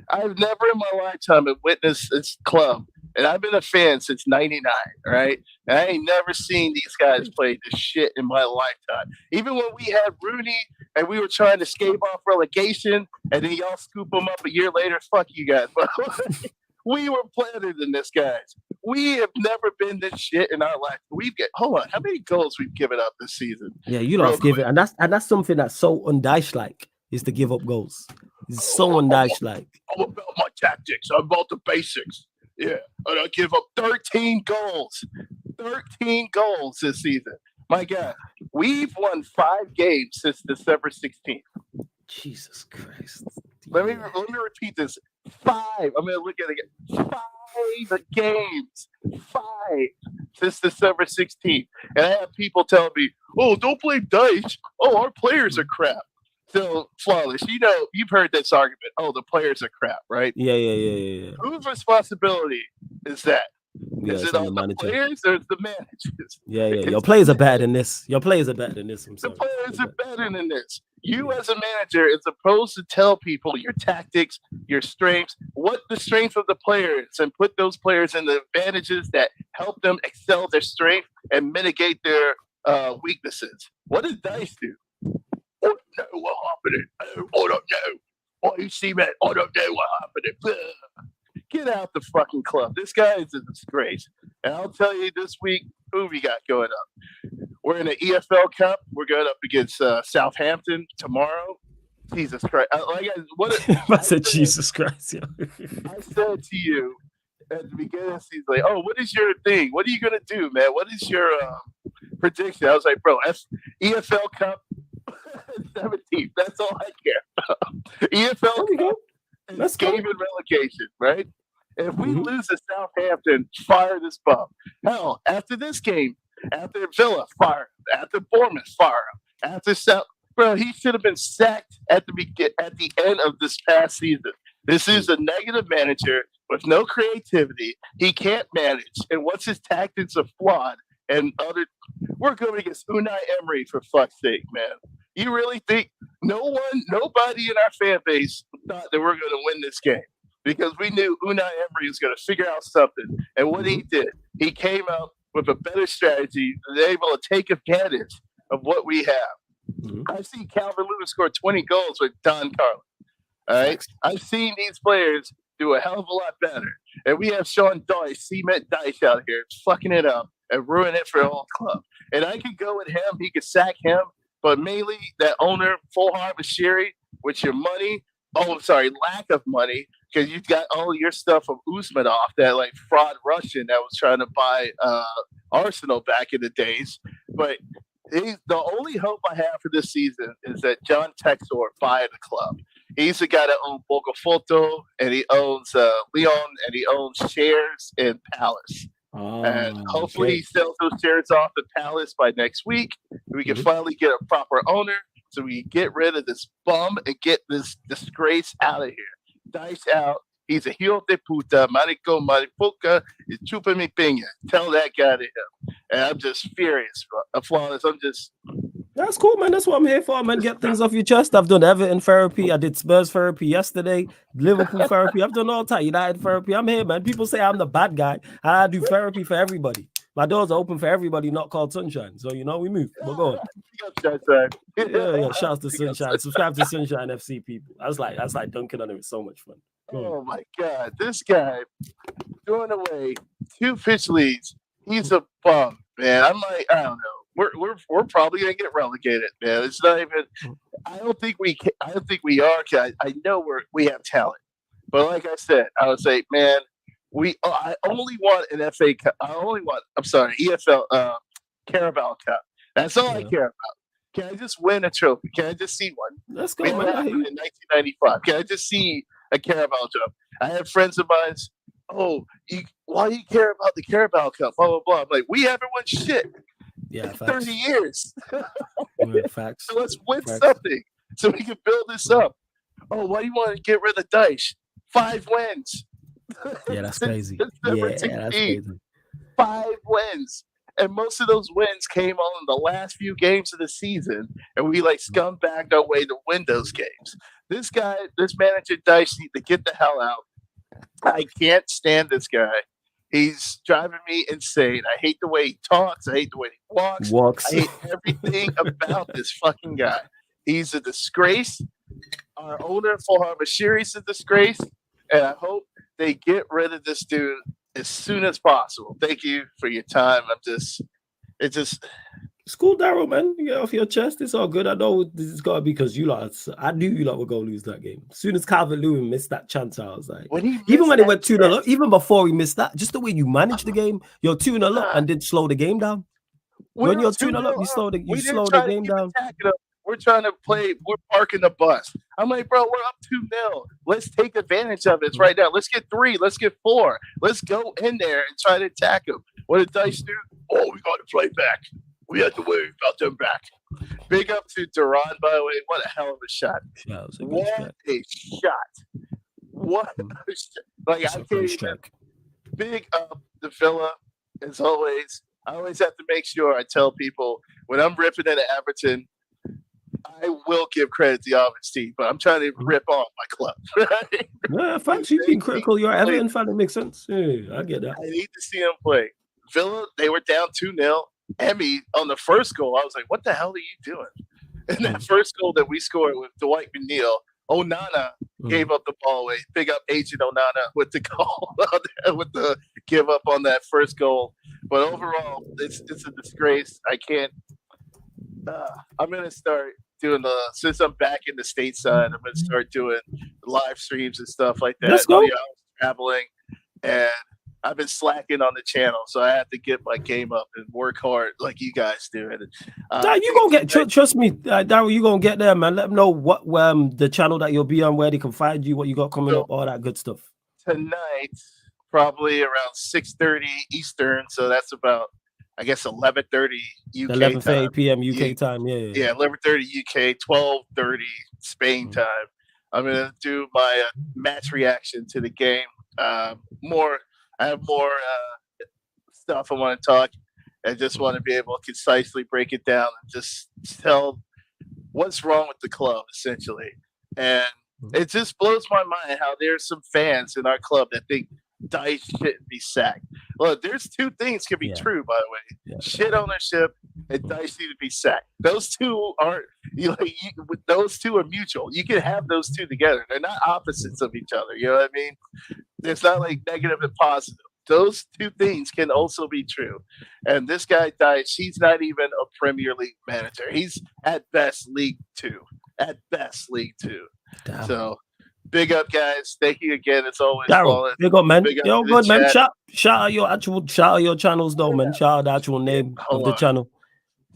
I've never in my lifetime witnessed this club. And I've been a fan since '99, right? And I ain't never seen these guys play this shit in my lifetime. Even when we had Rooney and we were trying to escape off relegation, and then y'all scoop them up a year later, fuck you guys. But we were better than this, guys. We have never been this shit in our life. Hold on, how many goals we've given up this season? Yeah, you don't give it, and that's something that's so undice-like, is to give up goals. It's so undice-like. I'm about my tactics. I'm about the basics. Yeah, and I give up 13 goals. 13 goals this season. My God, we've won 5 games since December 16th. Jesus Christ. Let me repeat this. 5. I'm going to look at it again. 5 games. 5 since December 16th. And I have people telling me, oh, don't blame Dice. Oh, our players are crap. So, Flawless, you know, you've heard this argument. Oh, the players are crap, right? Yeah. Whose responsibility is that? Yeah, is it on the players or the managers? Yeah. Your players are better than this. The players are better than this. The players are better than this. You as a manager is supposed to tell people your tactics, your strengths, what the strength of the players, and put those players in the advantages that help them excel their strength and mitigate their weaknesses. What did Dice do? I don't know what happened. I don't know. Oh, you see, man, I don't know what happened. Get out the fucking club. This guy is a disgrace. And I'll tell you this week who we got going up. We're in the EFL Cup. We're going up against Southampton tomorrow. Jesus Christ. I said Jesus Christ. Yeah. I said to you at the beginning of the season, like, oh, what is your thing? What are you going to do, man? What is your prediction? I was like, bro, EFL Cup 17th. That's all I care about. EFL Cup and game and relegation, right? If we lose to Southampton, fire this bum. Hell, after this game, after Villa, fire him. After Bournemouth, fire him. After South, bro, he should have been sacked at the end of this past season. This is a negative manager with no creativity. He can't manage, and once his tactics are flawed, we're going against Unai Emery, for fuck's sake, man. You really think nobody in our fan base thought that we're going to win this game? Because we knew Unai Emery was going to figure out something. And what he did, he came out with a better strategy and able to take advantage of what we have. I've seen Calvert-Lewin score 20 goals with Don Carlo. All right? I've seen these players do a hell of a lot better. And we have Sean Dyche, Cement Dyche out here, fucking it up and ruin it for the whole club. And I could go with him. He could sack him. But mainly that owner, Fulhar Bashiri, with your money, lack of money, because you've got all your stuff from Usmanov, that like fraud Russian that was trying to buy Arsenal back in the days. But the only hope I have for this season is that John Textor buy the club. He's the guy that owns Botafogo, and he owns Lyon, and he owns shares in Palace. And hopefully he sells those shares off at Palace by next week. We can finally get a proper owner so we can get rid of this bum and get this disgrace out of here. Dice out. He's a hijo de puta, marico, maripoca, chupa mi piña. Tell that guy to him. And I'm just furious, Flawless. That's cool, man. That's what I'm here for, man. Get things off your chest. I've done Everton therapy. I did Spurs therapy yesterday. Liverpool therapy. I've done all time. United therapy. I'm here, man. People say I'm the bad guy. I do therapy for everybody. My doors are open for everybody, not called Sunshine. So, we move. We're going. Yeah. Shouts to Sunshine. Subscribe to Sunshine FC, people. That's like dunking on him. It's so much fun. Oh, my God. This guy throwing away 2 pitch leads. He's a bum, man. I'm like, I don't know. We're probably gonna get relegated, man. It's not even. I don't think we are. I know we have talent, but like I said, I would say, man, I only want an FA Cup. EFL Carabao Cup. That's all I care about. Can I just win a trophy? Can I just see one? Let's go, man. In 1995, can I just see a Carabao Cup? I have friends of mine. Why do you care about the Carabao Cup? Blah blah blah. I'm like, we haven't won shit. Yeah, 30 years. Facts. So let's win something so we can build this up. Oh, why do you want to get rid of Dyche? 5 wins. Yeah, that's crazy. That's crazy. 5 wins. And most of those wins came on in the last few games of the season. And we scumbagged our way to win those games. This manager Dyche needs to get the hell out. I can't stand this guy. He's driving me insane. I hate the way he talks. I hate the way he walks. I hate everything about this fucking guy. He's a disgrace. Our owner, Fulhar Bashiri, is a disgrace. And I hope they get rid of this dude as soon as possible. Thank you for your time. It's cool, Daryl, man. You get off your chest. It's all good. I know this is got to be because I knew you lot were going to lose that game. As soon as Calvert-Lewin missed that chance, I was like, even when it went 2-0 up, even before he missed that, just the way you managed the game, you're 2-0 up and didn't slow the game down. When you're 2-0 up, you slow the game down. We're trying to play. We're parking the bus. I'm like, bro, we're up 2-0. Let's take advantage of it right now. Let's get 3. Let's get 4. Let's go in there and try to attack him. What did Dice do? Oh, we got to play back. We had to worry about them back. Big up to Duran, by the way. What a hell of a shot. What a shot. What a shot. I can't even. Big up the Villa, as always. I always have to make sure I tell people when I'm ripping into Everton, I will give credit to the offense team, but I'm trying to rip off my club. Right? Yeah, thanks. You've been critical. You're Everton fan. It makes sense. Yeah, I get that. I need to see them play. Villa, they were down 2-0. Emmy on the first goal. I was like, what the hell are you doing? And that first goal that we scored with Dwight McNeil, Onana gave up the ball away. Big up Agent Onana with the goal, with the give up on that first goal. But overall, it's a disgrace. I can't. I'm gonna start doing since I'm back in the stateside. I'm gonna start doing live streams and stuff like that. Let's go. I was traveling, and I've been slacking on the channel, so I have to get my game up and work hard like you guys do. And you gonna get trust me, Daryl. You gonna get there, man. Let them know what the channel that you'll be on, where they can find you, what you got coming up, all that good stuff. Tonight, probably around 6:30 Eastern, so that's about, I guess, 11:30 UK 11:30 p.m. UK time. Yeah, 11:30 UK, 12:30 Spain time. I'm gonna do my match reaction to the game. I have more stuff I want to talk. I just want to be able to concisely break it down and just tell what's wrong with the club, essentially. And it just blows my mind how there's some fans in our club that think Dyche shouldn't be sacked. Well, there's two things can be true, by the way. Shit ownership and Dyche need to be sacked. Those two aren't, those two are mutual. You can have those two together. They're not opposites of each other. You know what I mean? It's not like negative and positive. Those two things can also be true. And this guy Dyche, he's not even a Premier League manager. He's at best League Two. At best League Two. Damn. So big up, guys. Thank you again. It's always Daryl, big up, man. Yo, good, man. Shout out your channels, though, man. Shout out the actual name of the channel.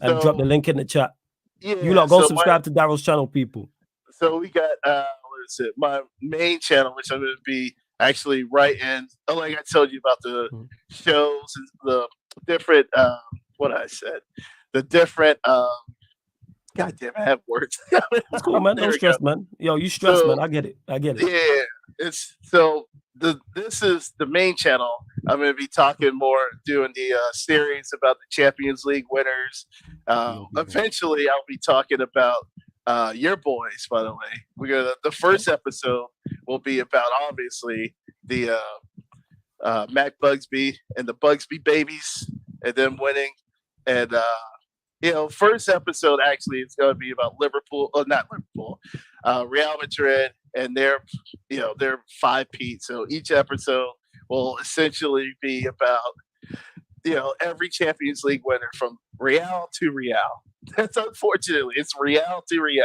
And drop the link in the chat. Yeah, you lot go subscribe to Daryl's channel, people. So we got what is it? My main channel, which I'm going to be actually right in. Like I told you about the shows and the different what I said. The different God damn, I have words. It's cool, man. No stress, man. Yo, you stress, man. I get it. Yeah, it's so this is the main channel. I'm going to be talking more, doing the series about the Champions League winners. Eventually, I'll be talking about your boys. By the way, the first episode will be about obviously the Mac Bugsby and the Bugsby babies, and them winning. And first episode actually is going to be about Real Madrid and their 5-peat. So each episode will essentially be about every Champions League winner from Real to Real. That's unfortunately it's Real to Real.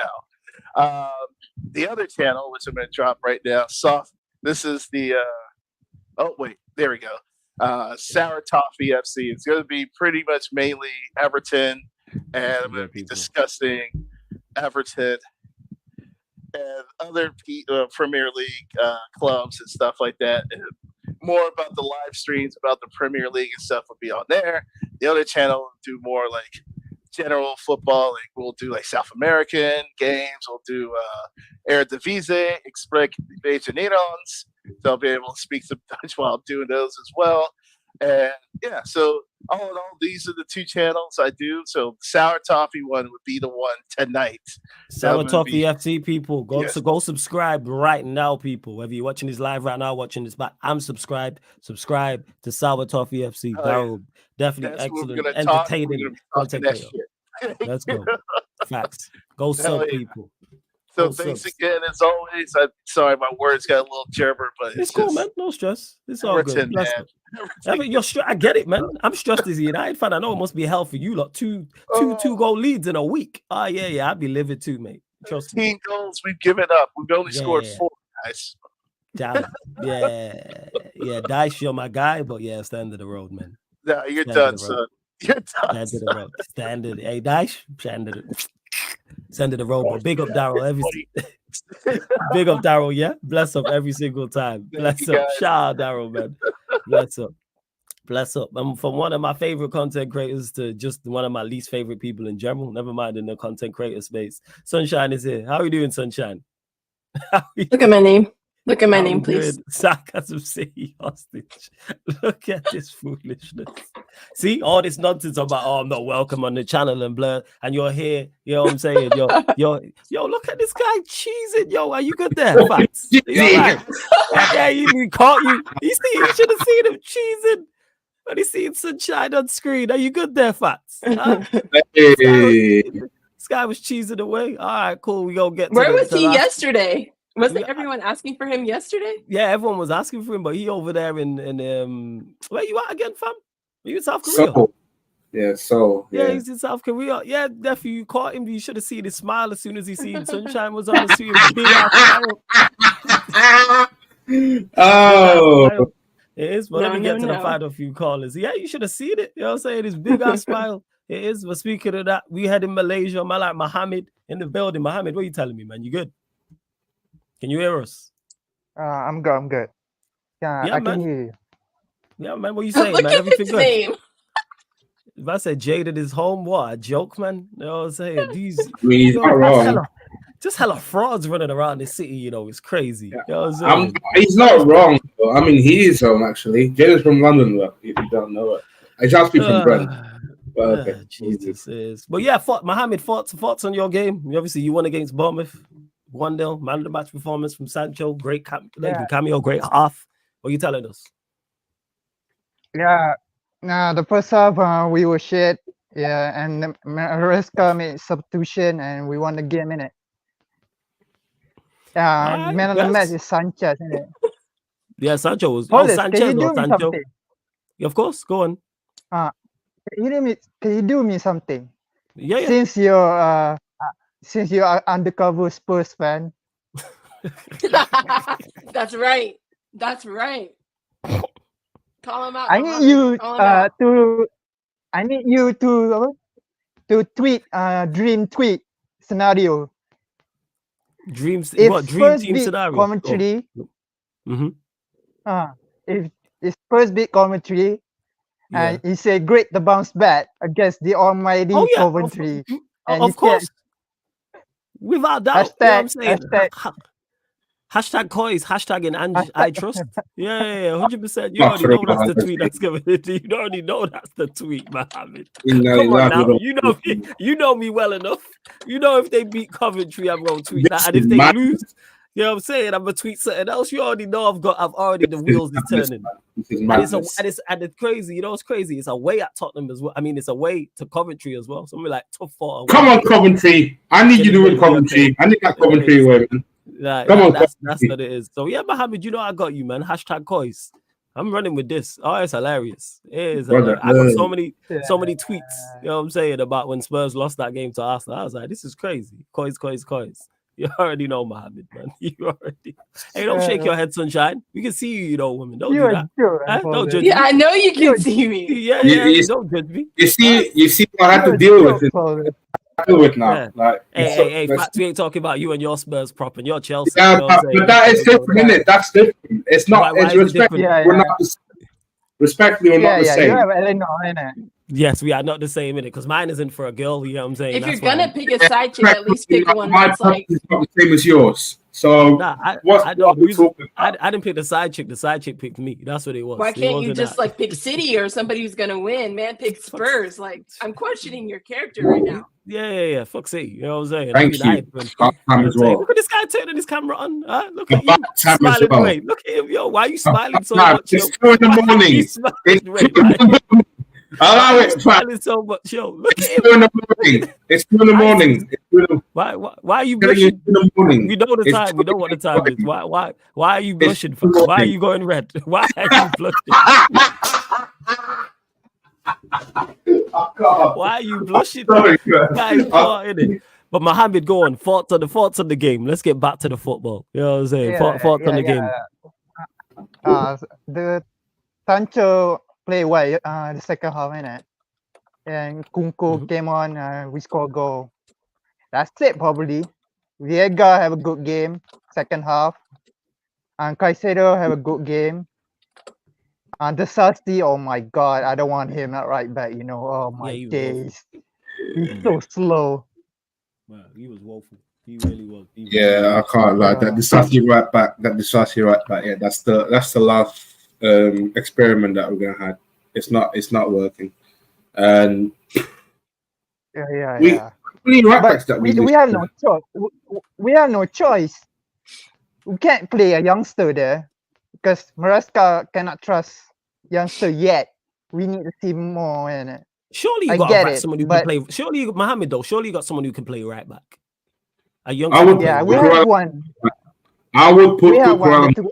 The other channel, which I'm going to drop right now, this is the there we go. Sour Toffee FC. It's going to be pretty much mainly Everton, and I'm going to be discussing Everton and other Premier League clubs and stuff like that. And more about the live streams about the Premier League and stuff will be on there. The other channel will do more like general football. Like we'll do like South American games. We'll do Eredivisie, Express So I'll be able to speak some Dutch while I'm doing those as well. And yeah, so all in all, these are the two channels I do. So Sour Toffee one would be the one tonight. Sour Toffee FC people, go subscribe right now, people. Whether you're watching this live right now, watching this back, I'm subscribed. Subscribe to Sour Toffee FC. Daryl, definitely excellent, entertaining content creator. Let's go. Facts. Go sub, people. So thanks again, as always. I'm sorry, my words got a little gerber, but it's cool, man. No stress. It's all good. You're I get it, man. I'm stressed as a United fan. I know it must be hell for you lot. Two goal leads in a week. Oh yeah. I'd be livid too, mate. Trust 15 me. goals we've given up. We've only scored 4, guys. Damn. Yeah. Dyche, you're my guy, but yeah, it's the end of the road, man. No, you're done, son. You're done. Standard. Hey, Dyche, send it the road, but big up Daryl big up Daryl, yeah. Bless up every single time. Bless up. Shout out Daryl, man. Bless up. I'm from one of my favorite content creators to just one of my least favorite people in general. Never mind in the content creator space. Sunshine is here. How are you doing, Sunshine? Look at my name. Look at my name, please. Sarcasm City hostage. Look at this foolishness. See, all this nonsense about, I'm not welcome on the channel and blah, and you're here. You know what I'm saying? Yo, look at this guy cheesing. Yo, are you good there? Facts. Yeah, he caught you. You should have seen him cheesing. But he's seeing sunshine on screen. Are you good there, Fats? Huh? Hey. This guy was cheesing away. All right, cool. We gonna get to Where the, was to he last- yesterday? Wasn't everyone asking for him yesterday? Yeah, everyone was asking for him, but he over there in where you at again, fam? Are you in South Korea? So, yeah, so Yeah, yeah. he's in South Korea. Yeah, nephew, you caught him. You should have seen his smile as soon as he seen sunshine was on the screen. Big ass smile. Oh, It is, but let me get to the final few callers. Yeah, you should have seen it. You know what I'm saying? His big ass smile. It is. But speaking of that, we had in Malaysia, man, like Mohammed in the building. Mohammed, what are you telling me, man? You good? Can you hear us? I'm good. I'm good. Yeah, Yeah, I man. can hear you. Yeah, man. What are you saying, Look man? at Everything his good? name. If I said Jaded is home, what a joke, man. You know what I'm saying? These I mean, he's not wrong. just hella frauds running around the city, you know, it's crazy. You know what I'm saying? He's not wrong. Though. I mean, he is home actually. Jaden's from London, though, if you don't know it. I just speak from Brent. Okay. Jesus is. But yeah, Mohammed, thoughts on your game? Obviously, you won against Bournemouth. 1-0, man of the match performance from Sancho. Great cameo, great half. What are you telling us? Yeah. The first half we were shit. Yeah, and Maresca made substitution and we won the game, innit? Yeah, man of the match is Sanchez, innit? Yeah, Sancho was. Hold it, Sanchez can you or do me Sancho? something? Yeah, of course, go on. Can you do me something? Yeah. Since you're undercover Spurs fan. That's right. That's right. Call him out. I need you to tweet dream tweet scenario. Dreams. If What dream Spurs team beat scenario? Commentary, Mm-hmm. if Spurs beat Commentary, and he said great to bounce back against the almighty Coventry. Of course. Without doubt. You know what I'm saying? Hashtag Coys, hashtagging I trust. Yeah, 100%. You already know that's the tweet that's coming. You already know that's the tweet, Mohammed. Come on now. You know me well enough. You know if they beat Coventry, I'm gonna tweet that. And if they lose, you know what I'm saying, I'm gonna tweet something else. You already know I've already the wheels is turning. And it's crazy. You know what's crazy? It's away at Tottenham as well. I mean, it's away to Coventry as well. Something like tough for. Come on, Coventry. I need you to win Coventry. I need that Coventry away, man. That's what it is. So yeah, Mohammed, you know I got you, man. Hashtag Coys. I'm running with this. Oh, it's hilarious. It is hilarious. I got so many tweets, you know what I'm saying, about when Spurs lost that game to Arsenal. I was like, this is crazy. Coys. You already know, Mohammed, man. You already. Hey, don't shake your head, sunshine. We can see you, woman. Don't do that. Don't judge me. Yeah, I know you can see me. Yeah, don't judge me. You see what I have to deal with now. Yeah. Like, hey, Fats, we ain't talking about you and your Spurs prop and your Chelsea. Yeah, you know but that is different, isn't it? That's different. It's not. Why It's is it respectfully. different? We're not. Respectfully, we're not the same. You have Eleanor, innit? Yes, we are not the same in it because mine isn't for a girl. You know what I'm saying? If you're gonna pick a side chick, at least pick one My that's like. is not the same as yours. So I didn't pick the side chick. The side chick picked me. That's what it was. Why can't you just like pick City or somebody who's gonna win? Man, pick Spurs. Like, I'm questioning your character right now. Yeah. Fuck City. You know what I'm saying? Thank you. Look at this guy turning his camera on. Look at you smiling away. Look at him, yo. Why are you smiling so much? It's 2 in the morning. Allow it. Smiling so much, yo. Look at him. 2 in the morning. It's 2 in the morning. Why are you blushing? In the morning. We know the time. We know what the time is. Why are you blushing? Why are you going red? Why are you blushing? Why are you blushing? But Mohammed, go on. Thoughts on the game. Let's get back to the football. You know what I'm saying? Thoughts on the game. The Sancho play well the second half, innit? And Kunku came on, we scored a goal. That's it, probably. Viega have a good game, second half. And Caicedo have a good game. And the Sasti, oh my God, I don't want him at right back, Oh my days. He's so slow. Wow, he was woeful. He really was. I can't lie. That Disasi right back. Yeah, that's the last experiment that we're gonna have. It's not working. And yeah. We need right backs that we have no choice. We have no choice. We can't play a youngster there because Maresca cannot trust youngster yet. we need to see more in it. Surely you I got get back it, someone who but can play. Surely you, Mohammed though. Surely you got someone who can play right back. A young. I would. yeah, we have one. I would put We have one. Cucurella.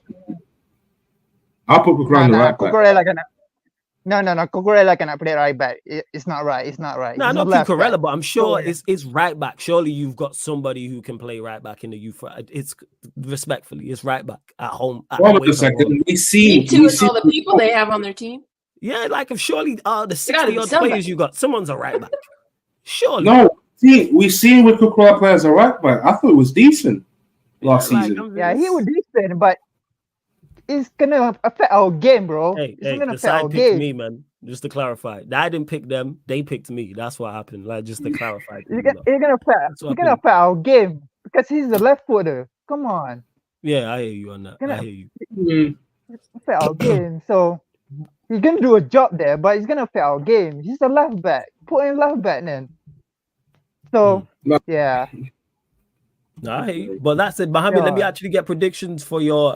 I'll put Cucurella on the right back. Cucurella gonna. No. Cucurella cannot play right back. It's not right. It's not right. No, He's not a left Cucurella, back. but I'm sure it's right back. Surely you've got somebody who can play right back in the youth. It's respectfully, it's right back at home. Hold on a second. You two with all the people they have on their team. Yeah, like if surely the 60 gotta be odd somebody. players you got, someone's a right back. Surely. No, we seen with Cucurella play as a right back. I thought it was decent last season. Yeah, he was decent, but it's gonna affect our game, bro. Hey, it's gonna the affect side our picked game. me, man. Just to clarify, I didn't pick them; they picked me. That's what happened. Like just to clarify. It's gonna affect our game because he's a left footer. Come on. Yeah, I hear you on that. Gonna- I hear you. It's affect our game. So he's gonna do a job there, but it's gonna affect our game. He's a left back. Put him left back then. So yeah. No, I hear you. But that said, Mohammed, let me Yeah. actually get predictions for your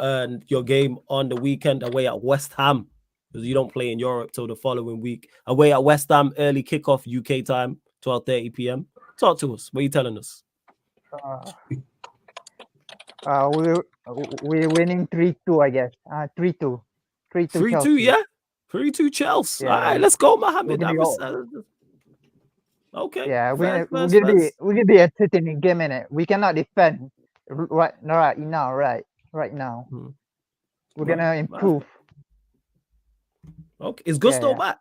game on the weekend away at West Ham. Because you don't play in Europe till the following week. Away at West Ham, early kickoff UK time, 12:30 p.m. Talk to us. What are you telling us? We're winning 3-2, I guess. 3-2. 3-2 3-2, Chelsea. yeah? 3-2 Chelsea. Yeah. All right, let's go, Mohammed. We're gonna Okay. Yeah, we're First. gonna be a entertaining game in it. We cannot defend right now. We're gonna improve. Okay. Is Gusto Yeah. back?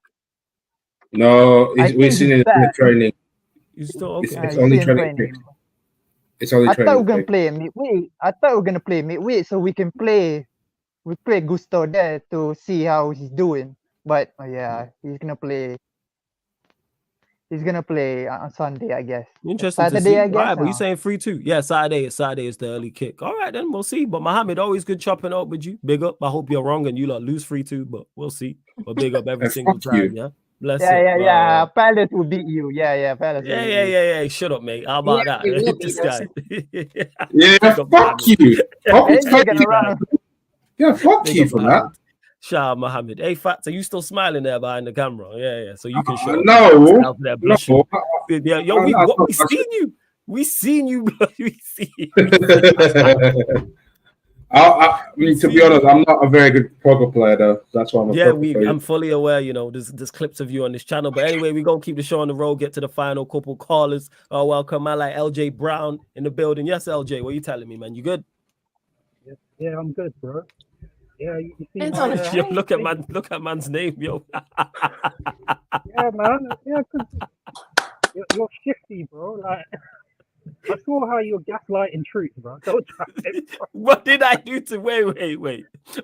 No, I we've think seen he's it in the back. training. He's still okay. It's he's only in training. training. It's only I thought we training. were gonna play midweek. So we can play. We play Gusto there to see how he's doing. But yeah, he's gonna play. He's gonna play on Sunday, I guess. Interesting to see. Saturday, I All guess. right, but you're saying 3-2. Yeah, Saturday is the early kick. All right, then we'll see. But Mohammed, always good chopping up with you. Big up. I hope you're wrong and you lot lose 3-2, but we'll see. But big up every single Fuck time. you. Yeah. Bless Yeah. Palace will beat you. Yeah. Palace. will beat you. Yeah. Shut up, mate. How about Yeah, we will that? beat This us. guy. Yeah, Big up, fuck Mohammed. you. Fuck Ain't you. taking around. Yeah, fuck Big you up, for that. Mohammed. Shout out Mohammed. Hey, Fats, are you still smiling there behind the camera? Yeah. So you can show No. up there blushing. Yeah, yo, we seen you. We seen you, bro. We seen you. I mean, to be honest, I'm not a very good poker player, though. That's why I'm a poker player. I'm fully aware, there's clips of you on this channel. But anyway, we're going to keep the show on the road, get to the final couple callers. Welcome, I like LJ Brown in the building. Yes, LJ, what are you telling me, man? You good? Yeah, I'm good, bro. Yeah, you see, Depends on the Yo, tray. look at man's name, yo. yeah, man. Yeah, because you're shifty, bro. Like, I saw how you're gaslighting truth, bro. Don't try it, bro. What did I do to wait?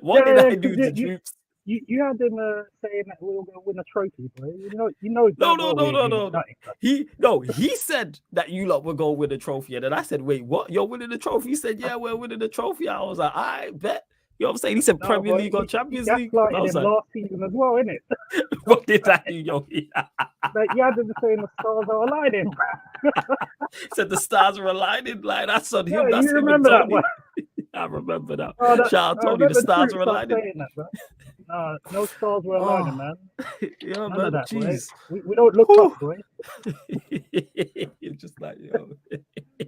What did I do to Troops? You had him saying that we were going to win a trophy, bro. You know. No. damn well we ain't winning nothing. He said that you lot were going to win a trophy. And then I said, wait, what? You're winning the trophy? He said, yeah, we're winning the trophy. I was like, I bet. You know what I'm saying? He said No, Premier but League or you Champions League. I gaslighted was him like, last season as well, innit? what did I do, yo? Like, you had him saying the stars are aligning, bro. Said the stars were aligning. Like, that's on him. Yeah, That's you him remember and that Tony. one? I remember that. Oh, Shout out I Tony, the remember stars Truth were started aligning. saying that, bro. No stars were aligning, man. Yeah, None man. of that, boy. Jeez. We don't look up, boy. You're just like, yo. Yeah,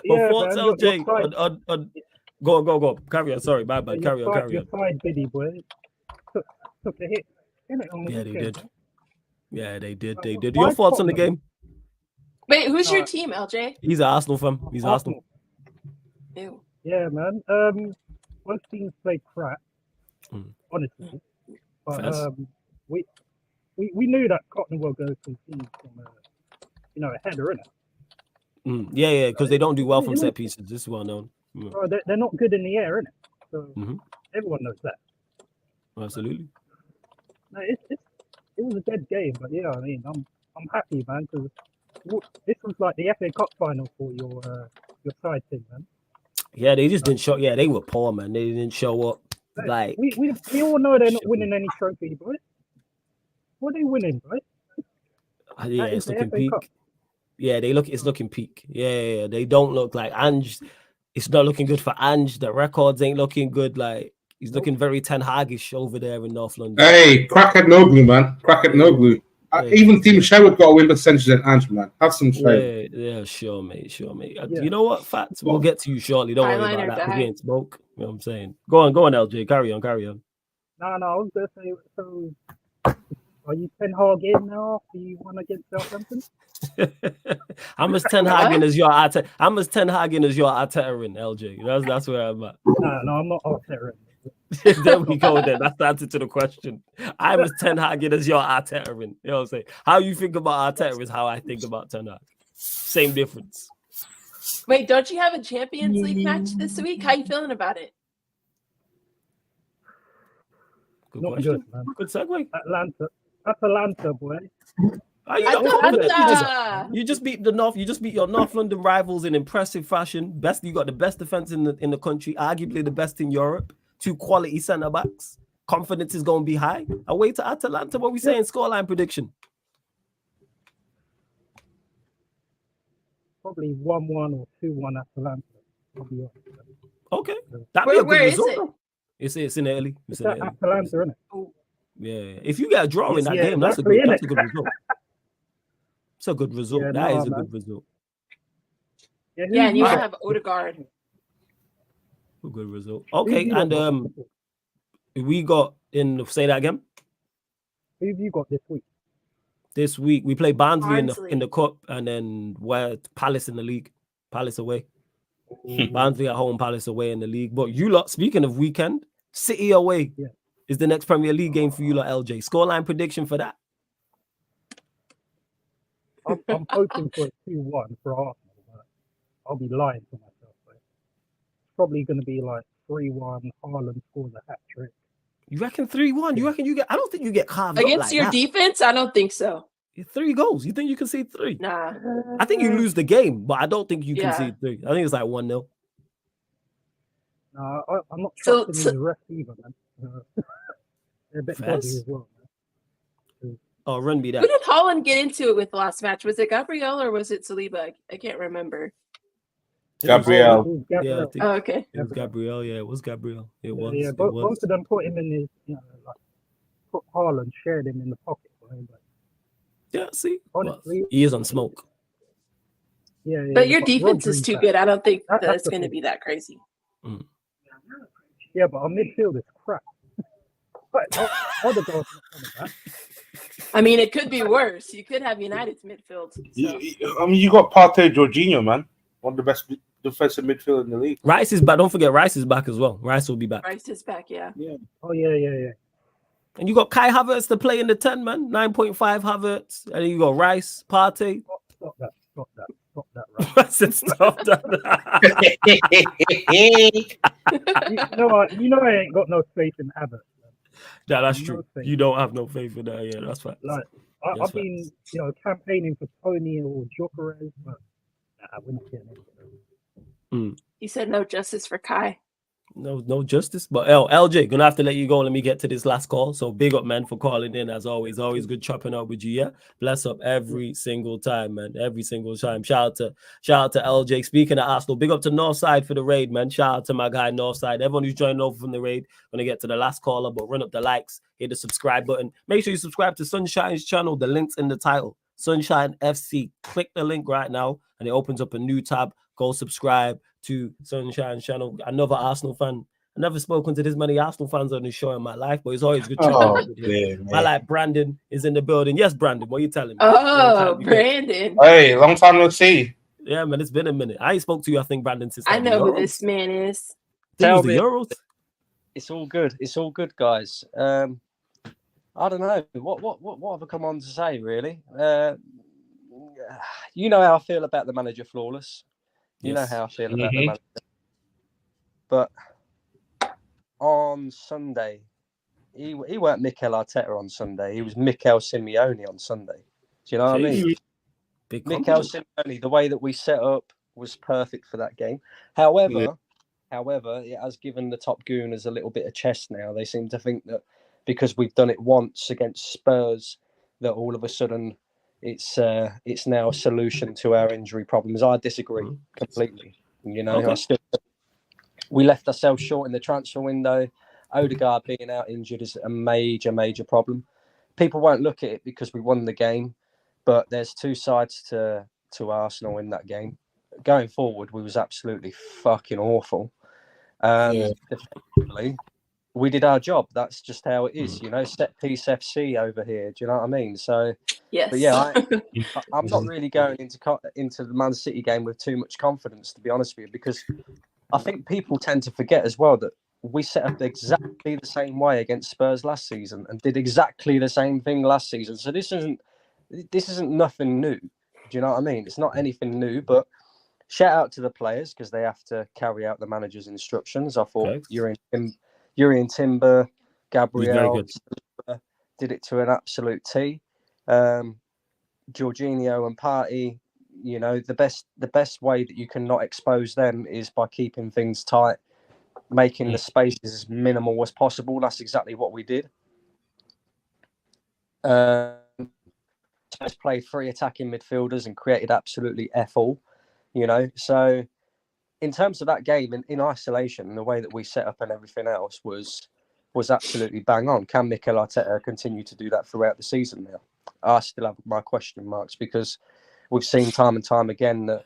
But man, thoughts, your LJ, side- on Go. Carry on. Sorry, my bad. Carry on. Your side biddy, boy. Took a hit. Innit, on the Yeah, they weekend, did. man. Yeah, they did. Why Your thoughts on the Tottenham? game? Wait, who's your team, LJ? He's an Arsenal fan. He's Arsenal. Ew. Yeah, man. Both teams played crap, honestly. But Fairs. we knew that Tottenham were going to concede from a header, innit? Yeah, because they don't do well from set pieces. This is well known. Oh, they're not good in the air, innit? So Mhm. everyone knows that. Absolutely. No, it was a dead game, but yeah, I mean, I'm happy, man, because this was like the FA Cup final for your side team, man. Yeah, they just didn't show. Yeah, they were poor, man. They didn't show up. Like, We all know they're not winning any trophy, boy. What are they winning, boy? yeah, That is it's the looking FA peak. Cup. Yeah, it's looking peak. Yeah. They don't look like Ange. It's not looking good for Ange. The records ain't looking good. Like, He's looking very Ten Hagish over there in North London. Hey, crackhead no glue, man. Crackhead no glue. Even Team Sherwood got a win percentage than Ange, man. Have some shame. Yeah, sure, mate. Sure, mate. Yeah. You know what? Facts. We'll get to you shortly. Don't worry Eyeliner about that. 'Cause guy. we ain't smoke. You know what I'm saying? Go on, LJ. Carry on. No, I was gonna say. So, are you Ten Hag in now after you won against Southampton? How much Ten Hagen is your Arteta? How much Ten Hagen is your Arteta in, LJ? That's where I'm at. No, I'm not Arteta. There we go. Then that's the answer to the question. I'm as Ten Hagen as your Arteta in. You know what I'm saying? How you think about Arteta is how I think about Ten Hag. Same difference. Wait, don't you have a Champions League match this week? How you feeling about it? Good Not question. good, man. Good segue. Atalanta, boy. You just beat the North. You just beat your North London rivals in impressive fashion. You got the best defense in the country, arguably the best in Europe. 2 quality centre backs. Confidence is going to be high. Away to Atalanta. What we saying? Scoreline prediction. Probably 1-1 or 2-1 Atalanta. Okay, that'd be a good Where is result. it? It's in Italy. It's at Atalanta, isn't it? Yeah. If you get a draw in that Yeah, game, that's a exactly, good innit? result. It's a good result. Yeah, That no, is a man. good result. Yeah, and you have Odegaard. A good result. Okay, and we got say that again. Who have you got this week? This week we play Barnsley in Barnsley. the cup, and then we're Palace in the league. Palace away. Barnsley at home, Palace away in the league. But you lot, speaking of weekend, City away is the next Premier League game for you lot, LJ. Scoreline prediction for that. I'm hoping for a 2-1 for Arsenal, but I'll be lying to myself. It's probably going to be like 3-1. Haaland scores a hat trick. You reckon 3-1? You reckon you get? I don't think you get carved Against up like your that. defense? I don't think so. 3 goals. You think you can see 3? Nah. I think you lose the game, but I don't think you can Yeah. see 3. I think it's like 1-0. No, I'm not So- trusting so- these refs either, man. They're a bit Fez? dodgy as well. Oh, run me that. Who did Holland get into it with last match? Was it Gabriel or was it Saliba? I can't remember. Gabriel. Yeah, I think Oh, okay. it was Gabriel. Yeah, it was Gabriel. It was. Yeah, It both was. of them put him in his, like, put Haaland, shared him in the pocket. Right? But Yeah, see, honestly, he is on smoke. yeah. But your defense is Rodri's too back. good. I don't think That's that's the going to thing. be that crazy. Yeah, but our midfield is crap. But Odegaard's not coming back. I mean, it could be worse. You could have United's midfield. So. I mean, you got Partey Jorginho, man. One of the best defensive midfield in the league. Rice is back. Don't forget, Rice is back as well. Rice will be back. Rice is back, yeah. Oh, yeah. And you got Kai Havertz to play in the 10, man. 9.5 Havertz. And then you got Rice, Partey. Stop that, right? I said stop that. you know I ain't got no faith in Havertz. Yeah, that's No true. faith. You don't have no faith in that. Yeah, that's fact. Like, That's I've been, campaigning for Tony or Jokeres, but we're not getting it. You said no justice for Kai. No justice. But LJ, gonna have to let you go. Let me get to this last call. So big up, man, for calling in as always. Always good chopping up with you. Yeah, bless up every single time, man. Every single time. Shout out to LJ. Speaking of Arsenal, big up to Northside for the raid, man. Shout out to my guy Northside. Everyone who's joining over from the raid. Gonna get to the last caller, but run up the likes, hit the subscribe button. Make sure you subscribe to Sunshine's channel. The link's in the title. Sunshine FC. Click the link right now, and it opens up a new tab. Go subscribe to Sunshine's channel. Another Arsenal fan. I've never spoken to this many Arsenal fans on the show in my life, but it's always good. My like Brandon is in the building. Yes, Brandon, what are you telling me? Oh, Brandon. Hey, long time no see. Yeah, man, it's been a minute. I ain't spoke to you, I think, Brandon, since I like, the know who Euros. this man is. Tell me. The Euros. It's all good. It's all good, guys. I don't know. What have I come on to say, really? You know how I feel about the manager flawless. You know how I feel about the manager. But on Sunday, he weren't Mikel Arteta on Sunday. He was Mikel Simeone on Sunday. Do you know what I mean? Mikel Simeone, the way that we set up was perfect for that game. However, it has given the top gooners a little bit of chest now. They seem to think that because we've done it once against Spurs, that all of a sudden it's now a solution to our injury problems. I disagree completely. You know, we left ourselves short in the transfer window. Odegaard being out injured is a major problem. People won't look at it because we won the game, but there's two sides to Arsenal in that game. Going forward, we was absolutely fucking awful. Defensively, we did our job. That's just how it is, set piece FC over here. Do you know what I mean? So, yes. But yeah, I'm not really going into the Man City game with too much confidence, to be honest with you, because I think people tend to forget as well that we set up exactly the same way against Spurs last season and did exactly the same thing last season. So this isn't nothing new. Do you know what I mean? It's not anything new, but shout out to the players because they have to carry out the manager's instructions. I thought Yuri Timber, Gabriel did it to an absolute T. Jorginho and Partey, the best way that you can not expose them is by keeping things tight, making the spaces as minimal as possible. That's exactly what we did. Played 3 attacking midfielders and created absolutely F all, So in terms of that game, in isolation, the way that we set up and everything else was absolutely bang on. Can Mikel Arteta continue to do that throughout the season now? I still have my question marks because we've seen time and time again that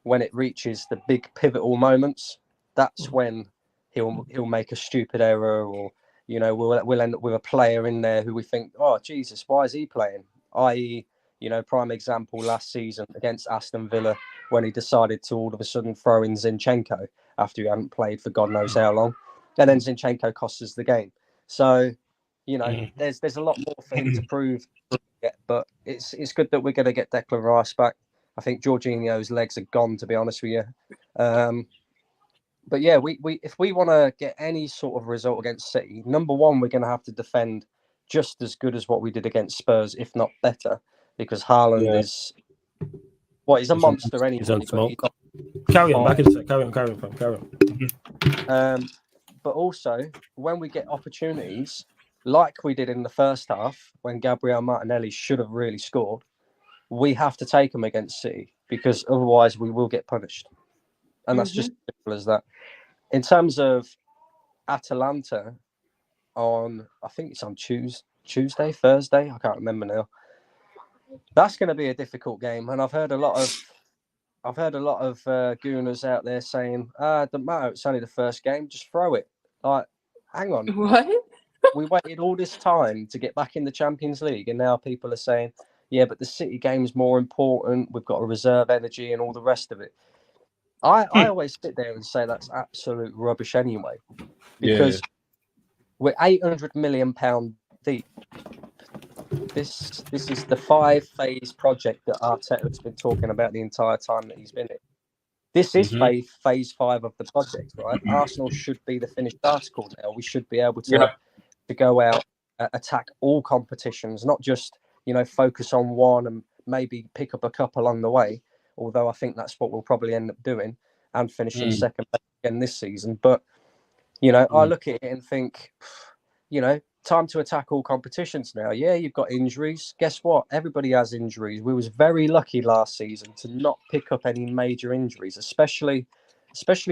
when it reaches the big pivotal moments, that's when he'll make a stupid error, or we'll end up with a player in there who we think, oh Jesus, why is he playing? I.e., prime example last season against Aston Villa when he decided to all of a sudden throw in Zinchenko after he hadn't played for God knows how long, and then Zinchenko costs us the game. So, there's a lot more for him to prove yet, but it's good that we're going to get Declan Rice back. I think Jorginho's legs are gone, to be honest with you. But yeah, we if we want to get any sort of result against City, number one, we're going to have to defend just as good as what we did against Spurs, if not better, because Haaland is he's a monster anyway. He's on smoke. Carry on, back in a sec. Carry on. But also, when we get opportunities, like we did in the first half, when Gabriel Martinelli should have really scored, we have to take them against City because otherwise we will get punished. And that's just as simple as that. In terms of Atalanta, I think it's on Tuesday, Thursday, I can't remember now. That's going to be a difficult game, and I've heard a lot of gooners out there saying, "Doesn't matter, it's only the first game, just throw it." Like, hang on, what? We waited all this time to get back in the Champions League, and now people are saying, "Yeah, but the City game's more important. We've got to reserve energy and all the rest of it." I always sit there and say that's absolute rubbish anyway, because we're £800 million deep. This is the 5-phase project that Arteta has been talking about the entire time that he's been in. This is phase 5 of the project, right? Arsenal should be the finished article now. We should be able to go out, attack all competitions, not just focus on one and maybe pick up a cup along the way. Although I think that's what we'll probably end up doing and finishing second again this season. But I look at it and think, time to attack all competitions now. Yeah, you've got injuries. Guess what? Everybody has injuries. We was very lucky last season to not pick up any major injuries, especially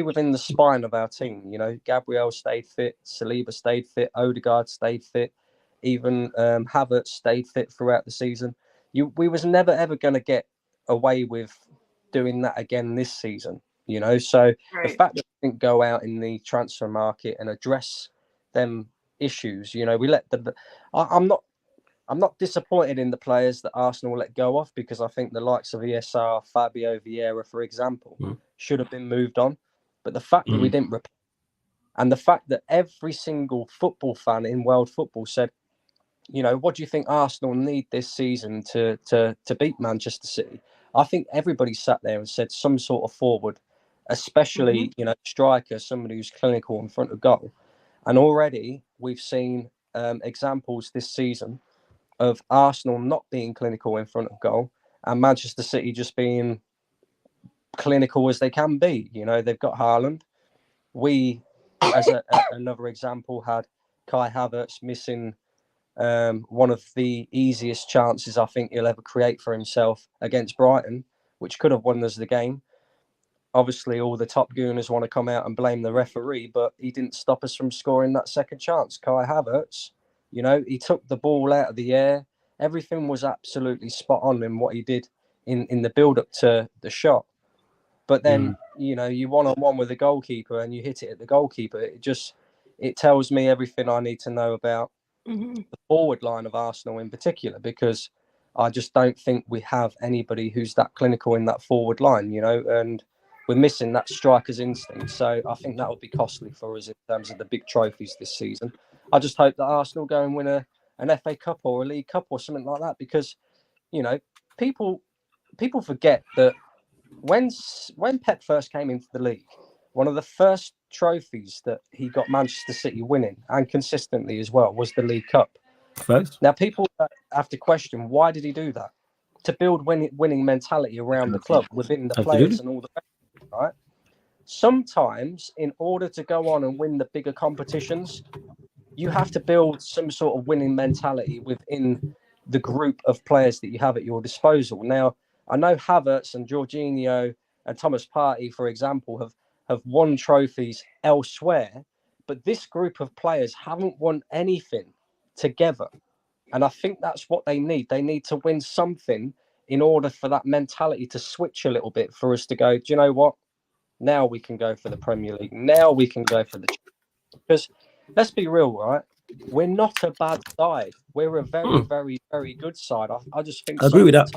within the spine of our team. Gabriel stayed fit, Saliba stayed fit, Odegaard stayed fit, even Havertz stayed fit throughout the season. We was never ever going to get away with doing that again this season. So the fact that we didn't go out in the transfer market and address them issues, we let them. I'm not disappointed in the players that Arsenal let go of, because I think the likes of ESR, Fabio Vieira, for example, should have been moved on. But the fact that we didn't, and the fact that every single football fan in world football said, what do you think Arsenal need this season to beat Manchester City? I think everybody sat there and said some sort of forward, especially striker, somebody who's clinical in front of goal. And already we've seen examples this season of Arsenal not being clinical in front of goal and Manchester City just being clinical as they can be. They've got Haaland. We, as another example, had Kai Havertz missing one of the easiest chances I think he'll ever create for himself against Brighton, which could have won us the game. obviously all the top gooners want to come out and blame the referee, but he didn't stop us from scoring that second chance. Kai Havertz, you know, he took the ball out of the air. Everything was absolutely spot on in what he did in the build-up to the shot. But then, you know, you one-on-one with the goalkeeper and you hit it at the goalkeeper. It tells me everything I need to know about the forward line of Arsenal in particular, because I just don't think we have anybody who's that clinical in that forward line, you know, and we're missing that striker's instinct. So I think that will be costly for us in terms of the big trophies this season. I just hope that Arsenal go and win an FA Cup or a League Cup or something like that, because, you know, people forget that when Pep first came into the league, one of the first trophies that he got Manchester City winning, and consistently as well, was the League Cup. First. Now, people have to question, why did he do that? To build winning mentality around the club, within the players and all the rest, right? Sometimes, in order to go on and win the bigger competitions, you have to build some sort of winning mentality within the group of players that you have at your disposal. Now, I know Havertz and Jorginho and Thomas Partey, for example, have won trophies elsewhere, but this group of players haven't won anything together. And I think that's what they need. They need to win something in order for that mentality to switch a little bit, for us to go, do you know what? Now we can go for the Premier League. Now we can go for the... Because let's be real, right? We're not a bad side. We're a very, very, very good side. I just think I agree with that.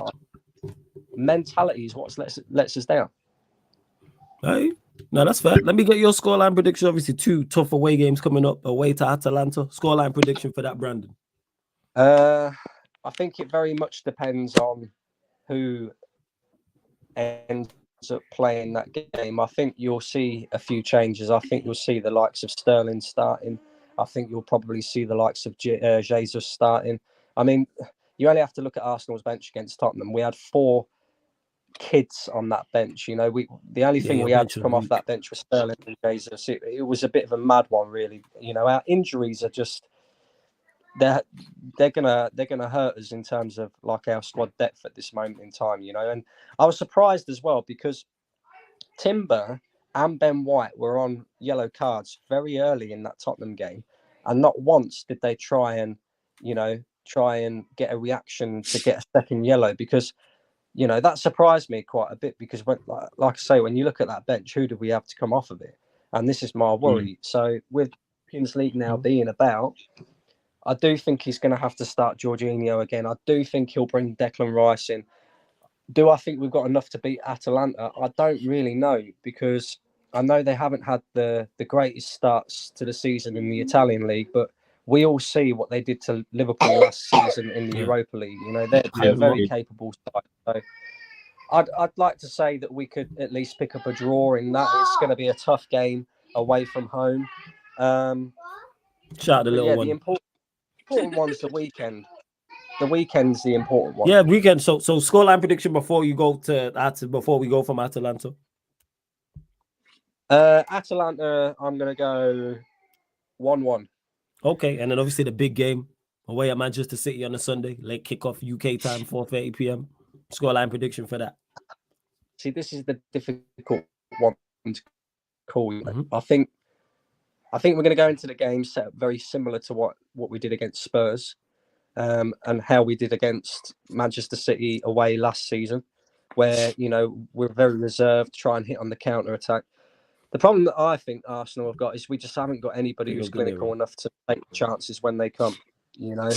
Mentality is what lets us down. Hey, no, that's fair. Let me get your scoreline prediction. Obviously, 2 tough away games coming up. Away to Atalanta. Scoreline prediction for that, Brandon. I think it very much depends on who ends up playing that game. I think you'll see a few changes. I think you'll see the likes of Sterling starting. I think you'll probably see the likes of Jesus starting. I mean, you only have to look at Arsenal's bench against Tottenham. We had 4 kids on that bench. You know, the only thing we had to come off that bench was Sterling and Jesus. It was a bit of a mad one, really. You know, our injuries are just they're gonna hurt us in terms of like our squad depth at this moment in time. You know, and I was surprised as well because Timber and Ben White were on yellow cards very early in that Tottenham game, and not once did they try and get a reaction to get a second yellow, because, you know, that surprised me quite a bit, because when, like I say, when you look at that bench, who do we have to come off of it? And this is my worry. So with Champions League now being about, I do think he's going to have to start Jorginho again. I do think he'll bring Declan Rice in. Do I think we've got enough to beat Atalanta? I don't really know, because I know they haven't had the greatest starts to the season in the Italian league, but we all see what they did to Liverpool last season in the Europa League. You know, they're a very capable side. So I'd like to say that we could at least pick up a draw in that. It's going to be a tough game away from home. Shout out the little one. The important one's the weekend. The weekend's the important one. Yeah, weekend. So scoreline prediction before we go from Atalanta. Atalanta, I'm gonna go 1-1. Okay, and then obviously the big game away at Manchester City on a Sunday, late kickoff UK time, 4:30 p.m. Scoreline prediction for that. See, this is the difficult one to call. I think we're going to go into the game set up very similar to what we did against Spurs, and how we did against Manchester City away last season, where, you know, we're very reserved, try and hit on the counter attack. The problem that I think Arsenal have got is we just haven't got anybody who's clinical enough to take chances when they come, you know.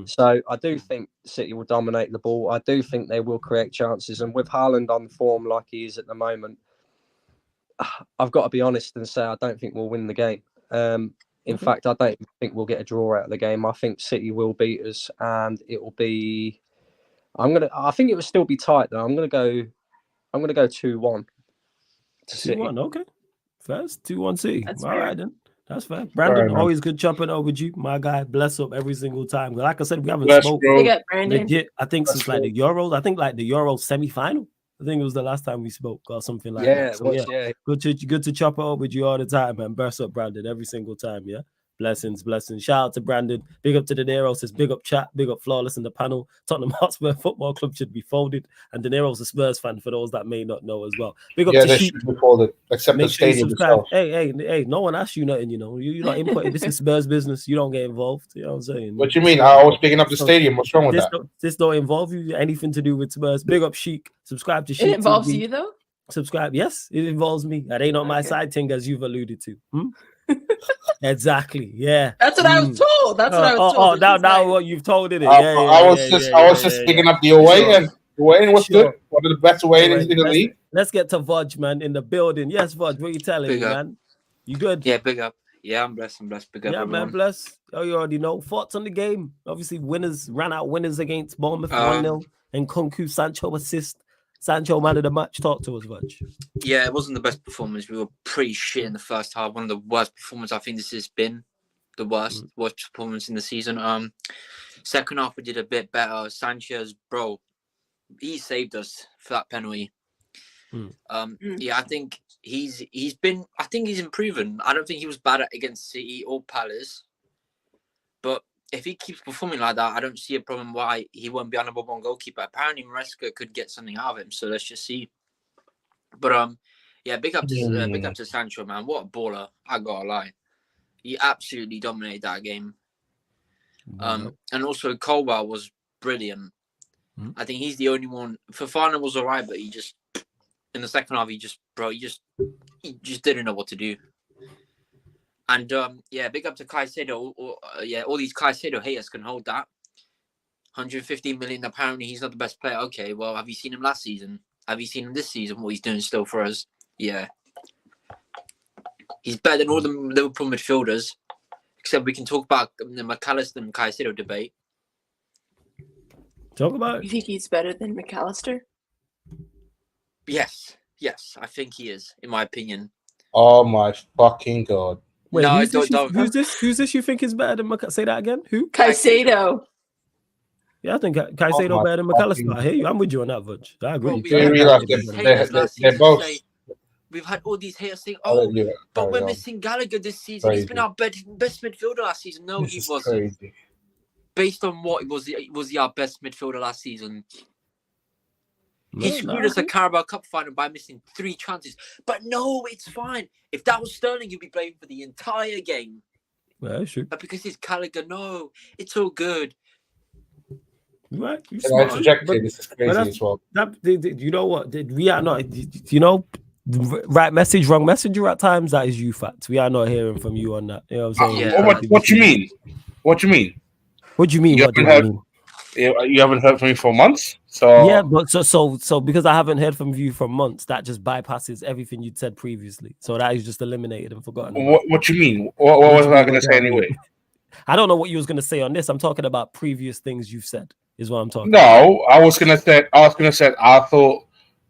So I do think City will dominate the ball. I do think they will create chances. And with Haaland on form like he is at the moment, I've got to be honest and say I don't think we'll win the game. In fact, I don't think we'll get a draw out of the game. I think City will beat us, and it will be... I think it will still be tight, though. I'm gonna go 2-1 to City. 2-1, okay. First, 2-1 City. All right, then. That's fair. Brandon, always good chopping up with you, my guy. Bless up every single time. Like I said, we haven't spoken. Big up, Brandon. Legit, I think since like the Euros. I think like the Euro semi-final. I think it was the last time we spoke or something like that. So, good to chop it up with you all the time, man. Burst up, Brandon, every single time, yeah? Blessings. Shout out to Brandon. Big up to De Niro. Says big up chat. Big up Flawless in the panel. Tottenham Hotspur Football Club should be folded. And De Niro's a Spurs fan for those that may not know as well. Big up to they Sheep. should be folded, except the Make sure you stadium subscribe. itself. Hey, no one asked you nothing, you know. You're not inputting. This is Spurs business. You don't get involved. You know what I'm saying? What you mean? I was picking up the stadium. What's wrong with that? This don't involve you. Anything to do with Spurs. Big up Sheik. Subscribe to Sheik It involves TV. you though. Subscribe. Yes, it involves me. That ain't not my side thing, as you've alluded to. Exactly. Yeah. That's what I was told. That's what I was told. Now what you've told it. I was just picking up the away, and the away was good. One of the best away in the league. Let's get to Vodge, man, in the building. Yes, Vodge, what are you telling me, man? You good? Yeah, big up. Yeah, I'm blessed. Big up, yeah, everyone. man, bless. Oh, you already know. Thoughts on the game? Obviously, ran out winners against Bournemouth 1-0, and Kunku Sancho assist. Sancho man of the match. Talk to us, Vodge. Yeah, it wasn't the best performance. We were pretty shit in the first half. One of the worst performances I think this has been. The worst performance in the season. Second half we did a bit better. Sanchez, bro, he saved us for that penalty. Yeah, I think he's improving. I don't think he was bad against City or Palace, but if he keeps performing like that, I don't see a problem why he won't be our number one goalkeeper. Apparently, Maresca could get something out of him, so let's just see. But yeah, big up to Sancho, man. What a baller! I gotta lie, he absolutely dominated that game. And also Colwell was brilliant. I think he's the only one. Fofana was alright, but he just in the second half he just didn't know what to do. And yeah, big up to Caicedo. All these Caicedo haters can hold that. 115 million. Apparently, he's not the best player. Okay, well, have you seen him last season? Have you seen him this season? What he's doing still for us? Yeah, he's better than all the Liverpool midfielders. Except we can talk about the McAllister and Caicedo debate. Talk about it. You think he's better than McAllister? Yes, I think he is, in my opinion. Oh my fucking god! Wait, no, who's this? You think is better than McAllister? Say that again. Who? Caicedo. Yeah, I think Caicedo better than McAllister. I hear you. I'm with you on that, Vodge. I agree. They're both. We've had all these haters saying, but we're missing Gallagher this season. He's been our best midfielder last season. No, he wasn't. Crazy. Based on what was he our best midfielder last season? He screwed us a Carabao Cup final by missing 3 chances. But no, it's fine. If that was Sterling, you'd be blamed for the entire game. Yeah, sure. But because it's Gallagher, no, it's all good. Right, this is crazy as well. You know what? We are not. You know, right message, wrong messenger at times. That is you facts. We are not hearing from you on that. You know what I'm saying? What you mean? What you mean? What do you mean? You haven't heard from me for months. So yeah, but so because I haven't heard from you for months, that just bypasses everything you'd said previously. So that is just eliminated and forgotten. What you mean? What was I going to say anyway? I don't know what you was going to say on this. I'm talking about previous things you've said. Is what I'm talking. No, about. I was gonna say. I thought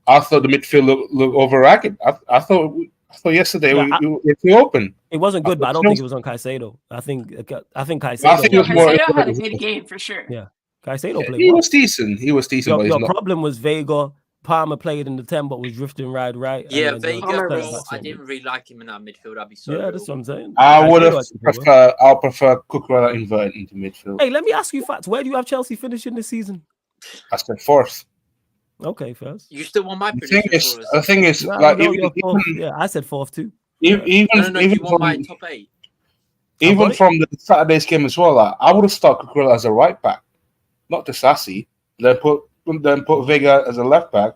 the midfield looked overrated. I thought yesterday we were too open. It wasn't good, but I don't think it was on Caicedo. I think Caicedo. Caicedo had a good game for sure. Yeah, Caicedo played. He was decent. He was decent. Your problem was Vega. Palmer played in the 10, but was drifting right. Yeah, Vega. I didn't really like him in that midfield. I'd be so. Yeah, that's what I'm saying. I'll prefer Cucurella inverted into midfield. Hey, let me ask you facts. Where do you have Chelsea finishing this season? I said 4th. Okay, first. You still want my prediction? The thing is, I said 4th too. You want my top 8? Even from the Saturday's game as well, I would have started Cucurella as a right back, not the Sassy. Then put Vega as a left back.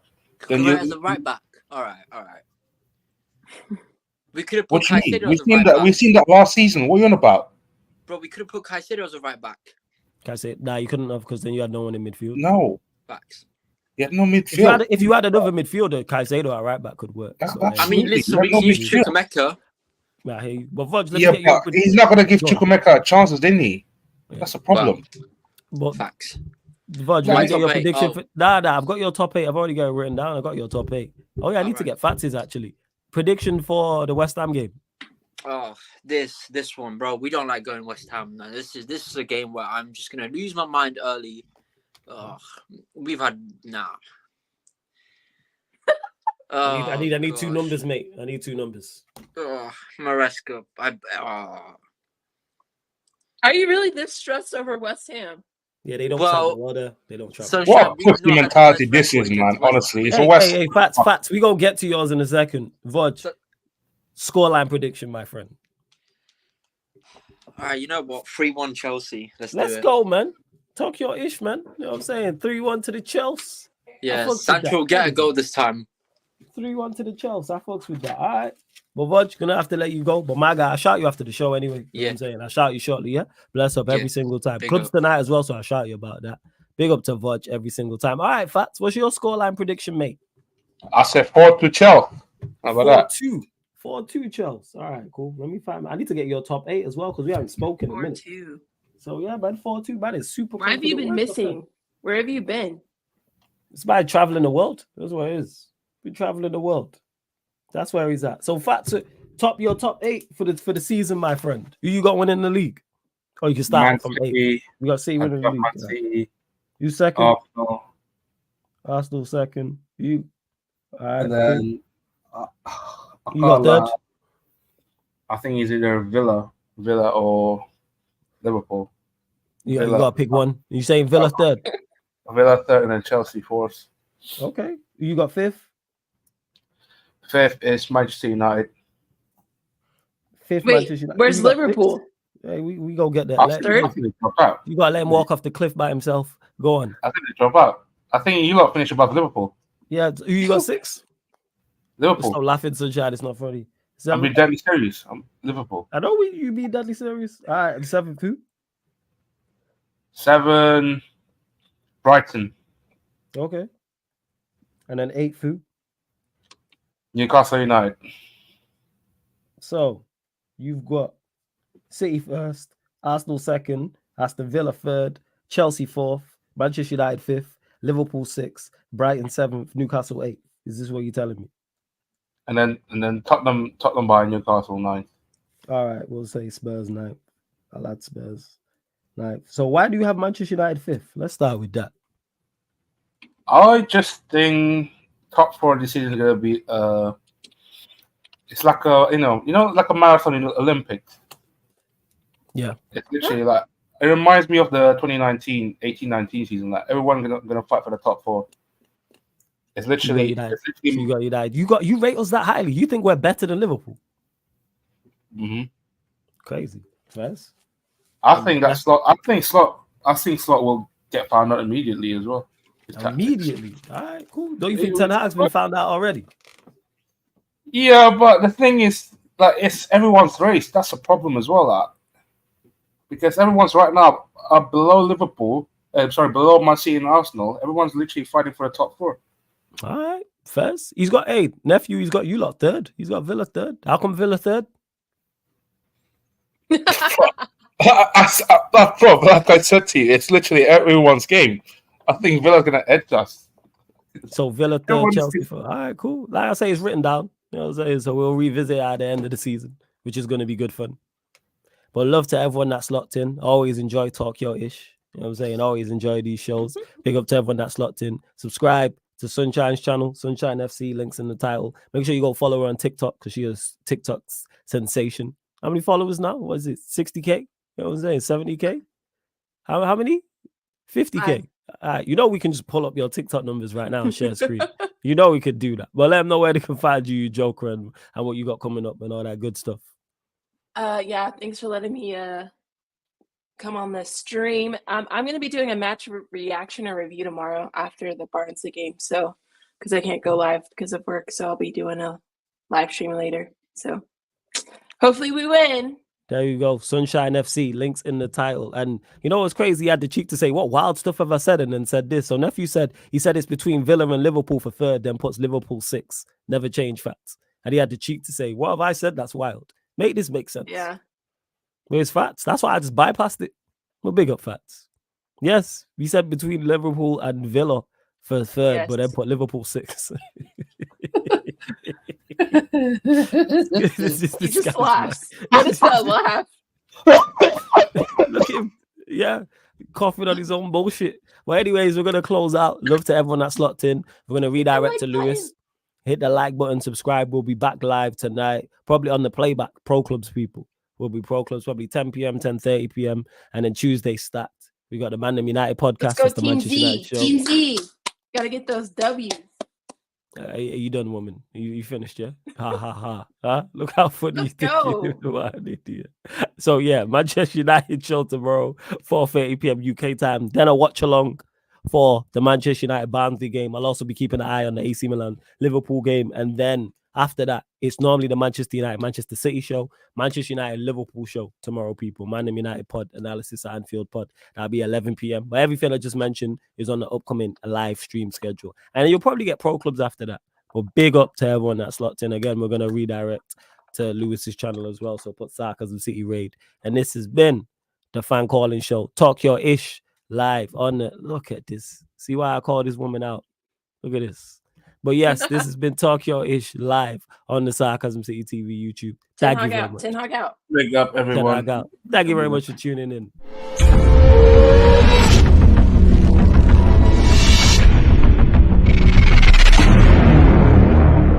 Then as a right back. All right. We could have put Caicedo as a right back. We've seen that last season. What are you on about? Bro, we could have put Caicedo as a right back. Caicedo? Nah, you couldn't have because then you had no one in midfield. No. Facts. You had no midfield. If you had another midfielder, Caicedo at right back could work. I mean, listen, we can use Chukwuemeka. Nah, I hear you. But Vodge, he's not going to give Chukwuemeka chances, didn't he? That's a problem. Facts. Vodge, you get your prediction for... Nah, I've got your top 8. I've already got it written down. I got your top 8. Oh yeah, I need to get Fats's actually. Prediction for the West Ham game. Oh, this one, bro. We don't like going West Ham. No, this is a game where I'm just gonna lose my mind early. We've had I need 2 numbers, mate. I need 2 numbers. Maresca. Are you really this stressed over West Ham? Yeah, they don't travel water. They don't travel. What a pussy mentality this is, man. Honestly, it's a West. Hey, facts. We gonna get to yours in a second. Vodge, scoreline prediction, my friend. All right, you know what? 3-1 Chelsea. Let's go, man. Talk your ish, man. You know what I'm saying? 3-1 to the Chelsea. Yeah, Sancho will get a goal this time. 3-1 to the Chelsea. I fucks with that. All right. But Vodge, gonna have to let you go. But my guy, I'll shout you after the show anyway. You know what I'm saying? I'll shout you shortly, yeah? Bless up every single time. Clubs tonight as well, so I'll shout you about that. Big up to Vodge every single time. All right, Fats, what's your scoreline prediction, mate? I said 4-2 Chelsea. How about 4-2. 4-2 Chelsea. All right, cool. Let me find. I need to get your top 8 as well because we haven't spoken in a minute. 4-2. So yeah, man, 4-2. Man, it's super. Why have you been missing? Where have you been? It's by traveling the world. That's what it is. We're traveling the world. That's where he's at. So Fats, your top 8 for the season, my friend. Who you got winning the league? Or you can start from 8. You got C winning the league. City, you second. Arsenal second. You. All right. And then You got third. I think it's either Villa or Liverpool. You got to pick one. You saying Villa third? Villa third and then Chelsea fourth. Okay. You got fifth? Fifth is Manchester United. Fifth, Wait, Manchester United. where's Liverpool? Hey, we go get that. Third? I think they drop out. You got to let him walk off the cliff by himself. Go on. I think they drop out. I think you lot finish above Liverpool. Yeah. Who you got 6? Liverpool. Stop laughing, Sunshine. It's not funny. I'm being deadly serious. I'm Liverpool. I know you be deadly serious. All right. 7 who? 7 Brighton. Okay. And then 8 who? Newcastle United. So you've got City first, Arsenal second, Aston Villa third, Chelsea fourth, Manchester United 5th, Liverpool 6th, Brighton 7th, Newcastle 8th. Is this what you're telling me? And then Tottenham by Newcastle 9th. All right, we'll say Spurs 9th. I'll add Spurs 9th. So why do you have Manchester United 5th? Let's start with that. I just think top 4 this season is gonna be it's like a like a marathon in the Olympics. Yeah. It's literally like it reminds me of the 2018-19 season. Like everyone gonna fight for the top 4. It's literally you got United. You rate us that highly. You think we're better than Liverpool? Mm-hmm. Crazy. First. I think Slot will get found out immediately as well. Immediately. All right, cool. Don't you think Ten Hag's been found out already? Yeah, but the thing is, like, it's everyone's race. That's the problem as well, because everyone's right now below Liverpool. Below Man City and Arsenal. Everyone's literally fighting for the top 4. All right, first. He's got nephew. He's got you lot third. He's got Villa third. How come Villa third? Bro, like I said to you, it's literally everyone's game. I think Villa's gonna edge us. So Villa third, Chelsea 4th. All right, cool. Like I say, it's written down. You know what I'm saying? So we'll revisit at the end of the season, which is going to be good fun. But love to everyone that's locked in. Always enjoy Talk Your Ish. You know what I'm saying? Always enjoy these shows. Big up to everyone that's locked in. Subscribe to Sunshine's channel, Sunshine FC, links in the title. Make sure you go follow her on TikTok because she is TikTok's sensation. How many followers now? What is it? 60K? You know what I'm saying? 70K? How many? 50K. All right, we can just pull up your TikTok numbers right now and share screen. We could do that. But let them know where they can find you Joker, and what you got coming up and all that good stuff. Yeah, thanks for letting me come on the stream. I'm going to be doing a match reaction or review tomorrow after the Barnsley game. So, because I can't go live because of work, so I'll be doing a live stream later. So, hopefully we win. There you go. Sunshine FC, links in the title. And you know what's crazy? He had the cheek to say, what wild stuff have I said? And then said this. So nephew said, it's between Villa and Liverpool for third, then puts Liverpool 6th. Never change facts. And he had the cheek to say, what have I said? That's wild. Make this make sense. Yeah. Where's facts? That's why I just bypassed it. Well, big up facts. Yes, we said between Liverpool and Villa for third, yes, but then put Liverpool 6th. He just laughs. What is that laugh? Look at him. Yeah, coughing on his own bullshit. Well, anyways, we're going to close out. Love to everyone that's locked in. We're going to redirect to Lewis. Hit the like button, subscribe. We'll be back live tonight, probably on the playback. Pro Clubs people. will be Pro Clubs, probably 10 p.m., 10:30 p.m. And then Tuesday Stacked. We got the Man Them United podcast. Let's go That's the Team Manchester Z. United show. Team Z. Gotta get those W's. Are you done, woman? You finished, yeah? Ha ha ha. Huh? Look how funny you think you do. What an idiot. So yeah, Manchester United show tomorrow, 4:30 p.m. UK time. Then a watch along for the Manchester United Barnsley game. I'll also be keeping an eye on the AC Milan Liverpool game. And then after that, it's normally the Manchester United Manchester City show, Manchester United Liverpool show tomorrow, people. Man Them United pod, analysis at Anfield pod. That'll be 11 p.m. But everything I just mentioned is on the upcoming live stream schedule. And you'll probably get Pro Clubs after that. But big up to everyone that's locked in. Again, we're going to redirect to Lewis's channel as well. So put Sarcasm City Raid. And this has been the Fan Calling Show. Talk Your Ish live on the... Look at this. See why I call this woman out? Look at this. But yes, this has been Talk Your Ish live on the Sarcasm City TV YouTube. Thank you very much. Ten Hog out. Big up, everyone. Thank you very much for tuning in.